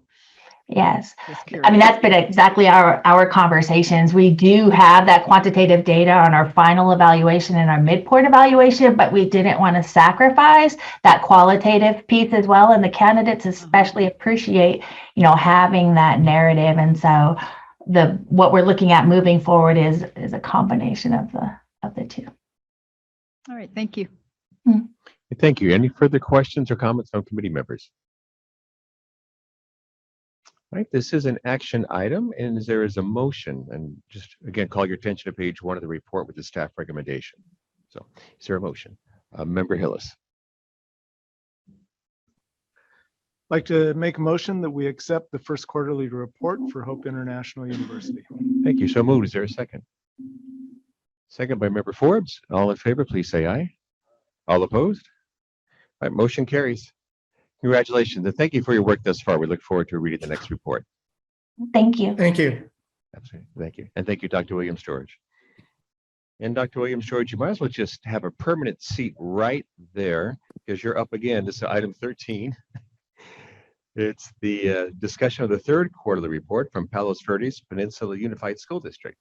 yes, I mean, that's been exactly our conversations. We do have that quantitative data on our final evaluation and our midpoint evaluation, but we didn't want to sacrifice that qualitative piece as well. And the candidates especially appreciate, having that narrative. And so what we're looking at moving forward is a combination of the two. All right, thank you. Thank you. Any further questions or comments from committee members? Right, this is an action item, and there is a motion, and just again call your attention to page 1 of the report with the staff recommendation. So is there a motion? Member Hillis. I'd like to make a motion that we accept the first quarterly report for Hope International University. Thank you. So moved. Is there a second? Second by Member Forbes. All in favor, please say aye. All opposed? All right, motion carries. Congratulations, and thank you for your work thus far. We look forward to reading the next report. Thank you. Thank you. Absolutely. Thank you. And thank you, Dr. Williams-George. And Dr. Williams-George, you might as well just have a permanent seat right there, because you're up again. This is item 13. It's the discussion of the third quarterly report from Palos Verdes Peninsula Unified School District.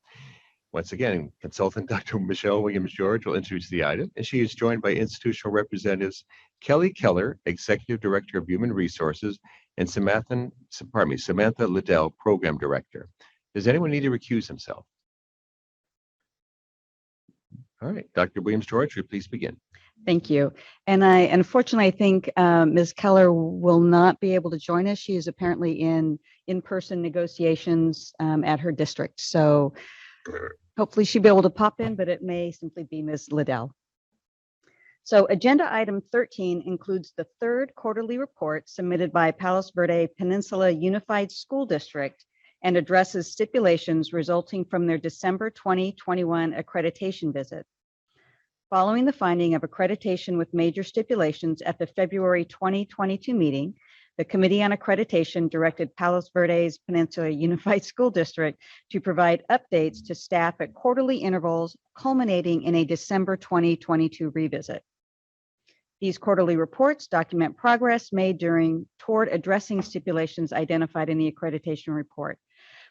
Once again, consultant Dr. Michelle Williams-George will introduce the item, and she is joined by institutional representatives Kelly Keller, Executive Director of Human Resources, and Samantha Liddell, Program Director. Does anyone need to recuse himself? All right, Dr. Williams-George, will you please begin? Thank you. And unfortunately, I think Ms. Keller will not be able to join us. She is apparently in-person negotiations at her district. So hopefully she'll be able to pop in, but it may simply be Ms. Liddell. So agenda item 13 includes the third quarterly report submitted by Palos Verdes Peninsula Unified School District and addresses stipulations resulting from their December 2021 accreditation visit. Following the finding of accreditation with major stipulations at the February 2022 meeting, the Committee on Accreditation directed Palos Verdes Peninsula Unified School District to provide updates to staff at quarterly intervals, culminating in a December 2022 revisit. These quarterly reports document progress made toward addressing stipulations identified in the accreditation report.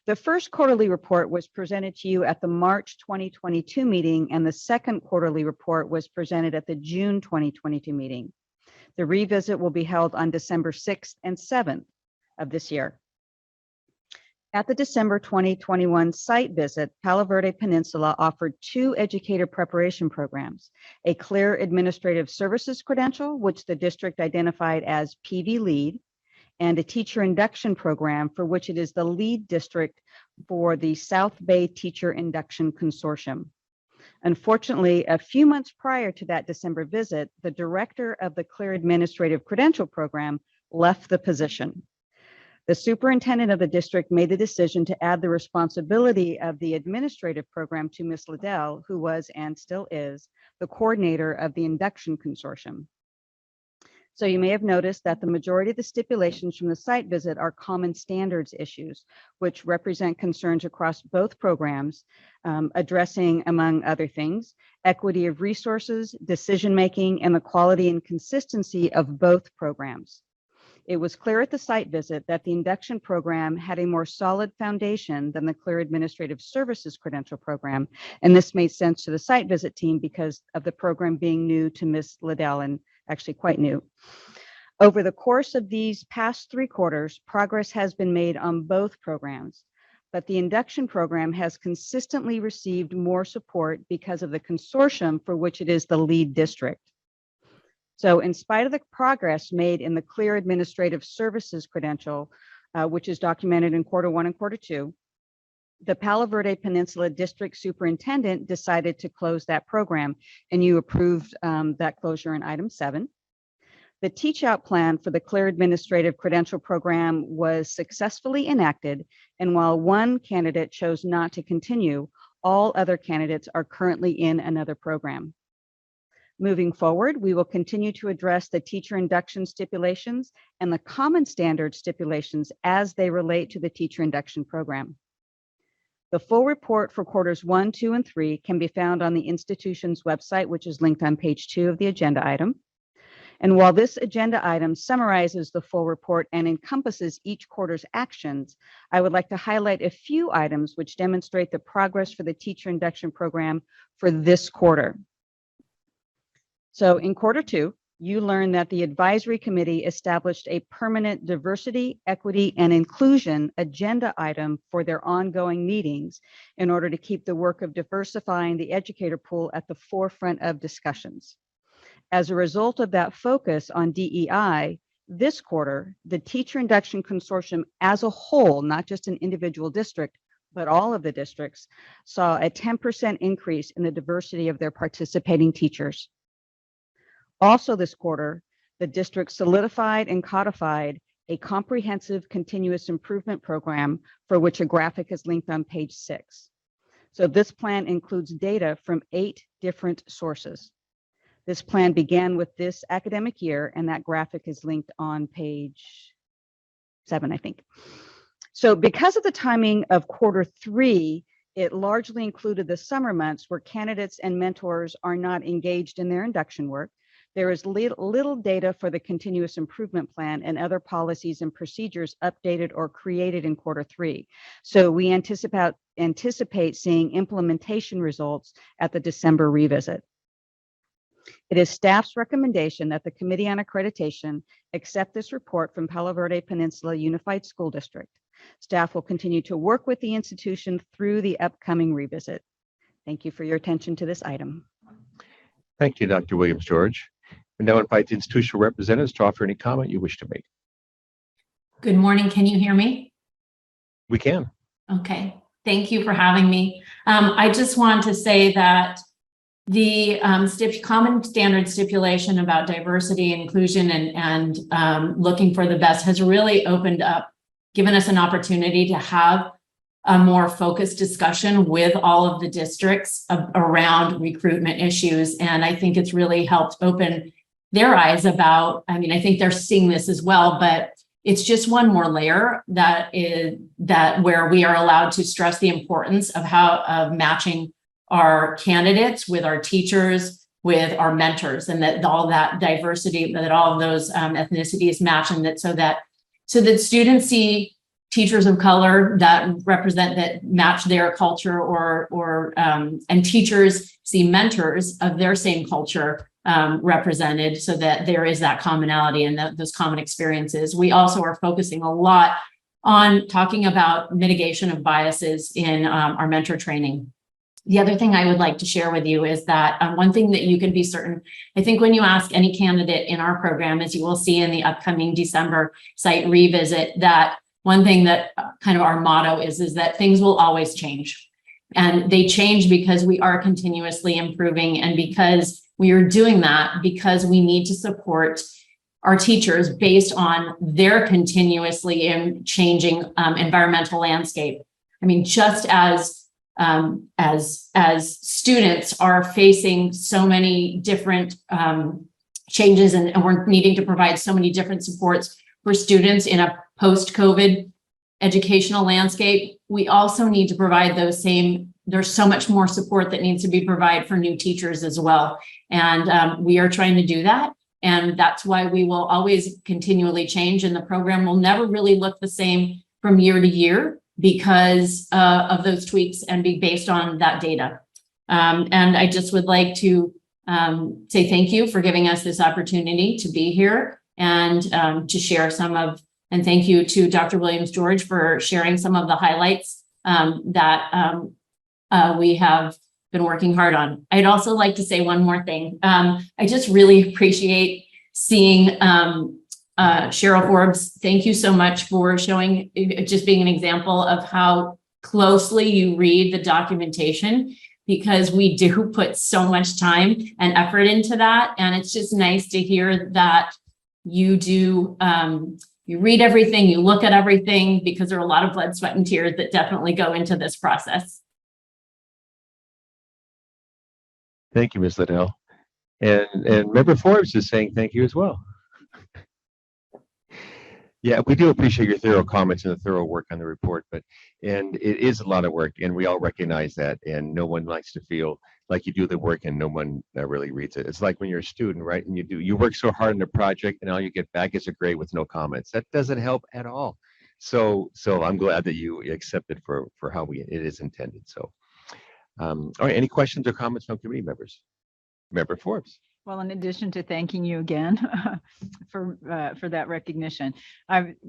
The first quarterly report was presented to you at the March 2022 meeting, and the second quarterly report was presented at the June 2022 meeting. The revisit will be held on December 6th and 7th of this year. At the December 2021 site visit, Palo Verde Peninsula offered 2 educator preparation programs, a Clear Administrative Services credential, which the district identified as PV Lead, and a teacher induction program for which it is the lead district for the South Bay Teacher Induction Consortium. Unfortunately, a few months prior to that December visit, the director of the Clear Administrative Credential program left the position. The superintendent of the district made the decision to add the responsibility of the administrative program to Ms. Liddell, who was and still is the coordinator of the induction consortium. So you may have noticed that the majority of the stipulations from the site visit are common standards issues, which represent concerns across both programs, addressing, among other things, equity of resources, decision-making, and the quality and consistency of both programs. It was clear at the site visit that the induction program had a more solid foundation than the Clear Administrative Services credential program, and this made sense to the site visit team because of the program being new to Ms. Liddell and actually quite new. Over the course of these past 3 quarters, progress has been made on both programs, but the induction program has consistently received more support because of the consortium for which it is the lead district. So in spite of the progress made in the Clear Administrative Services credential, which is documented in Q1 and Q2, the Palo Verde Peninsula District Superintendent decided to close that program, and you approved that closure in item 7. The teach-out plan for the Clear Administrative Credential program was successfully enacted, and while one candidate chose not to continue, all other candidates are currently in another program. Moving forward, we will continue to address the teacher induction stipulations and the common standard stipulations as they relate to the teacher induction program. The full report for quarters 1, 2, and 3 can be found on the institution's website, which is linked on page 2 of the agenda item. And while this agenda item summarizes the full report and encompasses each quarter's actions, I would like to highlight a few items which demonstrate the progress for the teacher induction program for this quarter. So in Q2, you learned that the advisory committee established a permanent diversity, equity, and inclusion agenda item for their ongoing meetings in order to keep the work of diversifying the educator pool at the forefront of discussions. As a result of that focus on DEI, this quarter, the Teacher Induction Consortium as a whole, not just an individual district, but all of the districts, saw a 10% increase in the diversity of their participating teachers. Also this quarter, the district solidified and codified a comprehensive continuous improvement program for which a graphic is linked on page 6. So this plan includes data from 8 different sources. This plan began with this academic year, and that graphic is linked on page 7, I think. So because of the timing of Q3, it largely included the summer months where candidates and mentors are not engaged in their induction work. There is little data for the continuous improvement plan and other policies and procedures updated or created in Q3. So we anticipate seeing implementation results at the December revisit. It is staff's recommendation that the Committee on Accreditation accept this report from Palo Verde Peninsula Unified School District. Staff will continue to work with the institution through the upcoming revisit. Thank you for your attention to this item. Thank you, Dr. Williams-George. We now invite the institutional representatives to offer any comment you wish to make. Good morning. Can you hear me? We can. Okay. Thank you for having me. I just want to say that the common standard stipulation about diversity, inclusion, and looking for the best has really opened up, given us an opportunity to have a more focused discussion with all of the districts around recruitment issues. And I think it's really helped open their eyes about, I mean, I think they're seeing this as well, but it's just one more layer that where we are allowed to stress the importance of matching our candidates with our teachers, with our mentors, and that all that diversity, that all of those ethnicities match, and that so that students see teachers of color that match their culture, and teachers see mentors of their same culture represented, so that there is that commonality and those common experiences. We also are focusing a lot on talking about mitigation of biases in our mentor training. The other thing I would like to share with you is that one thing that you can be certain, I think when you ask any candidate in our program, as you will see in the upcoming December site revisit, that one thing that kind of our motto is that things will always change. And they change because we are continuously improving, and because we are doing that because we need to support our teachers based on their continuously changing environmental landscape. I mean, just as students are facing so many different changes, and we're needing to provide so many different supports for students in a post-COVID educational landscape, we also need to provide those same, there's so much more support that needs to be provided for new teachers as well. And we are trying to do that. And that's why we will always continually change, and the program will never really look the same from year to year because of those tweaks and be based on that data. And I just would like to say thank you for giving us this opportunity to be here and to share some of, and thank you to Dr. Williams-George for sharing some of the highlights that we have been working hard on. I'd also like to say one more thing. I just really appreciate seeing Cheryl Forbes. Thank you so much for showing, just being an example of how closely you read the documentation, because we do put so much time and effort into that. And it's just nice to hear that you do, you read everything, you look at everything, because there are a lot of blood, sweat, and tears that definitely go into this process. Thank you, Ms. Liddell. And Member Forbes is saying thank you as well. Yeah, we do appreciate your thorough comments and the thorough work on the report, and it is a lot of work, and we all recognize that, and no one likes to feel like you do the work and no one really reads it. It's like when you're a student, right? And you work so hard on the project and all you get back is a grade with no comments. That doesn't help at all. So I'm glad that you accept it for how it is intended. So, all right, any questions or comments from committee members? Member Forbes. Well, in addition to thanking you again for that recognition,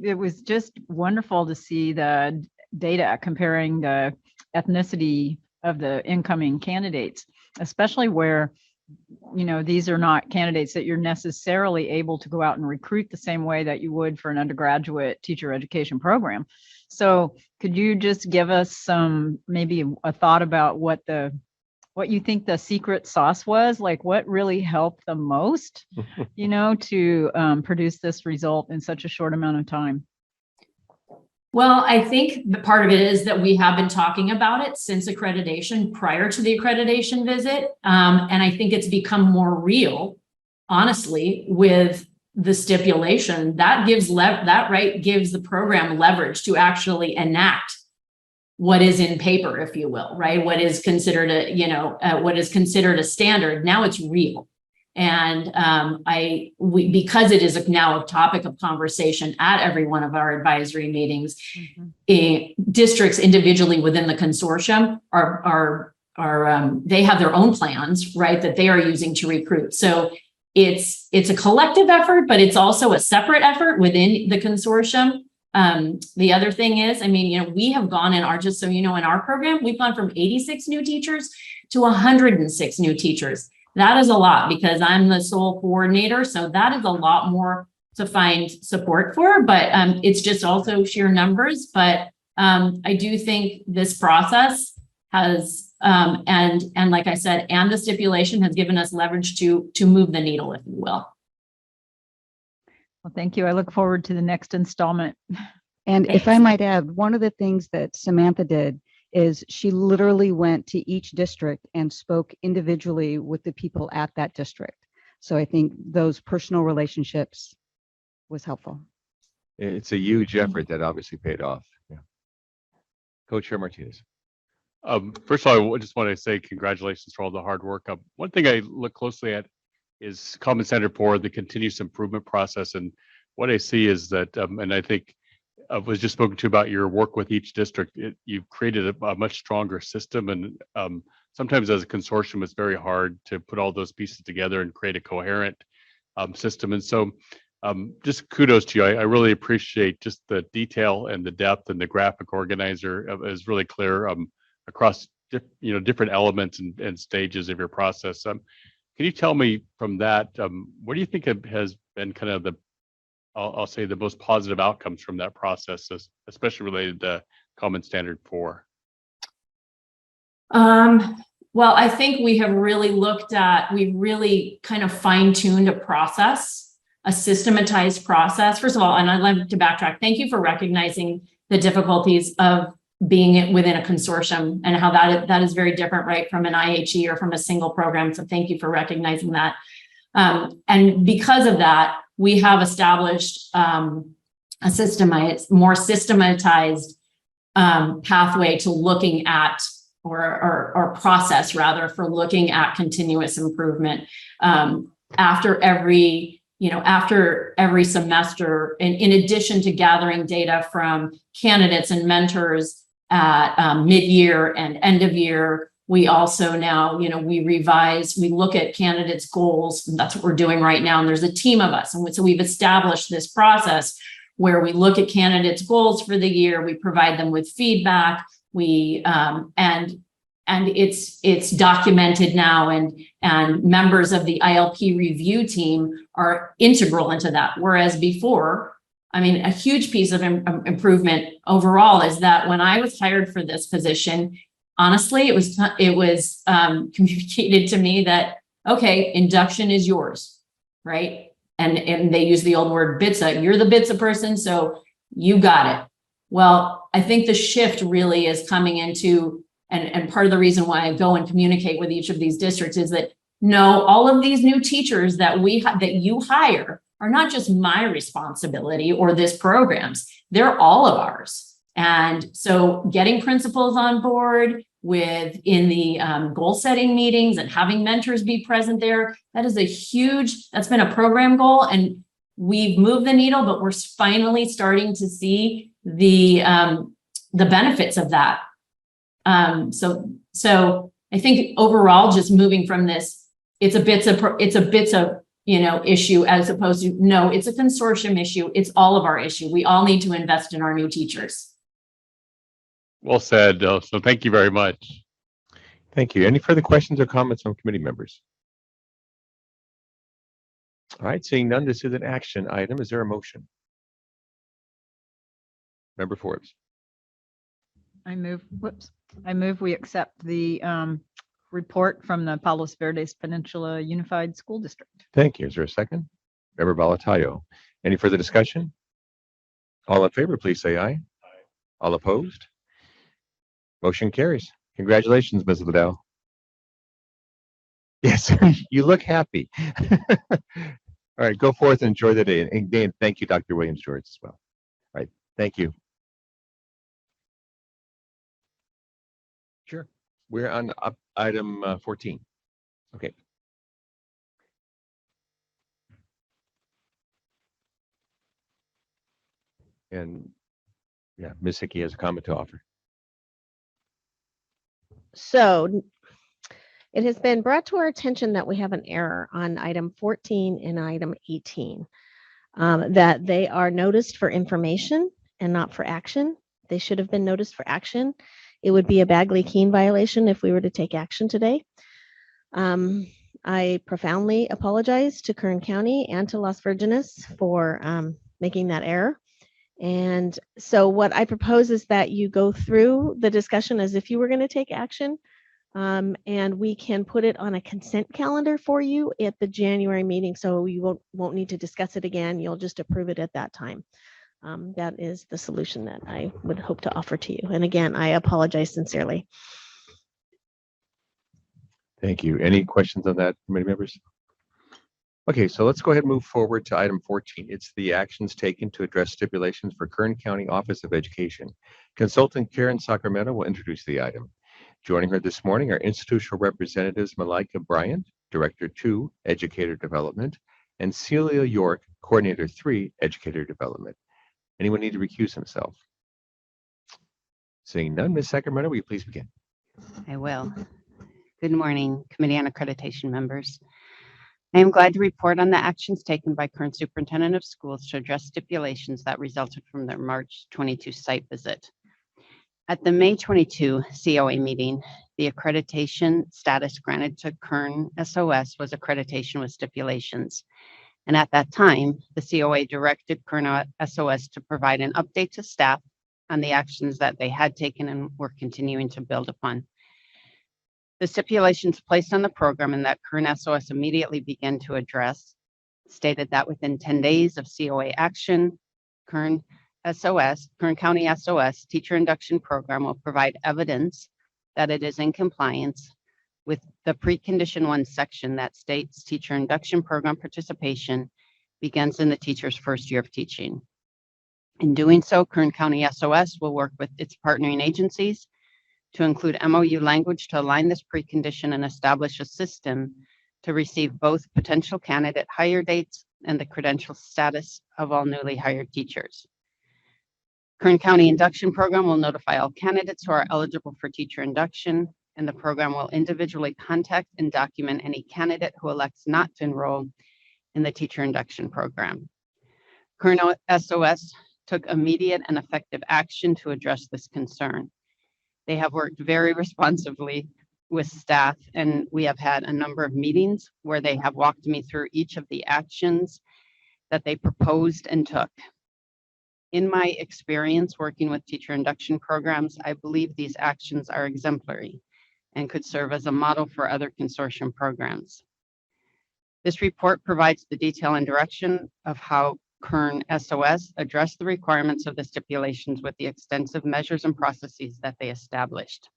it was just wonderful to see the data comparing the ethnicity of the incoming candidates, especially where, you know, these are not candidates that you're necessarily able to go out and recruit the same way that you would for an undergraduate teacher education program. So could you just give us some, maybe a thought about what you think the secret sauce was, like what really helped the most, you know, to produce this result in such a short amount of time? Well, I think the part of it is that we have been talking about it since accreditation, prior to the accreditation visit. And I think it's become more real, honestly, with the stipulation that gives gives the program leverage to actually enact what is in paper, if you will, right? What is considered what is considered a standard. Now it's real. And because it is now a topic of conversation at every one of our advisory meetings, districts individually within the consortium are they have their own plans, right, that they are using to recruit. So it's a collective effort, but it's also a separate effort within the consortium. The other thing is, I mean, we have gone in our, just so you know, in our program, we've gone from 86 new teachers to 106 new teachers. That is a lot because I'm the sole coordinator. So that is a lot more to find support for, but it's just also sheer numbers. But I do think this process has, and like I said, and the stipulation has given us leverage to move the needle, if you will. Well, thank you. I look forward to the next installment. And if I might add, one of the things that Samantha did is she literally went to each district and spoke individually with the people at that district. So I think those personal relationships was helpful. It's a huge effort that obviously paid off. Yeah. Co-Chair Martinez. First of all, I just want to say congratulations for all the hard work. One thing I look closely at is Common Standard for the continuous improvement process. And what I see is that, and I think I was just spoken to about your work with each district, you've created a much stronger system. And sometimes as a consortium, it's very hard to put all those pieces together and create a coherent system. And so just kudos to you. I really appreciate just the detail and the depth, and the graphic organizer is really clear across different elements and stages of your process. Can you tell me from that, what do you think has been kind of I'll say the most positive outcomes from that process, especially related to Common Standard 4? Well, I think we have really we've really kind of fine-tuned a process, a systematized process. First of all, and I'd like to backtrack. Thank you for recognizing the difficulties of being within a consortium and how that is very different, right, from an IHE or from a single program. So thank you for recognizing that. And because of that, we have established a more systematized pathway to looking at, or process rather, for looking at continuous improvement after every semester. In addition to gathering data from candidates and mentors at mid-year and end of year, we also now, we revise, we look at candidates' goals. And that's what we're doing right now. And there's a team of us. And so we've established this process where we look at candidates' goals for the year. We provide them with feedback. We, and it's documented now, and members of the ILP review team are integral into that. Whereas before, I mean, a huge piece of improvement overall is that when I was hired for this position, honestly, it was communicated to me that, okay, induction is yours, right? And they use the old word BITSA. You're the BITSA person, so you got it. Well, I think the shift really is coming into, and part of the reason why I go and communicate with each of these districts is that, no, all of these new teachers that you hire are not just my responsibility or this program's, they're all of ours. And so getting principals on board in the goal setting meetings and having mentors be present there, that's been a program goal, and we've moved the needle, but we're finally starting to see the benefits of that. So I think overall, just moving from this, it's a bits of issue, as opposed to, no, it's a consortium issue. It's all of our issue. We all need to invest in our new teachers. Well said. So thank you very much. Thank you. Any further questions or comments from committee members? All right, seeing none, this is an action item. Is there a motion? Member Forbes. I move we accept the report from the Palos Verdes Peninsula Unified School District. Thank you. Is there a second? Member Balatayo. Any further discussion? All in favor, please say aye. All opposed? Motion carries. Congratulations, Ms. Liddell. Yes, you look happy. All right, go forth and enjoy the day. And again, thank you, Dr. Williams-George, as well. All right, thank you. Sure. We're on item 14. Okay. And yeah, Ms. Hickey has a comment to offer. So It has been brought to our attention that we have an error on item 14 and item 18, that they are noticed for information and not for action. They should have been noticed for action. It would be a Bagley-Keene violation if we were to take action today. I profoundly apologize to Kern County and to Las Virgenes for making that error. And so what I propose is that you go through the discussion as if you were going to take action, and we can put it on a consent calendar for you at the January meeting, so you won't need to discuss it again. You'll just approve it at that time. That is the solution that I would hope to offer to you. And again, I apologize sincerely. Thank you. Any questions on that, committee members? Okay, so let's go ahead and move forward to item 14. It's the actions taken to address stipulations for Kern County Office of Education. Consultant Kern Sacramento will introduce the item. Joining her this morning are institutional representatives Malika Bryant, Director 2, Educator Development, and Celia York, Coordinator 3, Educator Development. Anyone need to recuse himself? Seeing none, Ms. Sacramento, will you please begin? I will. Good morning, Committee on Accreditation members. I am glad to report on the actions taken by current Superintendent of Schools to address stipulations that resulted from their March 22 site visit. At the May 22 COA meeting, the accreditation status granted to Kern SOS was accreditation with stipulations. And at that time, the COA directed Kern SOS to provide an update to staff on the actions that they had taken and were continuing to build upon. The stipulations placed on the program and that Kern SOS immediately began to address stated that within 10 days of COA action, Kern County SOS teacher induction program will provide evidence that it is in compliance with the precondition 1 section that states teacher induction program participation begins in the teacher's first year of teaching. In doing so, Kern County SOS will work with its partnering agencies to include MOU language to align this precondition and establish a system to receive both potential candidate hire dates and the credential status of all newly hired teachers. Kern County Induction Program will notify all candidates who are eligible for teacher induction, and the program will individually contact and document any candidate who elects not to enroll in the teacher induction program. Kern SOS took immediate and effective action to address this concern. They have worked very responsively with staff, and we have had a number of meetings where they have walked me through each of the actions that they proposed and took. In my experience working with teacher induction programs, I believe these actions are exemplary and could serve as a model for other consortium programs. This report provides the detail and direction of how Kern SOS addressed the requirements of the stipulations with the extensive measures and processes that they established.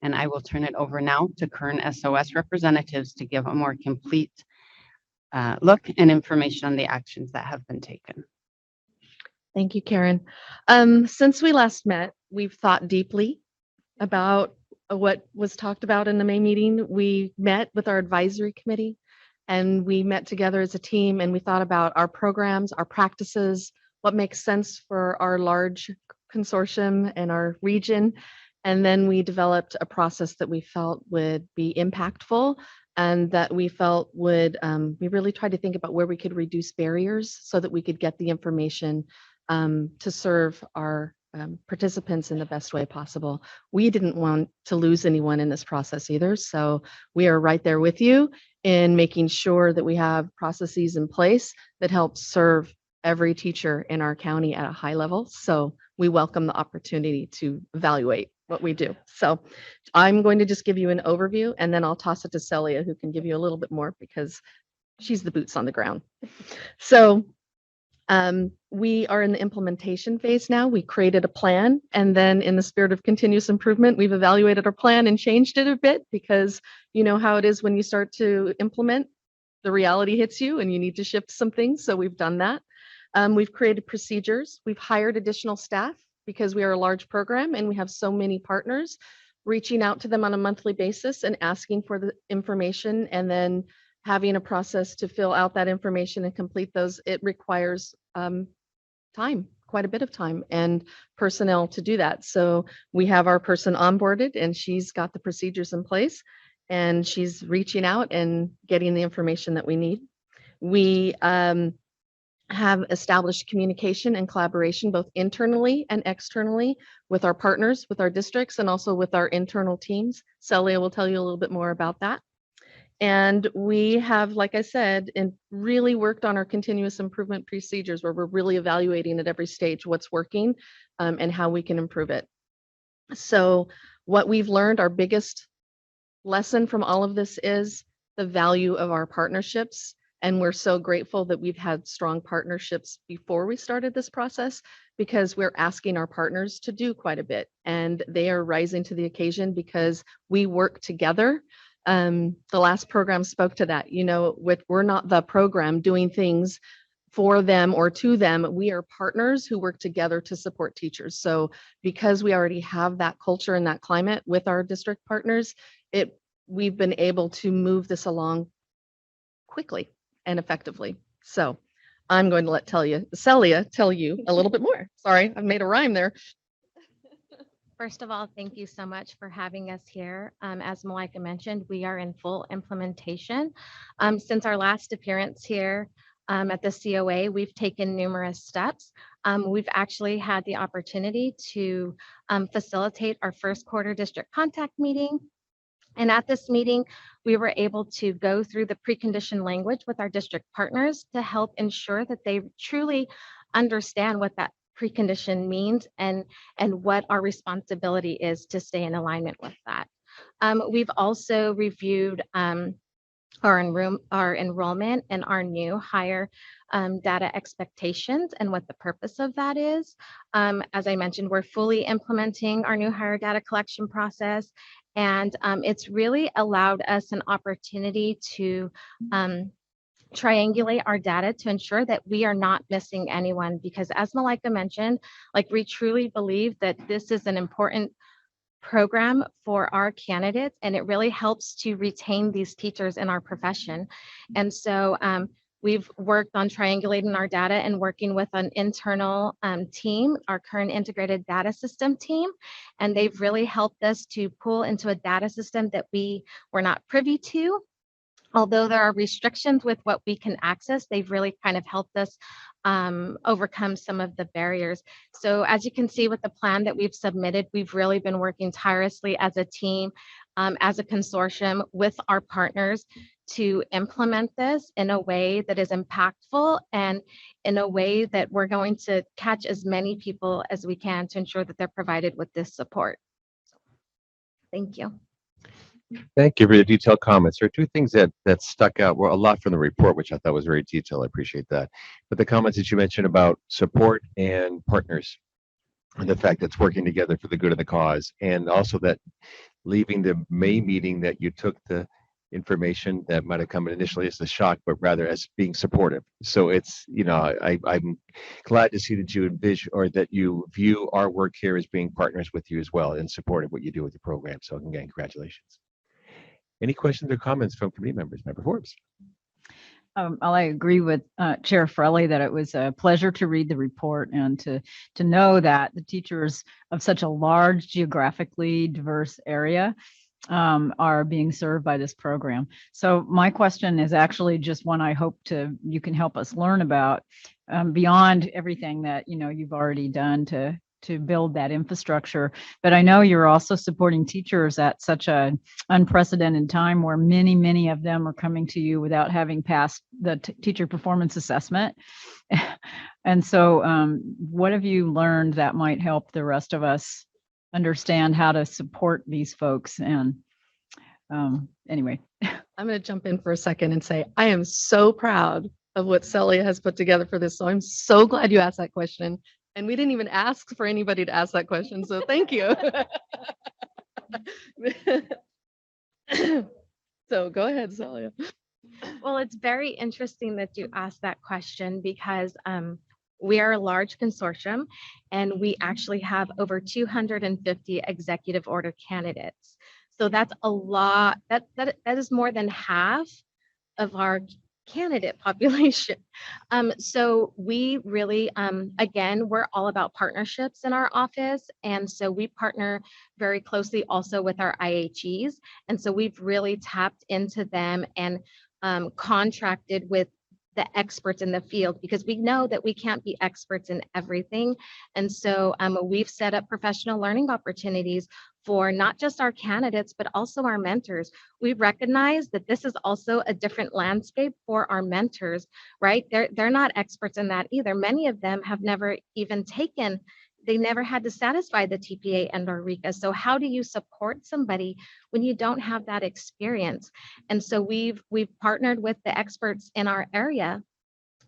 And I will turn it over now to Kern SOS representatives to give a more complete look and information on the actions that have been taken. Thank you, Karen. Since we last met, we've thought deeply about what was talked about in the May meeting. We met with our advisory committee and we met together as a team and we thought about our programs, our practices, what makes sense for our large consortium and our region. And then we developed a process that we felt would be impactful and that we felt would, we really tried to think about where we could reduce barriers so that we could get the information to serve our participants in the best way possible. We didn't want to lose anyone in this process either. So we are right there with you in making sure that we have processes in place that help serve every teacher in our county at a high level. So we welcome the opportunity to evaluate what we do. So I'm going to just give you an overview and then I'll toss it to Celia, who can give you a little bit more because she's the boots on the ground. So we are in the implementation phase now. We created a plan, and then in the spirit of continuous improvement, we've evaluated our plan and changed it a bit because you know how it is when you start to implement, the reality hits you and you need to shift some things. So we've done that. We've created procedures. We've hired additional staff because we are a large program and we have so many partners, reaching out to them on a monthly basis and asking for the information and then having a process to fill out that information and complete those. It requires time, quite a bit of time and personnel to do that. So we have our person onboarded and she's got the procedures in place. and she's reaching out and getting the information that we need. We have established communication and collaboration both internally and externally with our partners, with our districts, and also with our internal teams. Celia will tell you a little bit more about that. And we have, like I said, and really worked on our continuous improvement procedures where we're really evaluating at every stage what's working and how we can improve it. So what we've learned, our biggest lesson from all of this is the value of our partnerships. And we're so grateful that we've had strong partnerships before we started this process, because we're asking our partners to do quite a bit, and they are rising to the occasion because we work together. The last program spoke to that. You know, we're not the program doing things for them or to them. We are partners who work together to support teachers. So because we already have that culture and that climate with our district partners, we've been able to move this along quickly and effectively. So I'm going to let Celia tell you a little bit more. Sorry, I made a rhyme there. First of all, thank you so much for having us here. As Malika mentioned, we are in full implementation. Since our last appearance here at the COA, we've taken numerous steps. We've actually had the opportunity to facilitate our first quarter district contact meeting. And at this meeting, we were able to go through the precondition language with our district partners to help ensure that they truly understand what that precondition means and what our responsibility is to stay in alignment with that. We've also reviewed our enrollment and our new hire data expectations and what the purpose of that is. As I mentioned, we're fully implementing our new hire data collection process, and it's really allowed us an opportunity to triangulate our data to ensure that we are not missing anyone, because as Malika mentioned, like, we truly believe that this is an important program for our candidates, and it really helps to retain these teachers in our profession. And so we've worked on triangulating our data and working with an internal team, our Kern integrated data system team, and they've really helped us to pull into a data system that we were not privy to. Although there are restrictions with what we can access, they've really kind of helped us overcome some of the barriers. So as you can see with the plan that we've submitted, we've really been working tirelessly as a team, as a consortium with our partners to implement this in a way that is impactful and in a way that we're going to catch as many people as we can to ensure that they're provided with this support. Thank you. Thank you for the detailed comments. There are two things that stuck out, well, a lot from the report, which I thought was very detailed. I appreciate that. But the comments that you mentioned about support and partners, and the fact that it's working together for the good of the cause, and also that leaving the May meeting that you took the information that might have come initially as a shock, but rather as being supportive. So it's, you know, I'm glad to see that you envision, or that you view our work here as being partners with you as well and support of what you do with the program. So again, congratulations. Any questions or comments from committee members? Member Forbes. I agree with Chair Frelly that it was a pleasure to read the report and to know that the teachers of such a large geographically diverse area are being served by this program. So my question is actually just one I hope you can help us learn about beyond everything that you've already done to build that infrastructure. But I know you're also supporting teachers at such an unprecedented time where many of them are coming to you without having passed the teacher performance assessment. And so what have you learned that might help the rest of us understand how to support these folks? And anyway. I'm going to jump in for a second and say, I am so proud of what Celia has put together for this. So I'm so glad you asked that question. And we didn't even ask for anybody to ask that question. So thank you. So go ahead, Celia. Well, it's very interesting that you asked that question because we are a large consortium and we actually have over 250 executive order candidates. So that's a lot. That is more than half of our candidate population. So we really, again, we're all about partnerships in our office. And so we partner very closely also with our IHEs. And so we've really tapped into them and contracted with the experts in the field, because we know that we can't be experts in everything. And so we've set up professional learning opportunities for not just our candidates, but also our mentors. We recognize that this is also a different landscape for our mentors, right? They're not experts in that either. Many of them have never even taken, they never had to satisfy the TPA and or RECA. So how do you support somebody when you don't have that experience? And so we've partnered with the experts in our area.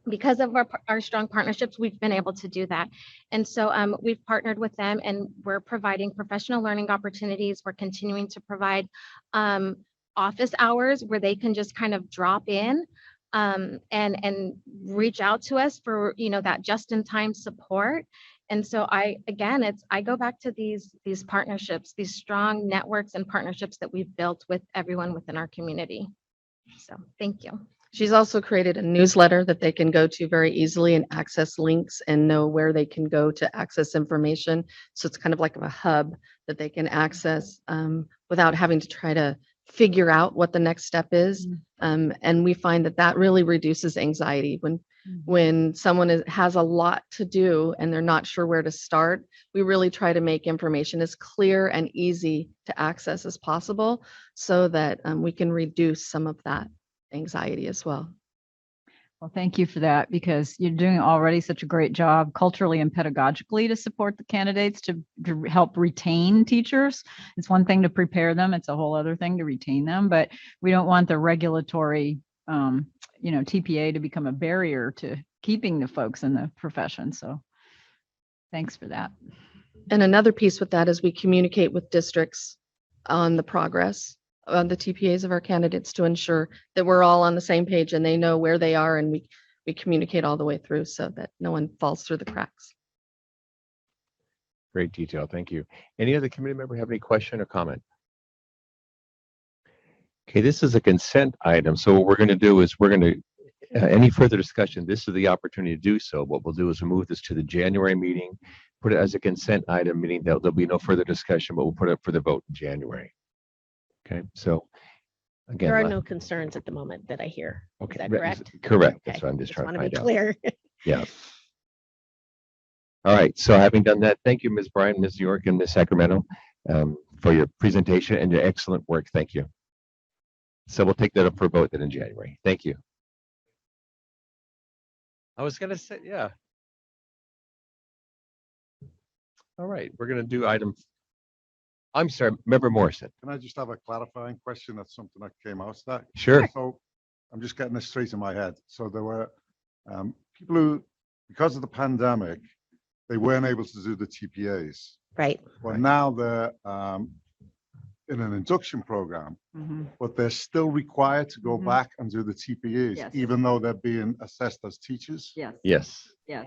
Because of our strong partnerships, we've been able to do that. And so we've partnered with them, and we're providing professional learning opportunities. We're continuing to provide office hours where they can just kind of drop in and reach out to us for, you know, that just-in-time support. And so I go back to these partnerships, these strong networks and partnerships that we've built with everyone within our community. So thank you. She's also created a newsletter that they can go to very easily and access links and know where they can go to access information. So it's kind of like a hub that they can access without having to try to figure out what the next step is. And we find that really reduces anxiety when someone has a lot to do and they're not sure where to start. We really try to make information as clear and easy to access as possible so that we can reduce some of that anxiety as well. Well, thank you for that, because you're doing already such a great job culturally and pedagogically to support the candidates to help retain teachers. It's one thing to prepare them. It's a whole other thing to retain them, but we don't want the regulatory, TPA to become a barrier to keeping the folks in the profession. So thanks for that. And another piece with that is we communicate with districts on the progress on the TPAs of our candidates to ensure that we're all on the same page and they know where they are, and we communicate all the way through so that no one falls through the cracks. Great detail. Thank you. Any other committee member have any question or comment? Okay, this is a consent item. So what we're going to do is any further discussion, this is the opportunity to do so. What we'll do is we'll move this to the January meeting, put it as a consent item, meaning that there'll be no further discussion, but we'll put it up for the vote in January. Okay, so again, There are no concerns at the moment that I hear. okay, Is that correct? Correct. Okay. That's what I'm just trying to Want to find be out. clear. Yeah. All right. So having done that, thank you, Ms. Bryan, Ms. York, and Ms. Sacramento for your presentation and your excellent work. Thank you. So we'll take that up for a vote then in January. Thank you. I was going to say, yeah. All right. We're going to do I'm sorry, Member Morrison. Can I just have a clarifying question? That's something that came out of that. Sure. So I'm just getting this straight in my head. So there were people who, because of the pandemic, they weren't able to do the TPAs. Right. But now they're in an induction program, but they're still required to go back and do the TPAs, Yes. even though they're being assessed as teachers. Yes. Yes. Yes.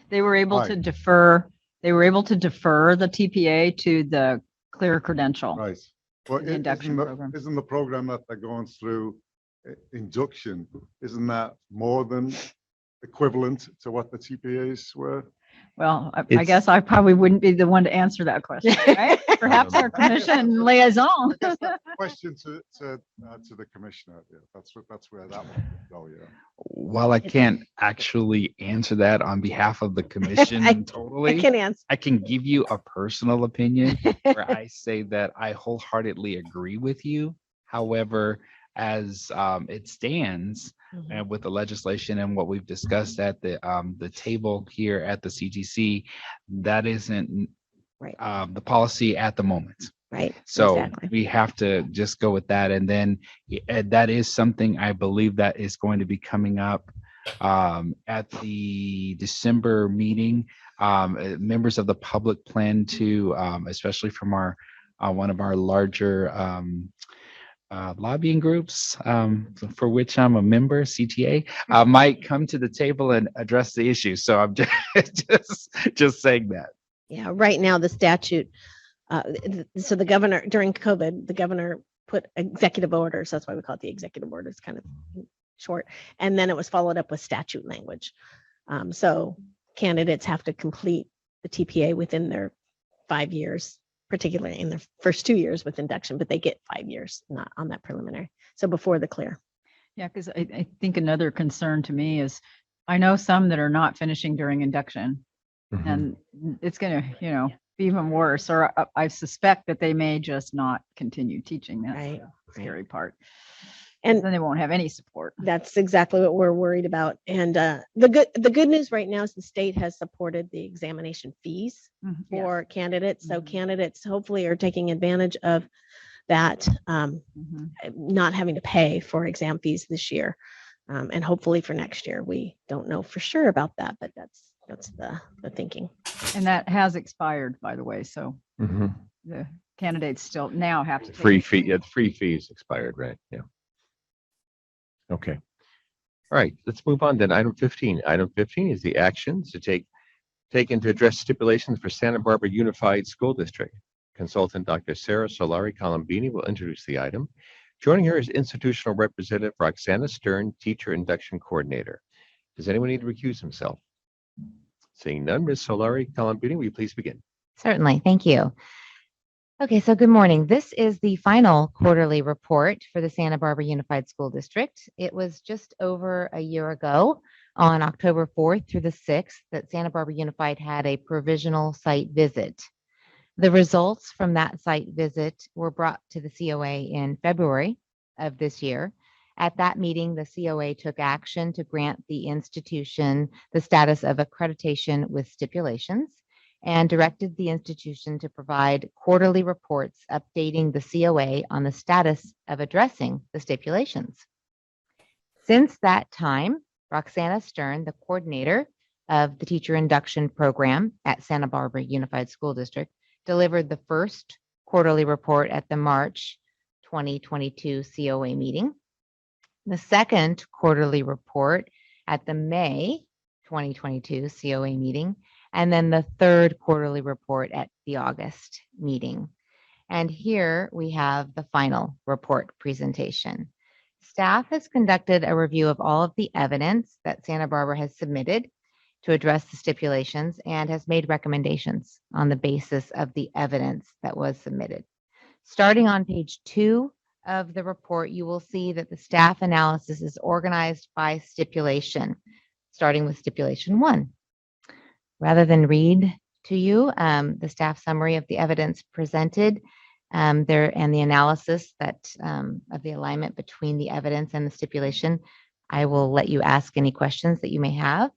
They were able to Right. defer. They were able to defer the TPA to the clear credential. Right. But The induction program. isn't the program that they're going through induction, isn't that more than equivalent to what the TPAs were? Well, I guess I probably wouldn't be the one to answer that question, right? Perhaps our commission liaison. Question to the commissioner. Yeah, that's where that one would go. Yeah. While I can't actually answer that on behalf of the commission totally, I can answer. I can give you a personal opinion where I say that I wholeheartedly agree with you. However, as it stands, and with the legislation and what we've discussed at the table here at the CTC, that isn't the policy at the moment. Right. So Exactly. we have to just go with that. And then that is something I believe that is going to be coming up at the December meeting. Members of the public plan to, especially from our one of our larger lobbying groups for which I'm a member, CTA, might come to the table and address the issue. So I'm just saying that. Yeah, right now the statute, so the governor, during COVID, the governor put executive orders. That's why we call it the executive orders, kind of short. And then it was followed up with statute language. So candidates have to complete the TPA within their 5 years, particularly in their first 2 years with induction, but they get 5 years not on that preliminary. So before the clear. Yeah, because I think another concern to me is I know some that are not finishing during induction, and it's going to, be even worse. Or I suspect that they may just not continue teaching. That's Right, the scary part. And then they won't have any support. That's exactly what we're worried about. And the good news right now is the state has supported the examination fees for candidates. So candidates hopefully are taking advantage of that, not having to pay for exam fees this year. And hopefully for next year. We don't know for sure about that, but that's the thinking. And that has expired, by the way. So the candidates still now have to free fee. Yeah, the free fees expired, right? Yeah. Okay. All right, let's move on then. Item 15. Item 15 is the actions to taken to address stipulations for Santa Barbara Unified School District. Consultant Dr. Sarah Solari Colombini will introduce the item. Joining her is institutional representative Roxana Stern, teacher induction coordinator. Does anyone need to recuse himself? Seeing none, Ms. Solari Colombini, will you please begin? Certainly, thank you. Okay, so good morning. This is the final quarterly report for the Santa Barbara Unified School District. It was just over a year ago on October 4th through the 6th that Santa Barbara Unified had a provisional site visit. The results from that site visit were brought to the COA in February of this year. At that meeting, the COA took action to grant the institution the status of accreditation with stipulations and directed the institution to provide quarterly reports updating the COA on the status of addressing the stipulations. Since that time, Roxana Stern, the coordinator of the teacher induction program at Santa Barbara Unified School District, delivered the first quarterly report at the March 2022 COA meeting, the second quarterly report at the May 2022 COA meeting, and then the third quarterly report at the August meeting. And here we have the final report presentation. Staff has conducted a review of all of the evidence that Santa Barbara has submitted to address the stipulations and has made recommendations on the basis of the evidence that was submitted. Starting on page 2 of the report, you will see that the staff analysis is organized by stipulation, starting with stipulation 1. Rather than read to you the staff summary of the evidence presented there and the analysis that of the alignment between the evidence and the stipulation, I will let you ask any questions that you may have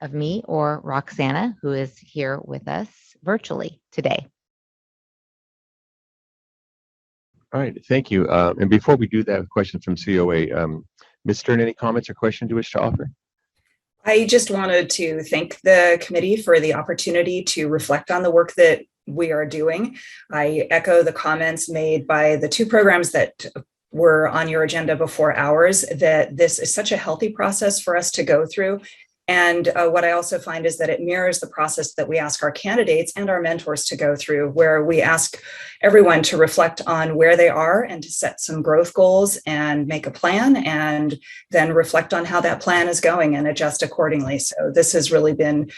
of me or Roxana, who is here with us virtually today. All right, thank you. And before we do that, a question from COA. Ms. Stern, any comments or questions you wish to offer? I just wanted to thank the committee for the opportunity to reflect on the work that we are doing. I echo the comments made by the two programs that were on your agenda before ours, that this is such a healthy process for us to go through. And what I also find is that it mirrors the process that we ask our candidates and our mentors to go through, where we ask everyone to reflect on where they are and to set some growth goals and make a plan, and then reflect on how that plan is going and adjust accordingly. So this has really been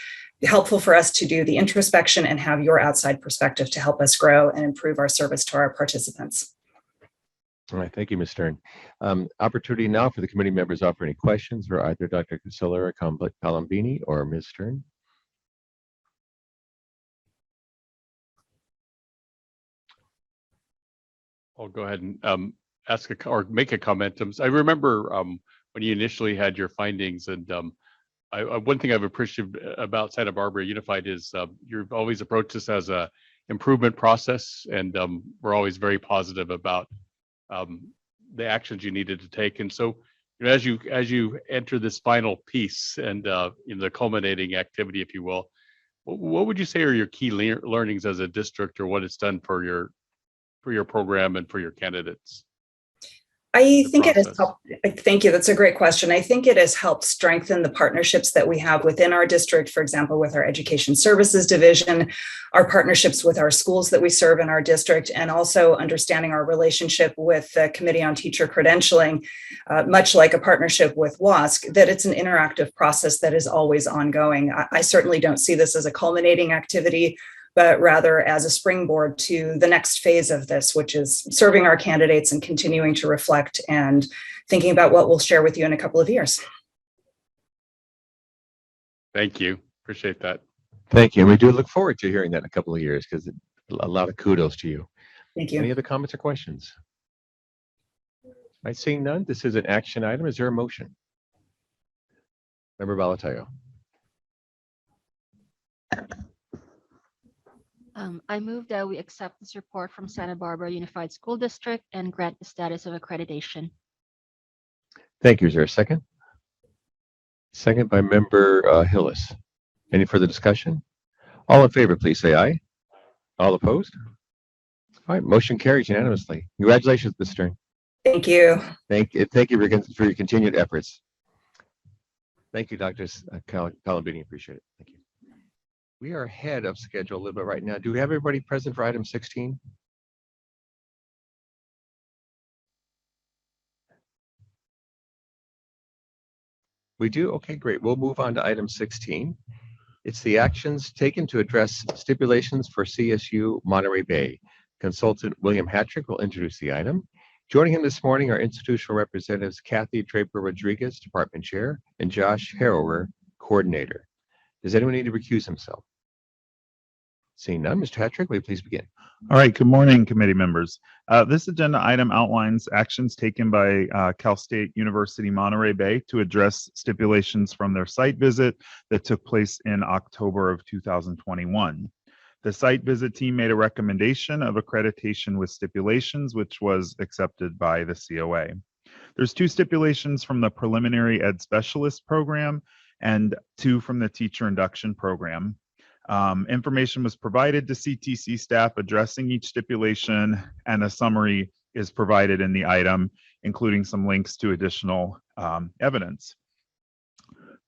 helpful for us to do the introspection and have your outside perspective to help us grow and improve our service to our participants. All right, thank you, Ms. Stern. Opportunity now for the committee members to offer any questions for either Dr. Solari Colombini or Ms. Stern. I'll go ahead and ask or make a comment. I remember when you initially had your findings, and one thing I've appreciated about Santa Barbara Unified is you've always approached this as a improvement process, and we're always very positive about the actions you needed to take. And so, as you enter this final piece and in the culminating activity, if you will, what would you say are your key learnings as a district, or what it's done for your program and for your candidates? I think it has process? helped. Thank you. That's a great question. I think it has helped strengthen the partnerships that we have within our district, for example, with our Education Services Division, our partnerships with our schools that we serve in our district, and also understanding our relationship with the Committee on Teacher Credentialing, much like a partnership with WASC, that it's an interactive process that is always ongoing. I certainly don't see this as a culminating activity, but rather as a springboard to the next phase of this, which is serving our candidates and continuing to reflect and thinking about what we'll share with you in a couple of years. Thank you. Appreciate that. Thank you. And we do look forward to hearing that in a couple of years because a lot of kudos to you. Thank you. Any other comments or questions? I see none. This is an action item. Is there a motion? Member Balatayo. I move that we accept this report from Santa Barbara Unified School District and grant the status of accreditation. Thank you. Is there a second? Second by Member Hillis. Any further discussion? All in favor, please say aye. All opposed? All right, motion carries unanimously. Congratulations, Ms. Stern. Thank you. Thank you for your continued efforts. Thank you, Dr. Calabini. Appreciate it. Thank you. We are ahead of schedule a little bit right now. Do we have everybody present for item 16? We do? Okay, great. We'll move on to item 16. It's the actions taken to address stipulations for CSU Monterey Bay. Consultant William Hattrick will introduce the item. Joining him this morning are institutional representatives Kathy Draper Rodriguez, Department Chair, and Josh Harrower, Coordinator. Does anyone need to recuse himself? Seeing none, Mr. Hattrick, will you please begin? All right, good morning, committee members. This agenda item outlines actions taken by Cal State University Monterey Bay to address stipulations from their site visit that took place in October of 2021. The site visit team made a recommendation of accreditation with stipulations, which was accepted by the COA. There's 2 stipulations from the preliminary ed specialist program and 2 from the teacher induction program. Information was provided to CTC staff addressing each stipulation, and a summary is provided in the item, including some links to additional evidence.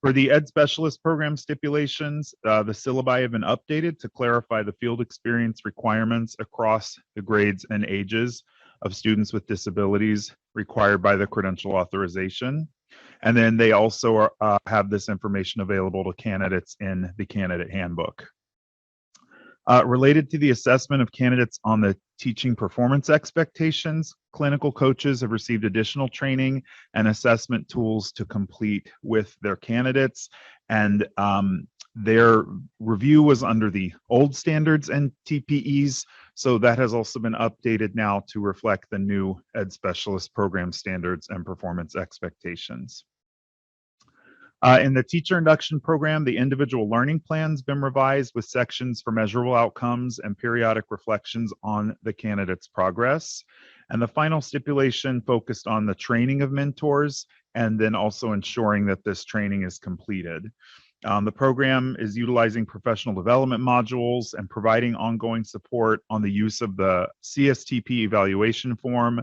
For the Ed Specialist Program stipulations, the syllabi have been updated to clarify the field experience requirements across the grades and ages of students with disabilities required by the credential authorization. And then they also have this information available to candidates in the candidate handbook. Related to the assessment of candidates on the teaching performance expectations, clinical coaches have received additional training and assessment tools to complete with their candidates. And their review was under the old standards and TPEs. So that has also been updated now to reflect the new Ed Specialist Program standards and performance expectations. In the teacher induction program, the individual learning plan's been revised with sections for measurable outcomes and periodic reflections on the candidate's progress. And the final stipulation focused on the training of mentors and then also ensuring that this training is completed. The program is utilizing professional development modules and providing ongoing support on the use of the CSTP evaluation form,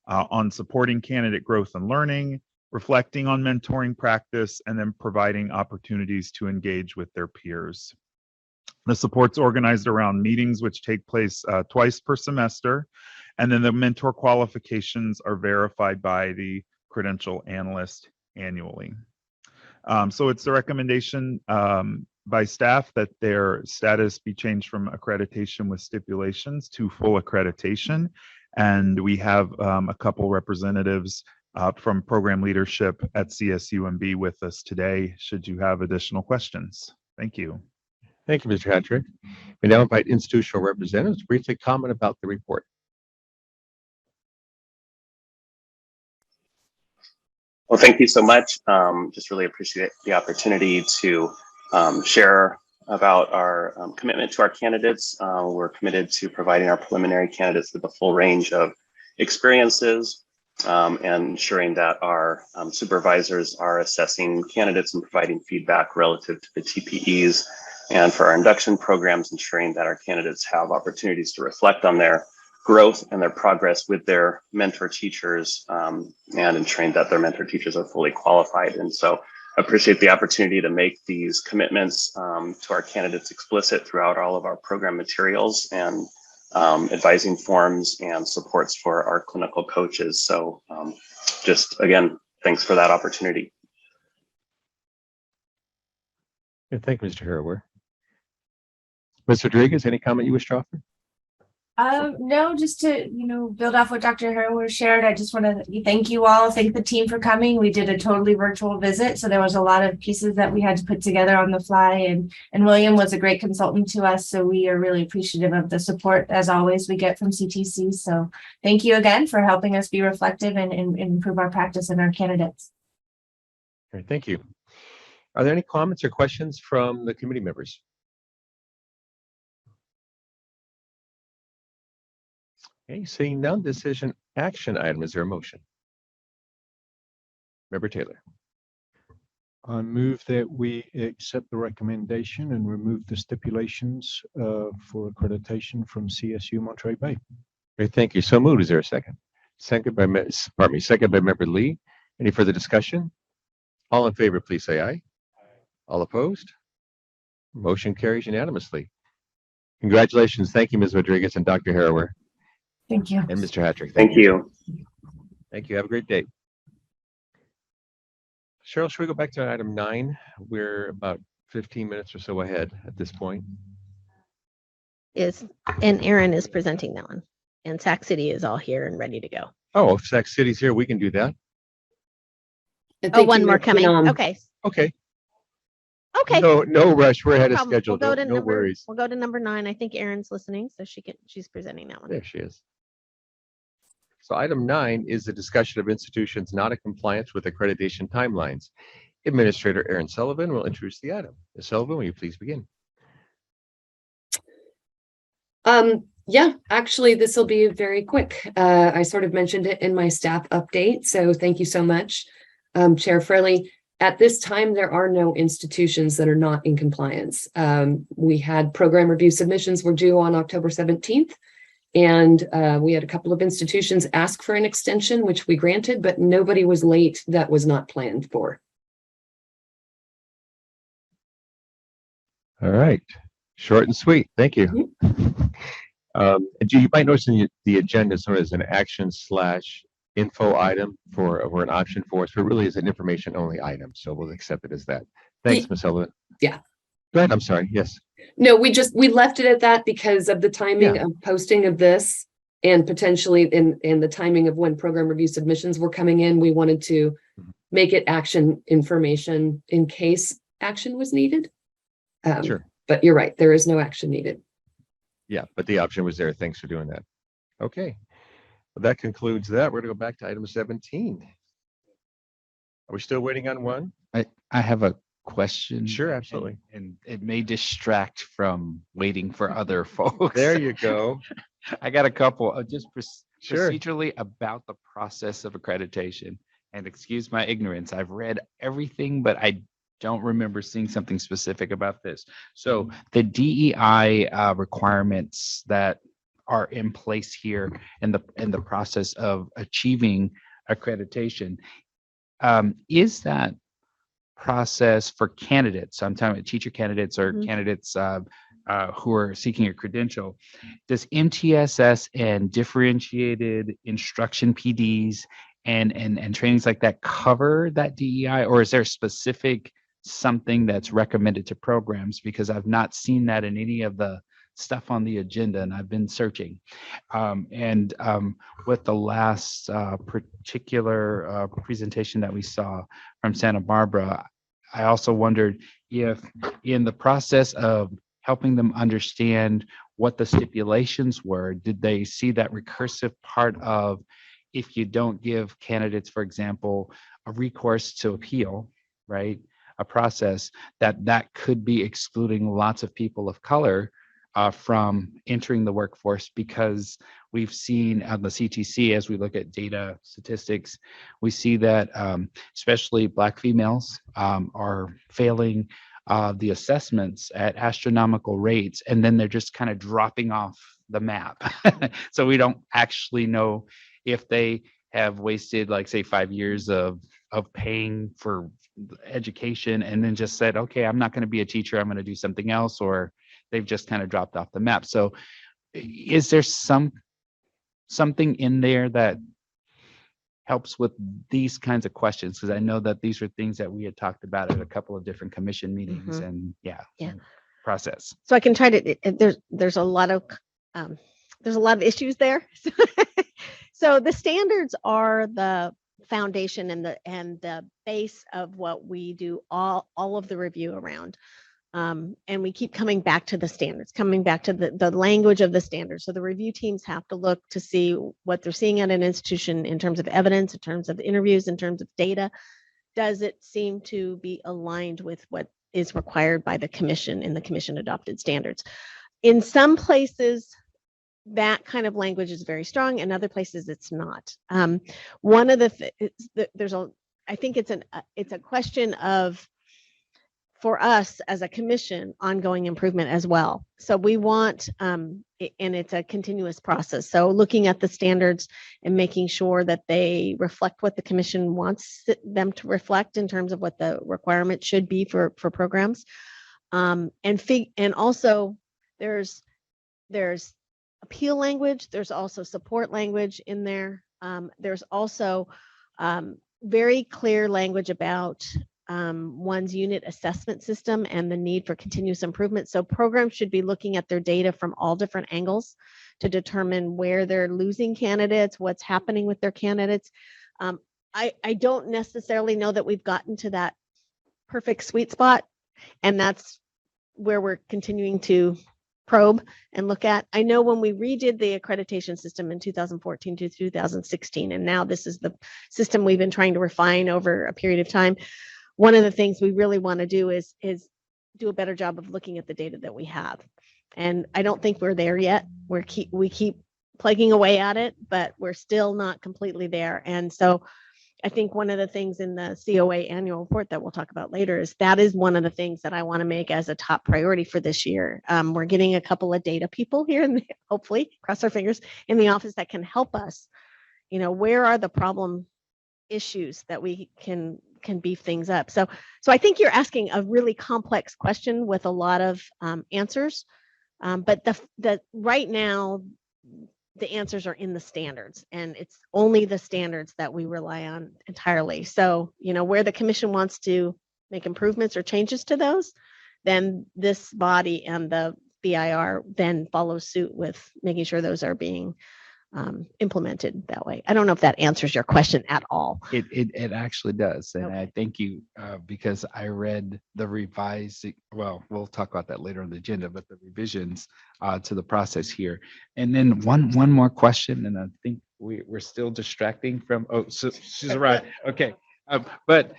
on supporting candidate growth and learning, reflecting on mentoring practice, and then providing opportunities to engage with their peers. The support's organized around meetings which take place twice per semester, and then the mentor qualifications are verified by the credential analyst annually. So it's the recommendation by staff that their status be changed from accreditation with stipulations to full accreditation. And we have a couple representatives from program leadership at CSUMB with us today, should you have additional questions. Thank you. Thank you, Mr. Hattrick. We now invite institutional representatives to briefly comment about the report. Well, thank you so much. Just really appreciate the opportunity to share about our commitment to our candidates. We're committed to providing our preliminary candidates with a full range of experiences and ensuring that our supervisors are assessing candidates and providing feedback relative to the TPEs, and for our induction programs, ensuring that our candidates have opportunities to reflect on their growth and their progress with their mentor teachers, and ensuring that their mentor teachers are fully qualified. And so appreciate the opportunity to make these commitments to our candidates explicit throughout all of our program materials and advising forms and supports for our clinical coaches. So just again, thanks for that opportunity. Thank you, Mr. Harrower. Ms. Rodriguez, any comment you wish to offer? No, just to, build off what Dr. Harrower shared, I just want to thank you all, thank the team for coming. We did a totally virtual visit, so there was a lot of pieces that we had to put together on the fly, and William was a great consultant to us, so we are really appreciative of the support, as always, we get from CTC. So thank you again for helping us be reflective and improve our practice and our candidates. Great, thank you. Are there any comments or questions from the committee members? Okay, seeing none, decision action item. Is there a motion? Member Taylor. I move that we accept the recommendation and remove the stipulations for accreditation from CSU Monterey Bay. Great, thank you. So moved. Is there a second? Second by Member Lee. Any further discussion? All in favor, please say aye. All opposed? Motion carries unanimously. Congratulations. Thank you, Ms. Rodriguez and Dr. Harrower. Thank you. And Mr. Hattrick. Thank you. Thank you. Have a great day. Cheryl, should we go back to item 9? We're about 15 minutes or so ahead at this point. And Aaron is presenting that one. And Sac City is all here and ready to go. Oh, if Sac City's here, we can do that. Oh, one more coming. Okay. Okay. Okay. No rush. We're ahead of Problem. schedule. We'll go to No worries. We'll go to number 9. I think Erin's listening, so she's presenting that one. There she is. So item 9 is the discussion of institutions not in compliance with accreditation timelines. Administrator Erin Sullivan will introduce the item. Ms. Sullivan, will you please begin? Yeah, actually, this will be very quick. I sort of mentioned it in my staff update, so thank you so much, Chair Fraley. At this time, there are no institutions that are not in compliance. We had program review submissions were due on October 17th, and we had a couple of institutions ask for an extension, which we granted, but nobody was late that was not planned for. All right. Short and sweet. Thank you. And you might notice in the agenda sort of as an action/info item for an option for us, but really is an information only item. So we'll accept it as that. Thanks, Ms. Sullivan. Yeah. Go ahead. I'm sorry. Yes. No, we left it at that because of the timing of posting of this and potentially in the timing of when program review submissions were coming in. We wanted to make it action information in case action was needed. Sure. But you're right. There is no action needed. Yeah, but the option was there. Thanks for doing that. Okay. Well, that concludes that. We're going to go back to item 17. Are we still waiting on one? I have a question. Sure, absolutely. And it may distract from waiting for other folks. There you go. I got a couple just Sure. procedurally about the process of accreditation. And excuse my ignorance, I've read everything, but I don't remember seeing something specific about this. So the DEI requirements that are in place here in the process of achieving accreditation, is that process for candidates? I'm talking about teacher candidates or candidates who are seeking a credential. Does MTSS and differentiated instruction PDs and trainings like that cover that DEI, or is there specific something that's recommended to programs? Because I've not seen that in any of the stuff on the agenda, and I've been searching. With the last particular presentation that we saw from Santa Barbara, I also wondered if in the process of helping them understand what the stipulations were, did they see that recursive part of if you don't give candidates, for example, a recourse to appeal, right? A process that could be excluding lots of people of color from entering the workforce, because we've seen on the CTC, as we look at data statistics, we see that especially Black females are failing the assessments at astronomical rates, and then they're just kind of dropping off the map. So we don't actually know if they have wasted, like, say, 5 years of paying for education and then just said, okay, I'm not going to be a teacher, I'm going to do something else, or they've just kind of dropped off the map. So is there something in there that helps with these kinds of questions? Because I know that these are things that we had talked about at a couple of different commission meetings and process. So I can try to, there's a lot of issues there. So the standards are the foundation and the base of what we do all of the review around. And we keep coming back to the standards, coming back to the language of the standards. So the review teams have to look to see what they're seeing at an institution in terms of evidence, in terms of interviews, in terms of data. Does it seem to be aligned with what is required by the commission in the commission adopted standards? In some places, that kind of language is very strong. In other places, it's not. One of the I think it's a question of, for us as a commission, ongoing improvement as well. So we want, and it's a continuous process. So looking at the standards and making sure that they reflect what the commission wants them to reflect in terms of what the requirement should be for programs. And also there's appeal language. There's also support language in there. There's also very clear language about one's unit assessment system and the need for continuous improvement. So programs should be looking at their data from all different angles to determine where they're losing candidates, what's happening with their candidates. I don't necessarily know that we've gotten to that perfect sweet spot, and that's where we're continuing to probe and look at. I know when we redid the accreditation system in 2014 to 2016, and now this is the system we've been trying to refine over a period of time. One of the things we really want to do is do a better job of looking at the data that we have. And I don't think we're there yet. We keep plugging away at it, but we're still not completely there. And so I think one of the things in the COA annual report that we'll talk about later is that is one of the things that I want to make as a top priority for this year. We're getting a couple of data people here, and hopefully, cross our fingers, in the office that can help us. Where are the problem issues that we can beef things up? So I think you're asking a really complex question with a lot of answers, but the right now the answers are in the standards, and it's only the standards that we rely on entirely. So where the commission wants to make improvements or changes to those, then this body and the BIR then follow suit with making sure those are being implemented that way. I don't know if that answers your question at all. It actually does. And Okay. I thank you because I read the revised, well, we'll talk about that later on the agenda, but the revisions to the process here. And then one more question, and I think we're still distracting from, so she's right. Okay. But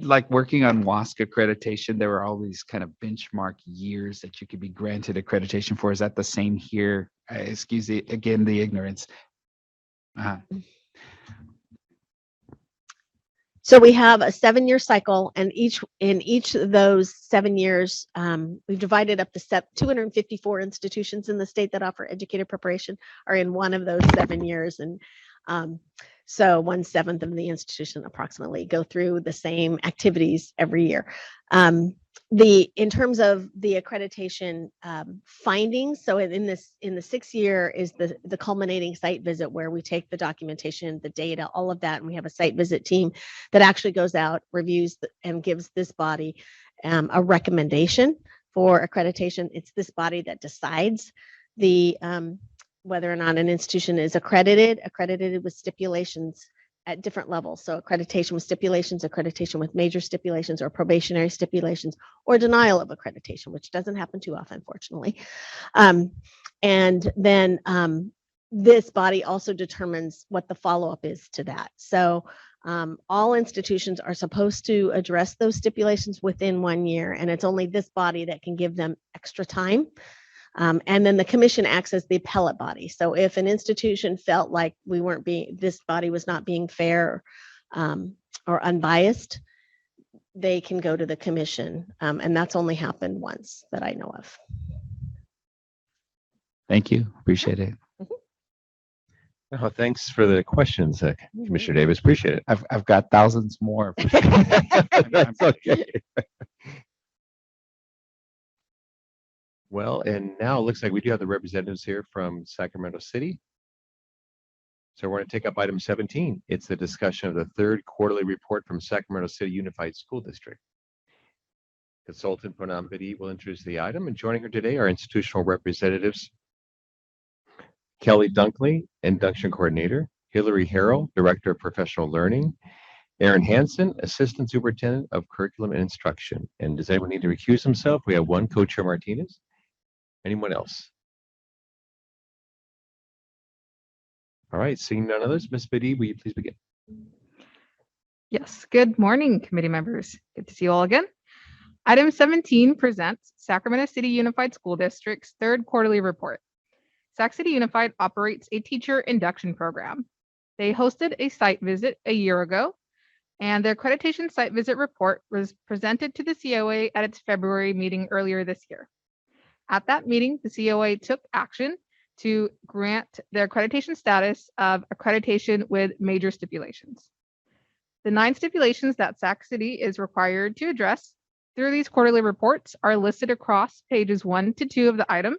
like working on WASC accreditation, there were all these kind of benchmark years that you could be granted accreditation for. Is that the same here? Excuse the ignorance. So we have a 7-year cycle, and in each of those 7 years, we've divided up the 254 institutions in the state that offer educator preparation are in one of those 7 years. And so 1/7 of the institution approximately go through the same activities every year. In terms of the accreditation findings, so in the 6th year is the culminating site visit, where we take the documentation, the data, all of that, and we have a site visit team that actually goes out, reviews, and gives this body a recommendation for accreditation. It's this body that decides whether or not an institution is accredited with stipulations at different levels. So accreditation with stipulations, accreditation with major stipulations or probationary stipulations, or denial of accreditation, which doesn't happen too often, fortunately. And then this body also determines what the follow-up is to that. So all institutions are supposed to address those stipulations within 1 year, and it's only this body that can give them extra time. And then the commission acts as the appellate body. So if an institution felt like this body was not being fair or unbiased, they can go to the commission. And that's only happened once that I know of. Thank you. Appreciate it. Oh, thanks for the questions, Commissioner Davis. Appreciate it. I've got thousands more. That's okay. Well, and now it looks like we do have the representatives here from Sacramento City. So we're going to take up item 17. It's the discussion of the third quarterly report from Sacramento City Unified School District. Consultant Poonam Bedi will introduce the item, and joining her today are institutional representatives Kelly Dunkley, Induction Coordinator, Hillary Harrell, Director of Professional Learning, Aaron Hansen, Assistant Superintendent of Curriculum and Instruction. And does anyone need to recuse himself? We have one, Co-Chair Martinez. Anyone else? All right, seeing none others, Ms. Bedi, will you please begin? Yes, good morning, committee members. Good to see you all again. Item 17 presents Sacramento City Unified School District's third quarterly report. Sac City Unified operates a teacher induction program. They hosted a site visit a year ago, and their accreditation site visit report was presented to the COA at its February meeting earlier this year. At that meeting, the COA took action to grant their accreditation status of accreditation with major stipulations. The 9 stipulations that Sac City is required to address through these quarterly reports are listed across pages 1 to 2 of the item.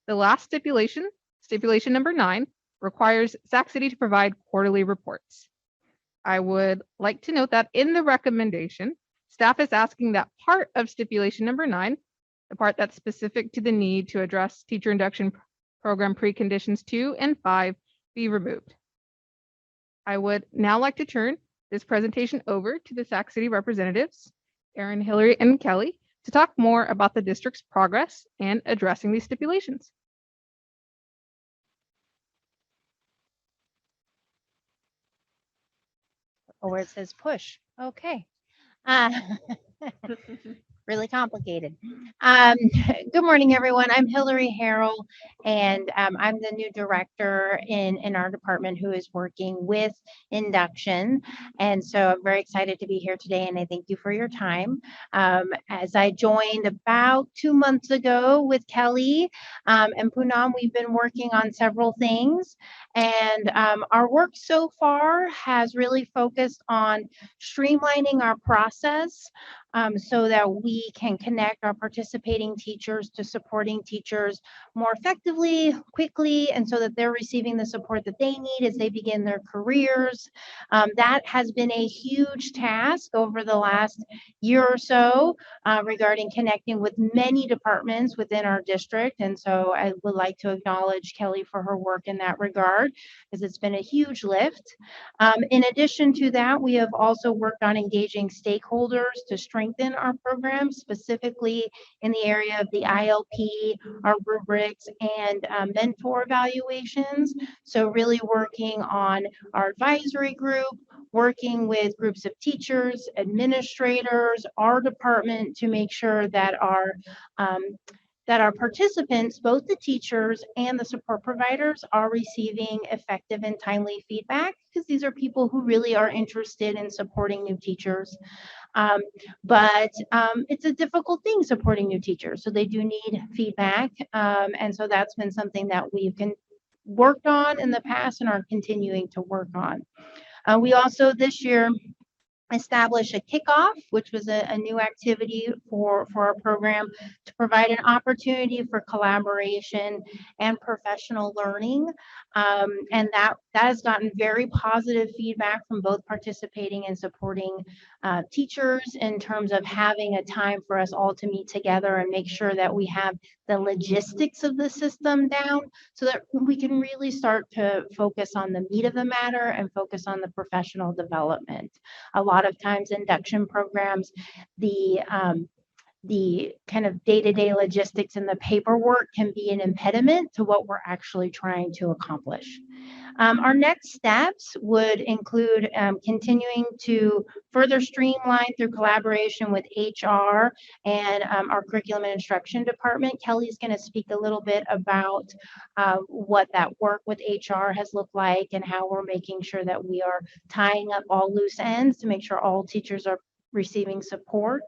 The last stipulation, stipulation number 9, requires Sac City to provide quarterly reports. I would like to note that in the recommendation, staff is asking that part of stipulation number 9, the part that's specific to the need to address teacher induction program preconditions 2 and 5, be removed. I would now like to turn this presentation over to the Sac City representatives, Aaron, Hillary, and Kelly, to talk more about the district's progress in addressing these stipulations. Or where it says push. Okay. Really complicated. Good morning, everyone. I'm Hillary Harrell, and I'm the new director in our department who is working with induction. And so I'm very excited to be here today, and I thank you for your time. As I joined about 2 months ago with Kelly and Poonam, we've been working on several things. And our work so far has really focused on streamlining our process so that we can connect our participating teachers to supporting teachers more effectively, quickly, and so that they're receiving the support that they need as they begin their careers. That has been a huge task over the last year or so regarding connecting with many departments within our district. And so I would like to acknowledge Kelly for her work in that regard, because it's been a huge lift. In addition to that, we have also worked on engaging stakeholders to strengthen our program, specifically in the area of the ILP, our rubrics, and mentor evaluations. So really working on our advisory group, working with groups of teachers, administrators, our department to make sure that our participants, both the teachers and the support providers, are receiving effective and timely feedback, because these are people who really are interested in supporting new teachers. But it's a difficult thing supporting new teachers, so they do need feedback. And so that's been something that we've worked on in the past and are continuing to work on. We also this year establish a kickoff, which was a new activity for our program to provide an opportunity for collaboration and professional learning. And that has gotten very positive feedback from both participating and supporting teachers in terms of having a time for us all to meet together and make sure that we have the logistics of the system down so that we can really start to focus on the meat of the matter and focus on the professional development. A lot of times induction programs, the kind of day-to-day logistics and the paperwork can be an impediment to what we're actually trying to accomplish. Our next steps would include continuing to further streamline through collaboration with HR and our curriculum and instruction department. Kelly's going to speak a little bit about what that work with HR has looked like and how we're making sure that we are tying up all loose ends to make sure all teachers are receiving support.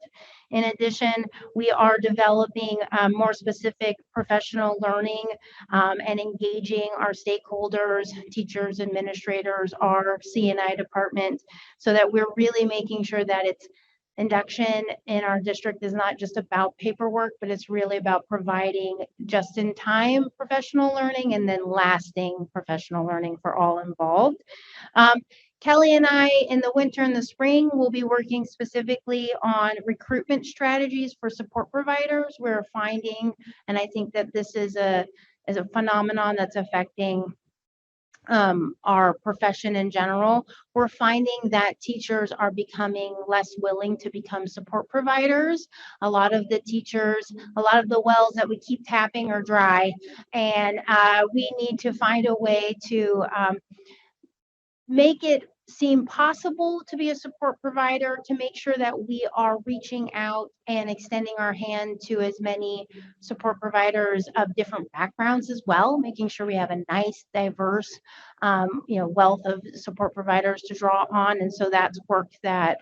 In addition, we are developing more specific professional learning and engaging our stakeholders, teachers, administrators, our C&I department, so that we're really making sure that it's induction in our district is not just about paperwork, but it's really about providing just-in-time professional learning and then lasting professional learning for all involved. Kelly and I, in the winter and the spring, will be working specifically on recruitment strategies for support providers. We're finding, and I think that this is a phenomenon that's affecting our profession in general. We're finding that teachers are becoming less willing to become support providers. A lot of the teachers, a lot of the wells that we keep tapping are dry, and we need to find a way to make it seem possible to be a support provider, to make sure that we are reaching out and extending our hand to as many support providers of different backgrounds as well, making sure we have a nice, diverse, wealth of support providers to draw on. And so that's work that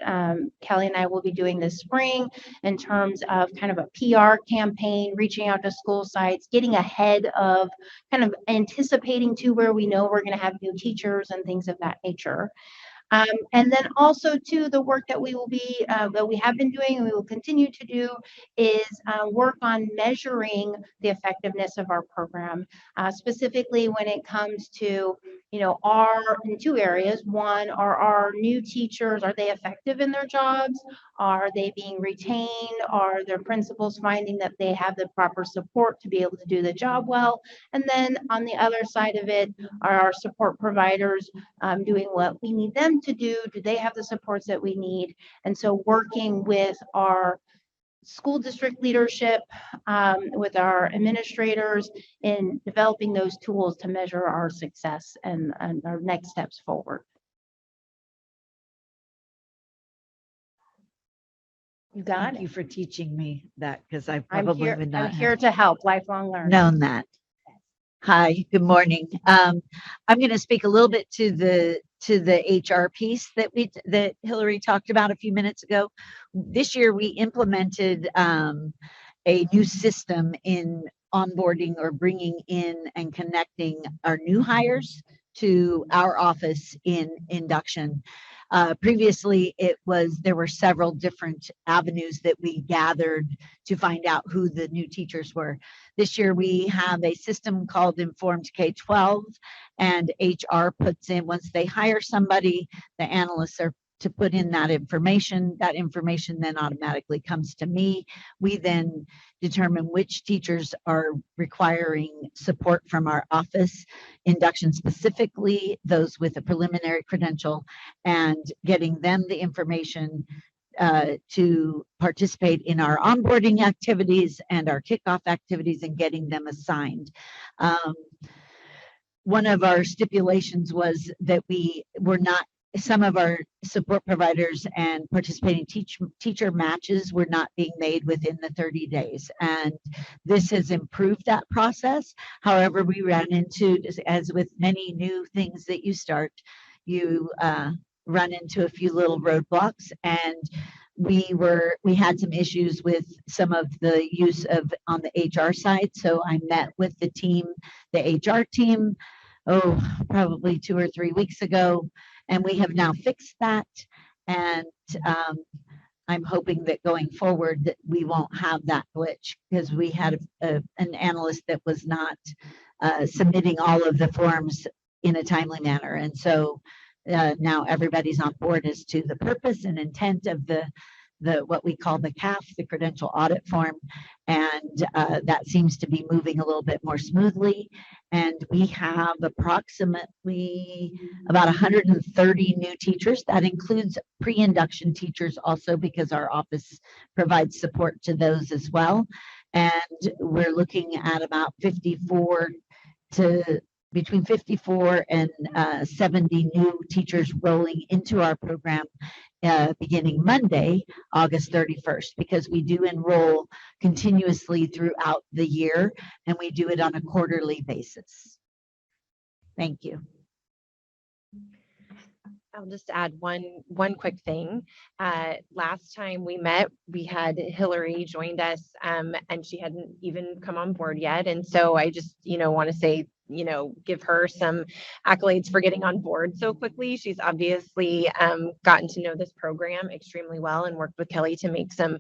Kelly and I will be doing this spring in terms of kind of a PR campaign, reaching out to school sites, getting ahead of kind of anticipating to where we know we're going to have new teachers and things of that nature. And then also too, the work that we have been doing and we will continue to do is work on measuring the effectiveness of our program, specifically when it comes to, in two areas. One, are our new teachers, are they effective in their jobs? Are they being retained? Are their principals finding that they have the proper support to be able to do the job well? And then on the other side of it, are our support providers doing what we need them to do? Do they have the supports that we need? And so working with our school district leadership, with our administrators in developing those tools to measure our success and our next steps forward. You got Thank you for teaching me that, because I probably would not I'm here to help lifelong learners. Known that. Hi, good morning. I'm going to speak a little bit to the HR piece that Hillary talked about a few minutes ago. This year we implemented a new system in onboarding or bringing in and connecting our new hires to our office in induction. Previously, there were several different avenues that we gathered to find out who the new teachers were. This year, we have a system called Informed K-12, and HR puts in, once they hire somebody, the analysts are to put in that information. That information then automatically comes to me. We then determine which teachers are requiring support from our office, induction specifically, those with a preliminary credential, and getting them the information to participate in our onboarding activities and our kickoff activities and getting them assigned. One of our stipulations was that some of our support providers and participating teacher matches were not being made within the 30 days. And this has improved that process. However, we ran into, as with many new things that you start, you run into a few little roadblocks, and we had some issues with some of the use of on the HR side. So I met with the HR team, probably 2 or 3 weeks ago, and we have now fixed that. And I'm hoping that going forward that we won't have that glitch, because we had an analyst that was not submitting all of the forms in a timely manner. And so now everybody's on board as to the purpose and intent of the what we call the CAF, the credential audit form, and that seems to be moving a little bit more smoothly. And we have approximately about 130 new teachers. That includes pre-induction teachers also, because our office provides support to those as well. And we're looking at about between 54 and 70 new teachers rolling into our program beginning Monday, August 31st, because we do enroll continuously throughout the year, and we do it on a quarterly basis. Thank you. I'll just add one quick thing. Last time we met, we had Hillary joined us, and she hadn't even come on board yet. And so I just, want to say, give her some accolades for getting on board so quickly. She's obviously gotten to know this program extremely well and worked with Kelly to make some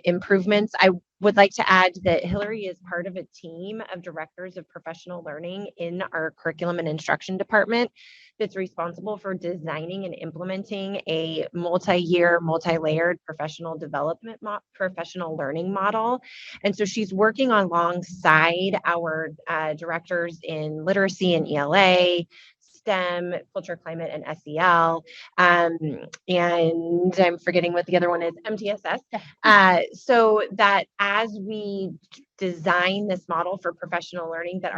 improvements. I would like to add that Hillary is part of a team of directors of professional learning in our curriculum and instruction department that's responsible for designing and implementing a multi-year, multi-layered professional development, professional learning model. And so she's working alongside our directors in literacy and ELA, STEM, culture, climate, and SEL. And I'm forgetting what the other one is, MTSS. So that as we design this model for professional learning, that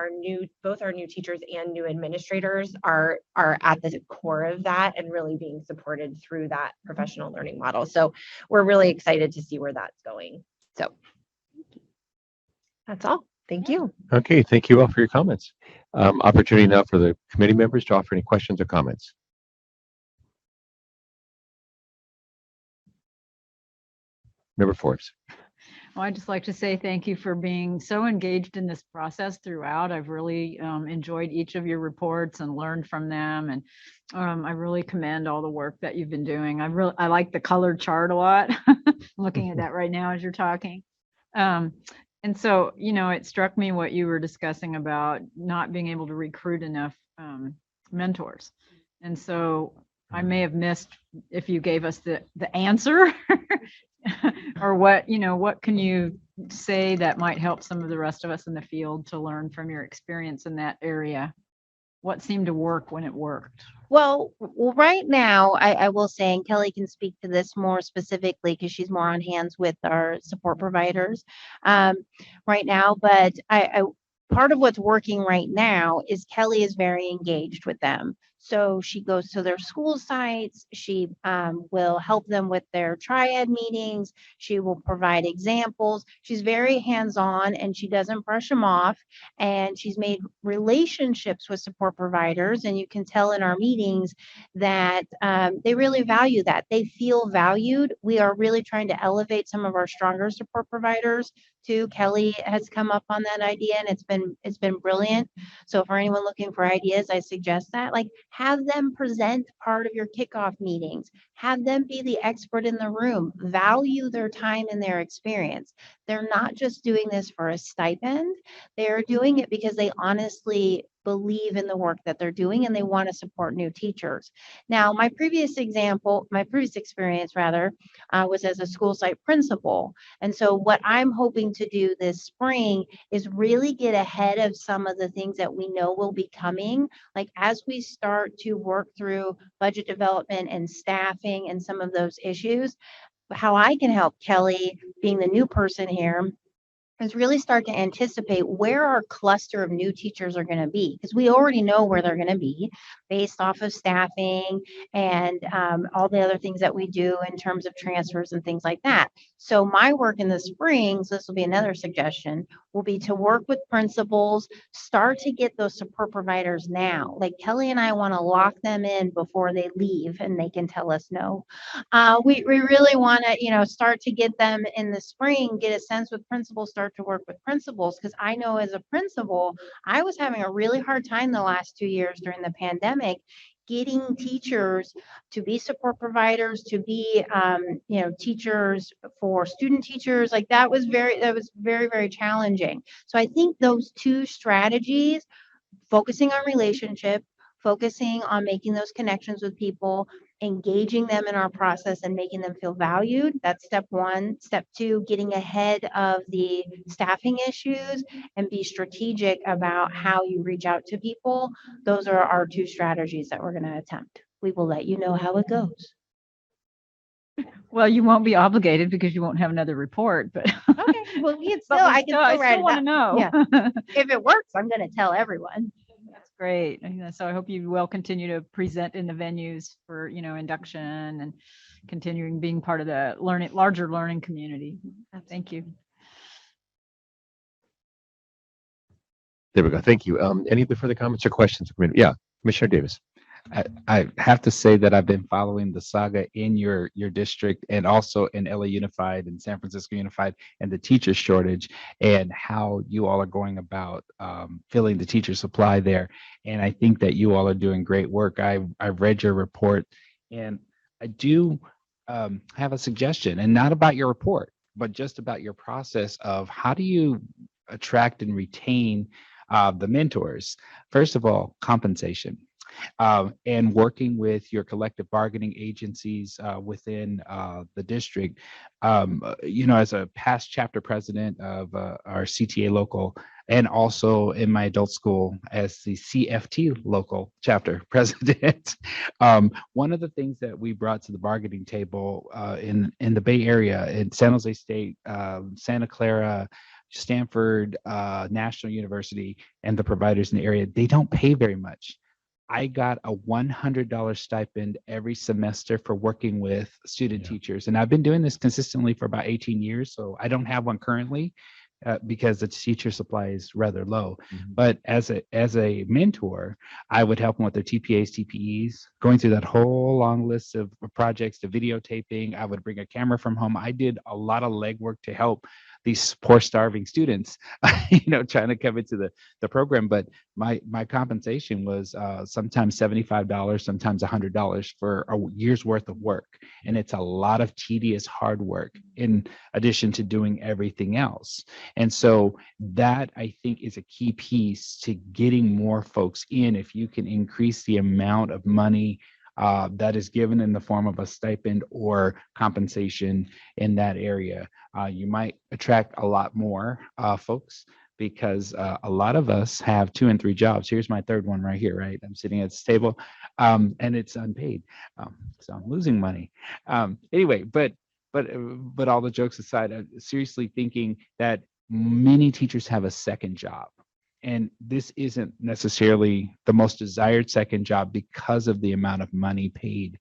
both our new teachers and new administrators are at the core of that and really being supported through that professional learning model. So we're really excited to see where that's going. So that's all. Thank you. Okay, thank you all for your comments. Opportunity now for the committee members to offer any questions or comments. Member Forbes. Well, I'd just like to say thank you for being so engaged in this process throughout. I've really enjoyed each of your reports and learned from them. And I really commend all the work that you've been doing. I like the color chart a lot. I'm looking at that right now as you're talking. And so, it struck me what you were discussing about not being able to recruit enough mentors. And so I may have missed if you gave us the answer or what can you say that might help some of the rest of us in the field to learn from your experience in that area? What seemed to work when it worked? Well, right now, I will say, and Kelly can speak to this more specifically because she's more on hands with our support providers right now. But part of what's working right now is Kelly is very engaged with them. So she goes to their school sites. She will help them with their triad meetings. She will provide examples. She's very hands-on and she doesn't brush them off. And she's made relationships with support providers. And you can tell in our meetings that they really value that. They feel valued. We are really trying to elevate some of our stronger support providers too. Kelly has come up on that idea and it's been brilliant. So for anyone looking for ideas, I suggest that have them present part of your kickoff meetings, have them be the expert in the room, value their time and their experience. They're not just doing this for a stipend. They're doing it because they honestly believe in the work that they're doing and they want to support new teachers. Now, my previous experience was as a school site principal. And so what I'm hoping to do this spring is really get ahead of some of the things that we know will be coming. As we start to work through budget development and staffing and some of those issues, how I can help Kelly, being the new person here, is really start to anticipate where our cluster of new teachers are going to be, because we already know where they're going to be based off of staffing and all the other things that we do in terms of transfers and things like that. So my work in the spring, so this will be another suggestion, will be to work with principals, start to get those support providers now. Kelly and I want to lock them in before they leave and they can tell us no. We really want to, start to get them in the spring, get a sense with principals, start to work with principals, because I know as a principal, I was having a really hard time the last 2 years during the pandemic getting teachers to be support providers, to be teachers for student teachers. That was very, very challenging. So I think those two strategies, focusing on relationship, focusing on making those connections with people, engaging them in our process and making them feel valued. That's step one. Step two, getting ahead of the staffing issues and be strategic about how you reach out to people. Those are our two strategies that we're going to attempt. We will let you know how it goes. Well, you won't be obligated because you won't have another report, but okay. Well, I still want to know. Yeah. If it works, I'm going to tell everyone. Great. So I hope you will continue to present in the venues for, induction and continuing being part of the larger learning community. Thank you. There we go. Thank you. Any other further comments or questions? Yeah, Commissioner Davis. I have to say that I've been following the saga in your district and also in LA Unified and San Francisco Unified and the teacher shortage and how you all are going about filling the teacher supply there. And I think that you all are doing great work. I've read your report, and I do have a suggestion, and not about your report, but just about your process of how do you attract and retain the mentors. First of all, compensation. And working with your collective bargaining agencies within the district. As a past chapter president of our CTA local, and also in my adult school as the CFT local chapter president, one of the things that we brought to the bargaining table in the Bay Area, in San Jose State, Santa Clara, Stanford, National University, and the providers in the area, they don't pay very much. I got a $100 stipend every semester for working with student teachers. And I've been doing this consistently for about 18 years. So I don't have one currently because the teacher supply is rather low. But as a mentor, I would help them with their TPAs, TPEs, going through that whole long list of projects, to videotaping. I would bring a camera from home. I did a lot of legwork to help these poor starving students, trying to come into the program. But my compensation was sometimes $75, sometimes $100 for a year's worth of work. And it's a lot of tedious, hard work in addition to doing everything else. And so that, I think, is a key piece to getting more folks in. If you can increase the amount of money that is given in the form of a stipend or compensation in that area, you might attract a lot more folks, because a lot of us have 2 and 3 jobs. Here's my third one right here, right? I'm sitting at this table and it's unpaid. So I'm losing money. Anyway, but all the jokes aside, I'm seriously thinking that many teachers have a second job. And this isn't necessarily the most desired second job because of the amount of money paid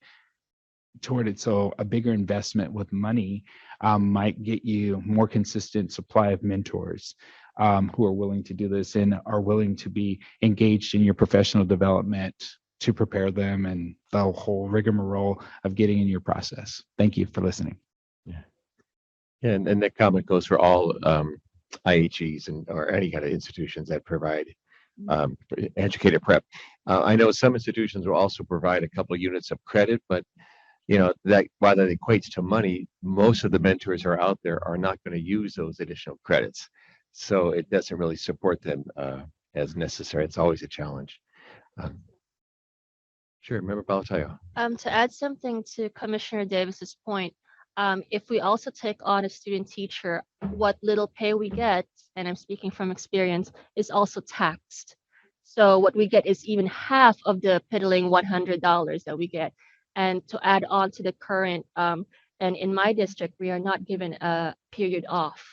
toward it. So a bigger investment with money might get you more consistent supply of mentors who are willing to do this and are willing to be engaged in your professional development to prepare them and the whole rigmarole of getting in your process. Thank you for listening. Yeah. And that comment goes for all IHEs or any kind of institutions that provide educator prep. I know some institutions will also provide a couple of units of credit, but that while that equates to money, most of the mentors who are out there are not going to use those additional credits. So it doesn't really support them as necessary. It's always a challenge. Sure, Member Balatayo. To add something to Commissioner Davis's point, if we also take on a student teacher, what little pay we get, and I'm speaking from experience, is also taxed. So what we get is even half of the piddling $100 that we get. And to add on to the current, and in my district, we are not given a period off.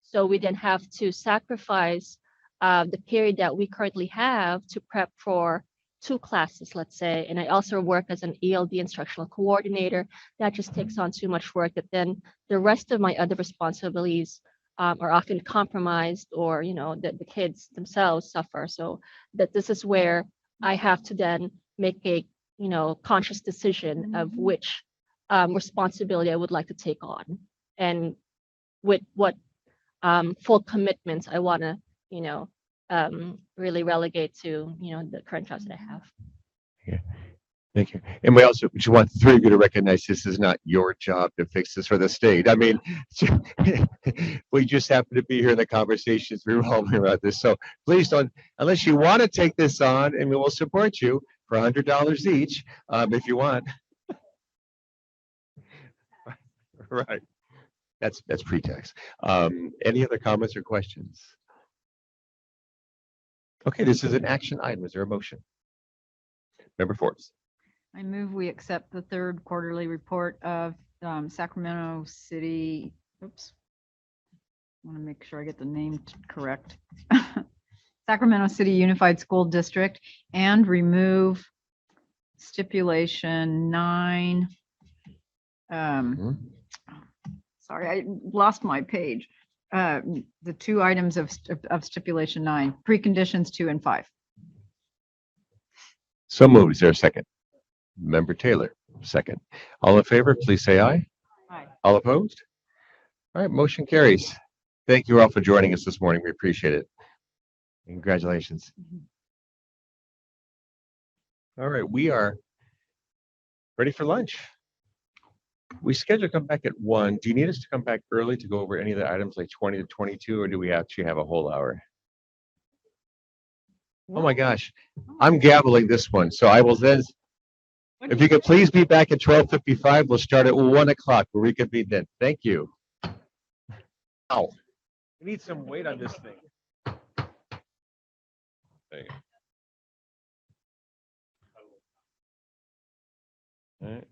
So we then have to sacrifice the period that we currently have to prep for 2 classes, let's say. And I also work as an ELD instructional coordinator. That just takes on too much work that then the rest of my other responsibilities are often compromised, or, the kids themselves suffer. So that this is where I have to then make a, conscious decision of which responsibility I would like to take on and with what full commitments I want to, really relegate to, the current jobs that I have. Yeah, thank you. And we also just want 3 of you to recognize this is not your job to fix this for the state. I mean, we just happen to be here in the conversations revolving around this. So please don't, unless you want to take this on, and we will support you for $100 each if you want. Right. That's pre-tax. Any other comments or questions? Okay, this is an action item. Is there a motion? Member Forbes. I move we accept the 3rd quarterly report of Sacramento City. Oops. I want to make sure I get the name correct. Sacramento City Unified School District, and remove stipulation 9. Sorry, I lost my page. The 2 items of stipulation 9, preconditions 2 and 5. So moved. Is there a second? Member Taylor, second. All in favor, please say aye. Aye. All opposed? All right, motion carries. Thank you all for joining us this morning. We appreciate it. Congratulations. All right, we are ready for lunch. We scheduled to come back at 1. Do you need us to come back early to go over any of the items like 20 to 22, or do we actually have a whole hour? Oh my gosh, I'm gabbling this one, so I will then, if you could please be back at 12:55, we'll start at 1 o'clock. We'll reconvene then. Thank you. Ow. We need some weight on this thing. There you go. All right.